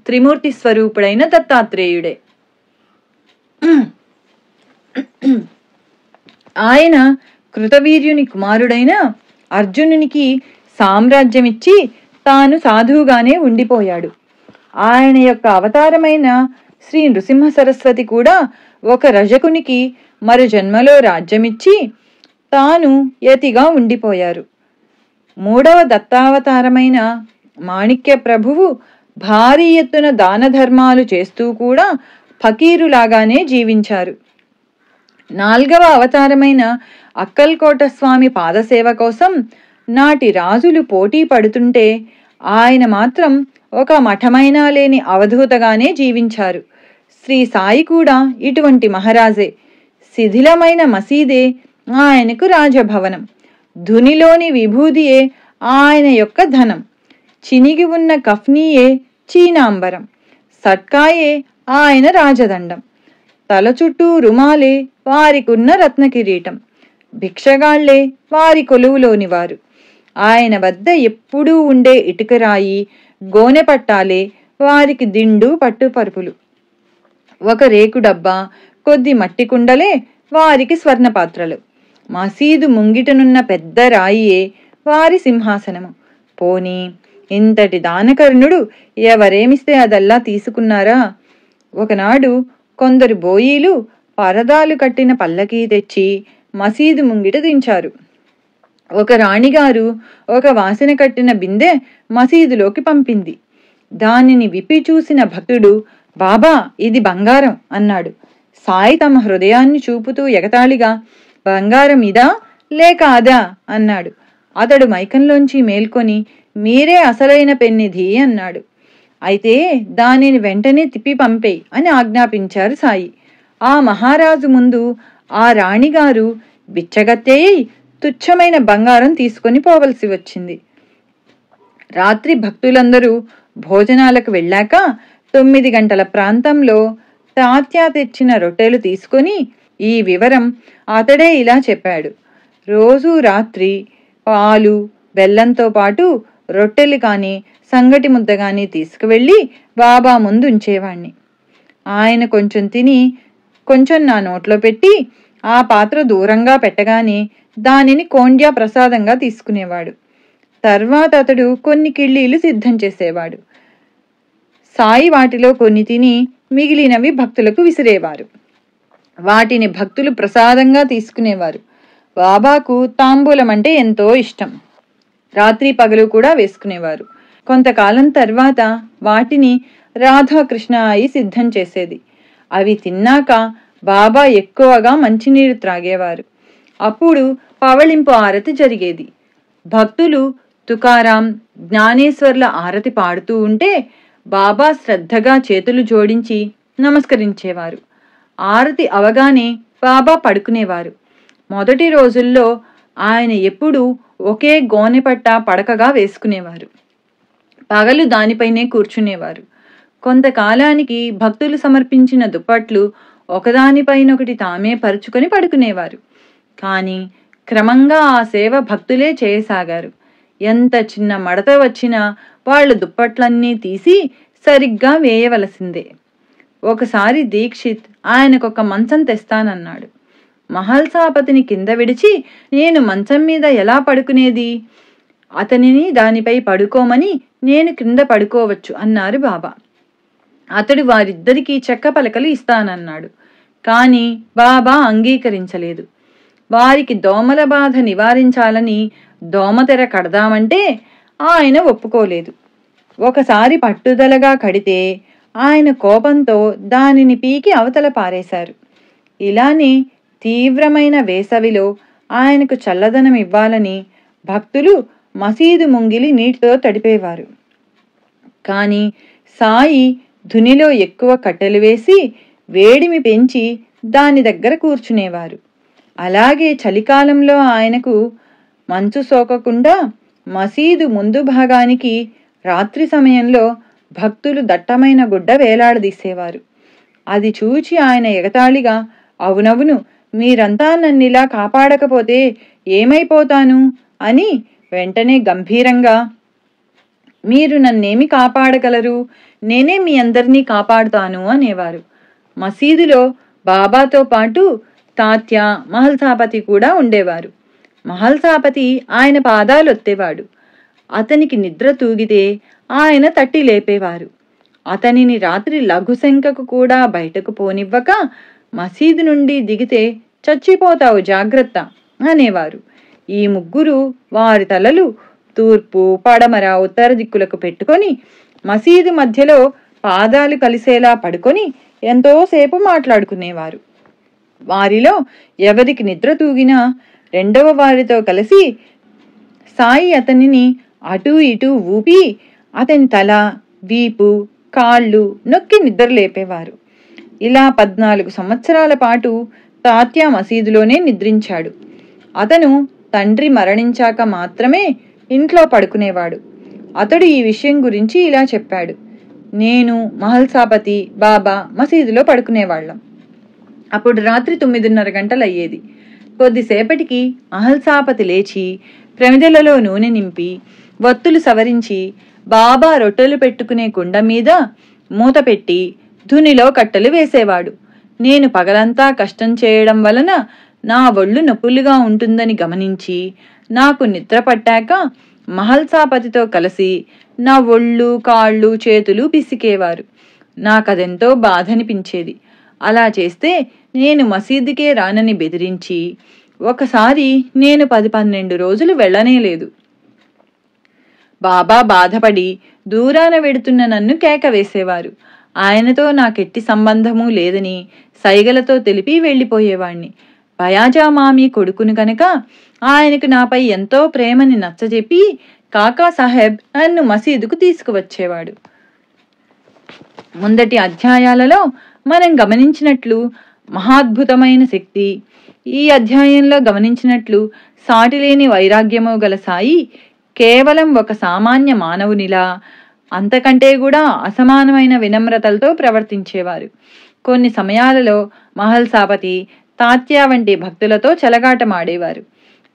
త్రిమూర్తి స్వరూపుడైన దత్తాత్రేయుడే. ఆయన కృతవీర్యుని కుమారుడైన అర్జునునికి సామ్రాజ్యమిచ్చి తాను సాధువుగానే ఉండిపోయాడు. ఆయన యొక్క అవతారమైన శ్రీ నృసింహ సరస్వతి కూడా ఒక రజకునికి మరు జన్మలో రాజ్యమిచ్చి తాను యతిగా ఉండిపోయారు. 3వ దత్తావతారమైన మాణిక్య ప్రభువు భారీ ఎత్తున దాన ధర్మాలు చేస్తూ కూడా ఫకీరులాగానే జీవించారు. 4వ అవతారమైన అక్కల్కోట స్వామి పాదసేవ కోసం నాటి రాజులు పోటీ పడుతుంటే ఆయన మాత్రం ఒక మఠమైనా లేని అవధూతగానే జీవించారు. శ్రీ సాయి కూడా ఇటువంటి మహారాజే. శిథిలమైన మసీదే ఆయనకు రాజభవనం, ధునిలోని విభూదియే ఆయన యొక్క ధనం, చినిగి ఉన్న కఫ్నీయే చీనాంబరం, సట్కాయే ఆయన రాజదండం, తల చుట్టూ రుమాలే వారికున్న రత్నకిరీటం, భిక్షగాళ్లే వారి కొలువులోని వారు. ఆయన వద్ద ఎప్పుడూ ఉండే ఇటుకరాయి గోనె పట్టాలే వారికి దిండు పట్టుపరుపులు, ఒక రేకు డబ్బా కొద్ది మట్టి కుండలే వారికి స్వర్ణపాత్రలు, మసీదు ముంగిటనున్న పెద్ద రాయియే వారి సింహాసనము. పోనీ ఇంతటి దానకర్ణుడు ఎవరేమిస్తే అదల్లా తీసుకున్నారా? ఒకనాడు కొందరు బోయీలు పరదాలు కట్టిన పల్లకీ తెచ్చి మసీదు ముంగిట దించారు. ఒక రాణిగారు ఒక వాసన కట్టిన బిందె మసీదులోకి పంపింది. దానిని విప్పి చూసిన భక్తుడు, బాబా ఇది బంగారం అన్నాడు. సాయి తమ హృదయాన్ని చూపుతూ ఎగతాళిగా, బంగారం ఇదా లేక అదా అన్నాడు. అతడు మైకంలోంచి మేల్కొని, మీరే అసలైన పెన్నిధి అన్నాడు. అయితే దానిని వెంటనే తిప్పి పంపేయి అని ఆజ్ఞాపించారు సాయి. ఆ మహారాజు ముందు ఆ రాణిగారు బిచ్చగత్తెయి తుచ్చమైన బంగారం తీసుకొని పోవలసి వచ్చింది. రాత్రి భక్తులందరూ భోజనాలకు వెళ్ళాక 9 గంటల ప్రాంతంలో తాత్యా తెచ్చిన రొట్టెలు తీసుకొని ఈ వివరం అతడే ఇలా చెప్పాడు. రోజూ రాత్రి పాలు బెల్లంతో పాటు రొట్టెలు కానీ సంగటి ముద్ద కానీ తీసుకువెళ్ళి బాబా ముందు ఉంచేవాణ్ణి. ఆయన కొంచెం తిని కొంచెం నా నోట్లో పెట్టి ఆ పాత్ర దూరంగా పెట్టగానే దానిని కోండ్యా ప్రసాదంగా తీసుకునేవాడు. తర్వాత అతడు కొన్ని కిళ్ళీలు సిద్ధం చేసేవాడు. సాయి వాటిలో కొన్ని తిని మిగిలినవి భక్తులకు విసిరేవారు. వాటిని భక్తులు ప్రసాదంగా తీసుకునేవారు. బాబాకు తాంబూలం అంటే ఎంతో ఇష్టం. రాత్రి పగలు కూడా వేసుకునేవారు. కొంతకాలం తర్వాత వాటిని రాధాకృష్ణ అయి సిద్ధం చేసేది. అవి తిన్నాక బాబా ఎక్కువగా మంచినీరు త్రాగేవారు. అప్పుడు పవళింపు ఆరతి జరిగేది. భక్తులు తుకారాం జ్ఞానేశ్వర్ల ఆరతి పాడుతూ ఉంటే బాబా శ్రద్ధగా చేతులు జోడించి నమస్కరించేవారు. ఆరతి అవగానే బాబా పడుకునేవారు. మొదటి రోజుల్లో ఆయన ఎప్పుడూ ఒకే గోనెపట్ట పడకగా వేసుకునేవారు. పగలు దానిపైనే కూర్చునేవారు. కొంతకాలానికి భక్తులు సమర్పించిన దుప్పట్లు ఒకదానిపైనొకటి తామే పరుచుకొని పడుకునేవారు. కానీ క్రమంగా ఆ సేవ భక్తులే చేయసాగారు. ఎంత చిన్న మడత వచ్చినా వాళ్ళు దుప్పట్లన్నీ తీసి సరిగ్గా వేయవలసిందే. ఒకసారి దీక్షిత్ ఆయనకొక మంచం తెస్తానన్నాడు. మహల్సాపతిని కింద విడిచి, నేను మంచం మీద ఎలా పడుకునేది? అతనిని దానిపై పడుకోమని నేను క్రింద పడుకోవచ్చు అన్నారు బాబా. అతడు వారిద్దరికీ చెక్క పలకలు ఇస్తానన్నాడు. కానీ బాబా అంగీకరించలేదు. వారికి దోమల బాధ నివారించాలని దోమతెర కడదామంటే ఆయన ఒప్పుకోలేదు. ఒకసారి పట్టుదలగా కడితే ఆయన కోపంతో దానిని పీకి అవతల పారేశారు. ఇలానే తీవ్రమైన వేసవిలో ఆయనకు చల్లదనం ఇవ్వాలని భక్తులు మసీదు ముంగిలి నీటితో తడిపేవారు. కానీ సాయి ధునిలో ఎక్కువ కట్టెలు వేసి వేడిమి పెంచి దాని దగ్గర కూర్చునేవారు. అలాగే చలికాలంలో ఆయనకు మంచు సోకకుండా మసీదు ముందు భాగానికి రాత్రి సమయంలో భక్తులు దట్టమైన గుడ్డ వేలాడదీసేవారు. అది చూచి ఆయన ఎగతాళిగా, అవునవును, మీరంతా నన్నిలా కాపాడకపోతే ఏమైపోతాను అని వెంటనే గంభీరంగా, మీరు నన్నేమి కాపాడగలరు, నేనే మీ అందరినీ కాపాడుతాను అనేవారు. మసీదులో బాబాతో పాటు తాత్య, మహల్సాపతి కూడా ఉండేవారు. మహల్సాపతి ఆయన పాదాలొత్తేవాడు. అతనికి నిద్ర తూగితే ఆయన తట్టి లేపేవారు. అతనిని రాత్రి లఘుశంకకు కూడా బయటకు పోనివ్వక మసీదు నుండి దిగితే చచ్చిపోతావు జాగ్రత్త అనేవారు. ఈ ముగ్గురు వారి తలలు తూర్పు, పడమర, ఉత్తర దిక్కులకు పెట్టుకొని మసీదు మధ్యలో పాదాలు కలిసేలా పడుకొని ఎంతోసేపు మాట్లాడుకునేవారు. వారిలో ఎవరికి నిద్ర తూగినా రెండవ వారితో కలిసి సాయి అతనిని అటూ ఇటూ ఊపి అతని తల, వీపు, కాళ్ళు నొక్కి నిద్రలేపేవారు. ఇలా 14 సంవత్సరాల పాటు తాత్య మసీదులోనే నిద్రించాడు. అతను తండ్రి మరణించాక మాత్రమే ఇంట్లో పడుకునేవాడు. అతడు ఈ విషయం గురించి ఇలా చెప్పాడు. నేను, మహల్సాపతి, బాబా మసీదులో పడుకునేవాళ్ళం. అప్పుడు రాత్రి 9:30 గంటలయ్యేది. కొద్దిసేపటికి మహల్సాపతి లేచి ప్రమిదలలో నూనె నింపి వత్తులు సవరించి బాబా రొట్టెలు పెట్టుకునే కుండ మీద మూత పెట్టి ధునిలో కట్టెలు వేసేవాడు. నేను పగలంతా కష్టం చేయడం వలన నా ఒళ్ళు నొప్పులుగా ఉంటుందని గమనించి నాకు నిద్ర పట్టాక మహల్సాపతితో కలిసి నా ఒళ్ళు, కాళ్ళు, చేతులు పిసికేవారు. నాకదెంతో బాధనిపించేది. అలా చేస్తే నేను మసీదుకే రానని బెదిరించి ఒకసారి నేను 10-12 రోజులు వెళ్ళనేలేదు. బాబా బాధపడి దూరాన వెడుతున్న నన్ను కేక వేసేవారు. ఆయనతో నాకెట్టి సంబంధమూ లేదని సైగలతో తెలిపి వెళ్ళిపోయేవాణ్ణి. బయాజామామి కొడుకును కనుక ఆయనకు నాపై ఎంతో ప్రేమని నచ్చజెప్పి కాకా సాహెబ్ నన్ను మసీదుకు తీసుకువచ్చేవాడు. ముందటి అధ్యాయాలలో మనం గమనించినట్లు మహాద్భుతమైన శక్తి, ఈ అధ్యాయంలో గమనించినట్లు సాటిలేని వైరాగ్యము గల సాయి కేవలం ఒక సామాన్య మానవునిలా, అంతకంటే కూడా అసమానమైన వినమ్రతలతో ప్రవర్తించేవారు. కొన్ని సమయాలలో మహల్సాపతి, తాత్య వంటి భక్తులతో చెలగాటమాడేవారు.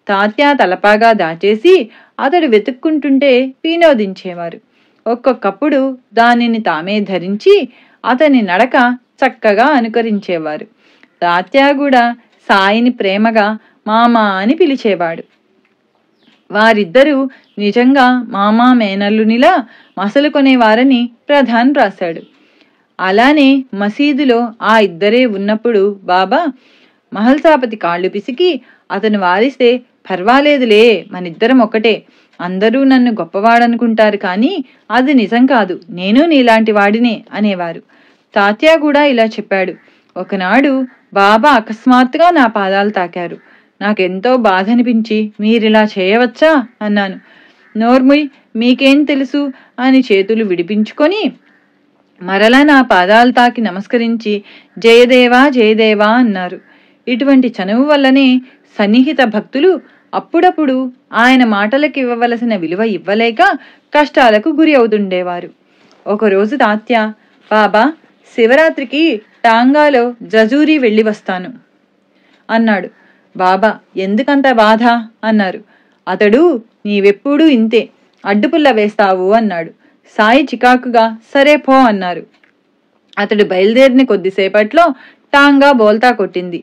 తాత్య తలపాగా దాచేసి అతడు వెతుక్కుంటుంటే వినోదించేవారు. ఒక్కొక్కప్పుడు దానిని తామే ధరించి అతని నడక చక్కగా అనుకరించేవారు. తాత్య కూడా సాయిని ప్రేమగా మామా అని పిలిచేవాడు. వారిద్దరూ నిజంగా మామా మేనల్లునిలా మసలుకొనేవారని ప్రధాన్ రాశాడు. అలానే మసీదులో ఆ ఇద్దరే ఉన్నప్పుడు బాబా మహల్సాపతి కాళ్ళు పిసికి అతను వారిస్తే, పర్వాలేదులే, మనిద్దరం ఒకటే, అందరూ నన్ను గొప్పవాడనుకుంటారు కానీ అది నిజం కాదు, నేను నీలాంటి వాడినే అనేవారు. తాత్య కూడా ఇలా చెప్పాడు. ఒకనాడు బాబా అకస్మాత్తుగా నా పాదాలు తాకారు. నాకెంతో బాధనిపించి మీరిలా చేయవచ్చా అన్నాను. నోర్ముయ్, మీకేం తెలుసు అని చేతులు విడిపించుకొని మరలా నా పాదాలు తాకి నమస్కరించి జయదేవా జయదేవా అన్నారు. ఇటువంటి చనువు వల్లనే సన్నిహిత భక్తులు అప్పుడప్పుడు ఆయన మాటలకు ఇవ్వవలసిన విలువ ఇవ్వలేక కష్టాలకు గురి అవుతుండేవారు. ఒకరోజు తాత్య, బాబా, శివరాత్రికి టాంగాలో జజూరి వెళ్ళి వస్తాను అన్నాడు. బాబా, ఎందుకంత బాధ అన్నారు. అతడు, నీవెప్పుడూ ఇంతే, అడ్డుపుల్ల వేస్తావు అన్నాడు. సాయి చికాకుగా సరే పో అన్నారు. అతడు బయలుదేరిన కొద్దిసేపట్లో టాంగా బోల్తా కొట్టింది.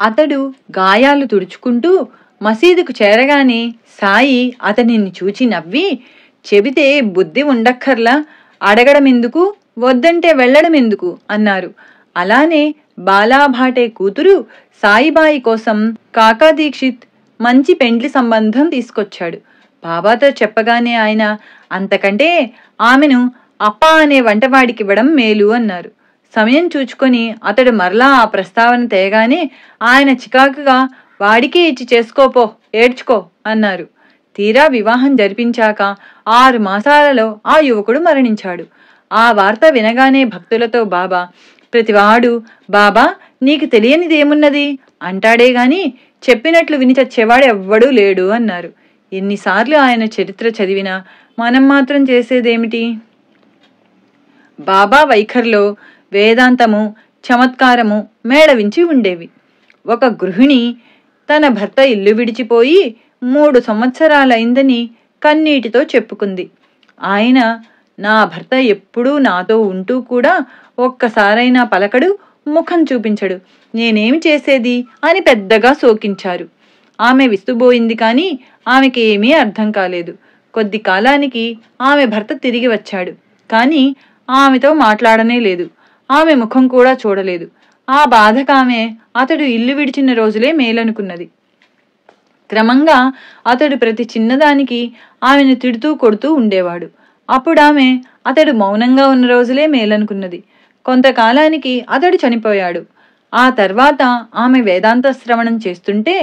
అతడు గాయాలు తుడుచుకుంటూ మసీదుకు చేరగానే సాయి అతనిని చూచి నవ్వి, చెబితే బుద్ధి ఉండక్కర్లా, అడగడమెందుకు, వద్దంటే వెళ్ళడమెందుకు అన్నారు. అలానే బాలాభాటే కూతురు సాయిబాయి కోసం కాకా దీక్షిత్ మంచి పెండ్లి సంబంధం తీసుకొచ్చాడు. బాబాతో చెప్పగానే ఆయన, అంతకంటే ఆమెను అప్ప అనే వంటవాడికివ్వడం మేలు అన్నారు. సమయం చూచుకొని అతడు మరలా ఆ ప్రస్తావన తేగానే ఆయన చికాకుగా వాడికే ఇచ్చి చేసుకోపో, ఏడ్చుకో అన్నారు. తీరా వివాహం జరిపించాక 6 మాసాలలో ఆ యువకుడు మరణించాడు. ఆ వార్త వినగానే భక్తులతో బాబా, ప్రతివాడు బాబా నీకు తెలియనిదేమున్నది అంటాడే గాని చెప్పినట్లు విని చచ్చేవాడు ఎవ్వడూ లేడు అన్నారు. ఎన్నిసార్లు ఆయన చరిత్ర చదివినా మనం మాత్రం చేసేదేమిటి? బాబా వైఖరిలో వేదాంతము, చమత్కారము మేళవించి ఉండేవి. ఒక గృహిణి తన భర్త ఇల్లు విడిచిపోయి 3 సంవత్సరాలైందని కన్నీటితో చెప్పుకుంది. ఆయన, నా భర్త ఎప్పుడూ నాతో ఉంటూ కూడా ఒక్కసారైనా పలకడు, ముఖం చూపించడు, నేనేమి చేసేది అని పెద్దగా శోకించారు. ఆమె విస్తుబోయింది, కానీ ఆమెకి ఏమీ అర్థం కాలేదు. కొద్ది కాలానికి ఆమె భర్త తిరిగి వచ్చాడు, కానీ ఆమెతో మాట్లాడనే లేదు, ఆమె ముఖం కూడా చూడలేదు. ఆ బాధకామె అతడు ఇల్లు విడిచిన రోజులే మేలనుకున్నది. క్రమంగా అతడు ప్రతి చిన్నదానికి ఆమెను తిడుతూ కొడుతూ ఉండేవాడు. అప్పుడామె అతడు మౌనంగా ఉన్న రోజులే మేలనుకున్నది. కొంతకాలానికి అతడు చనిపోయాడు. ఆ తర్వాత ఆమె వేదాంత శ్రవణం చేస్తుంటే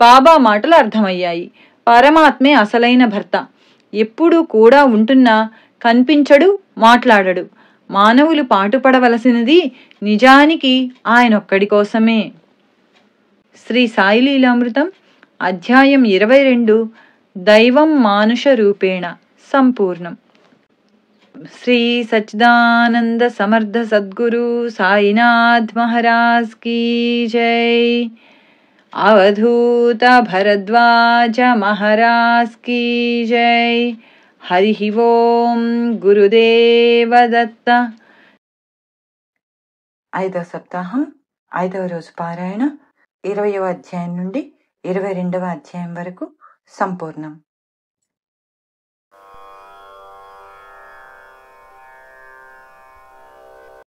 బాబా మాటలు అర్థమయ్యాయి. పరమాత్మే అసలైన భర్త, ఎప్పుడూ కూడా ఉంటున్నా కనిపించడు, మాట్లాడడు. మానవులు పాటుపడవలసినది నిజానికి ఆయనొక్కడి కోసమే. శ్రీ సాయి లీలామృతం అధ్యాయం 22 దైవం మానుష రూపేణ సంపూర్ణం. శ్రీ సచ్చిదానంద సమర్థ సద్గురు సాయినాథ్ మహారాజ్ కీ జై. అవధూత భరద్వాజ మహారాజ్ కీ జై. హరి ఓం. గురుదేవ దత్త. 5వ సప్తాహం 5వ రోజు పారాయణ 20వ అధ్యాయం నుండి 22వ అధ్యాయం వరకు సంపూర్ణం.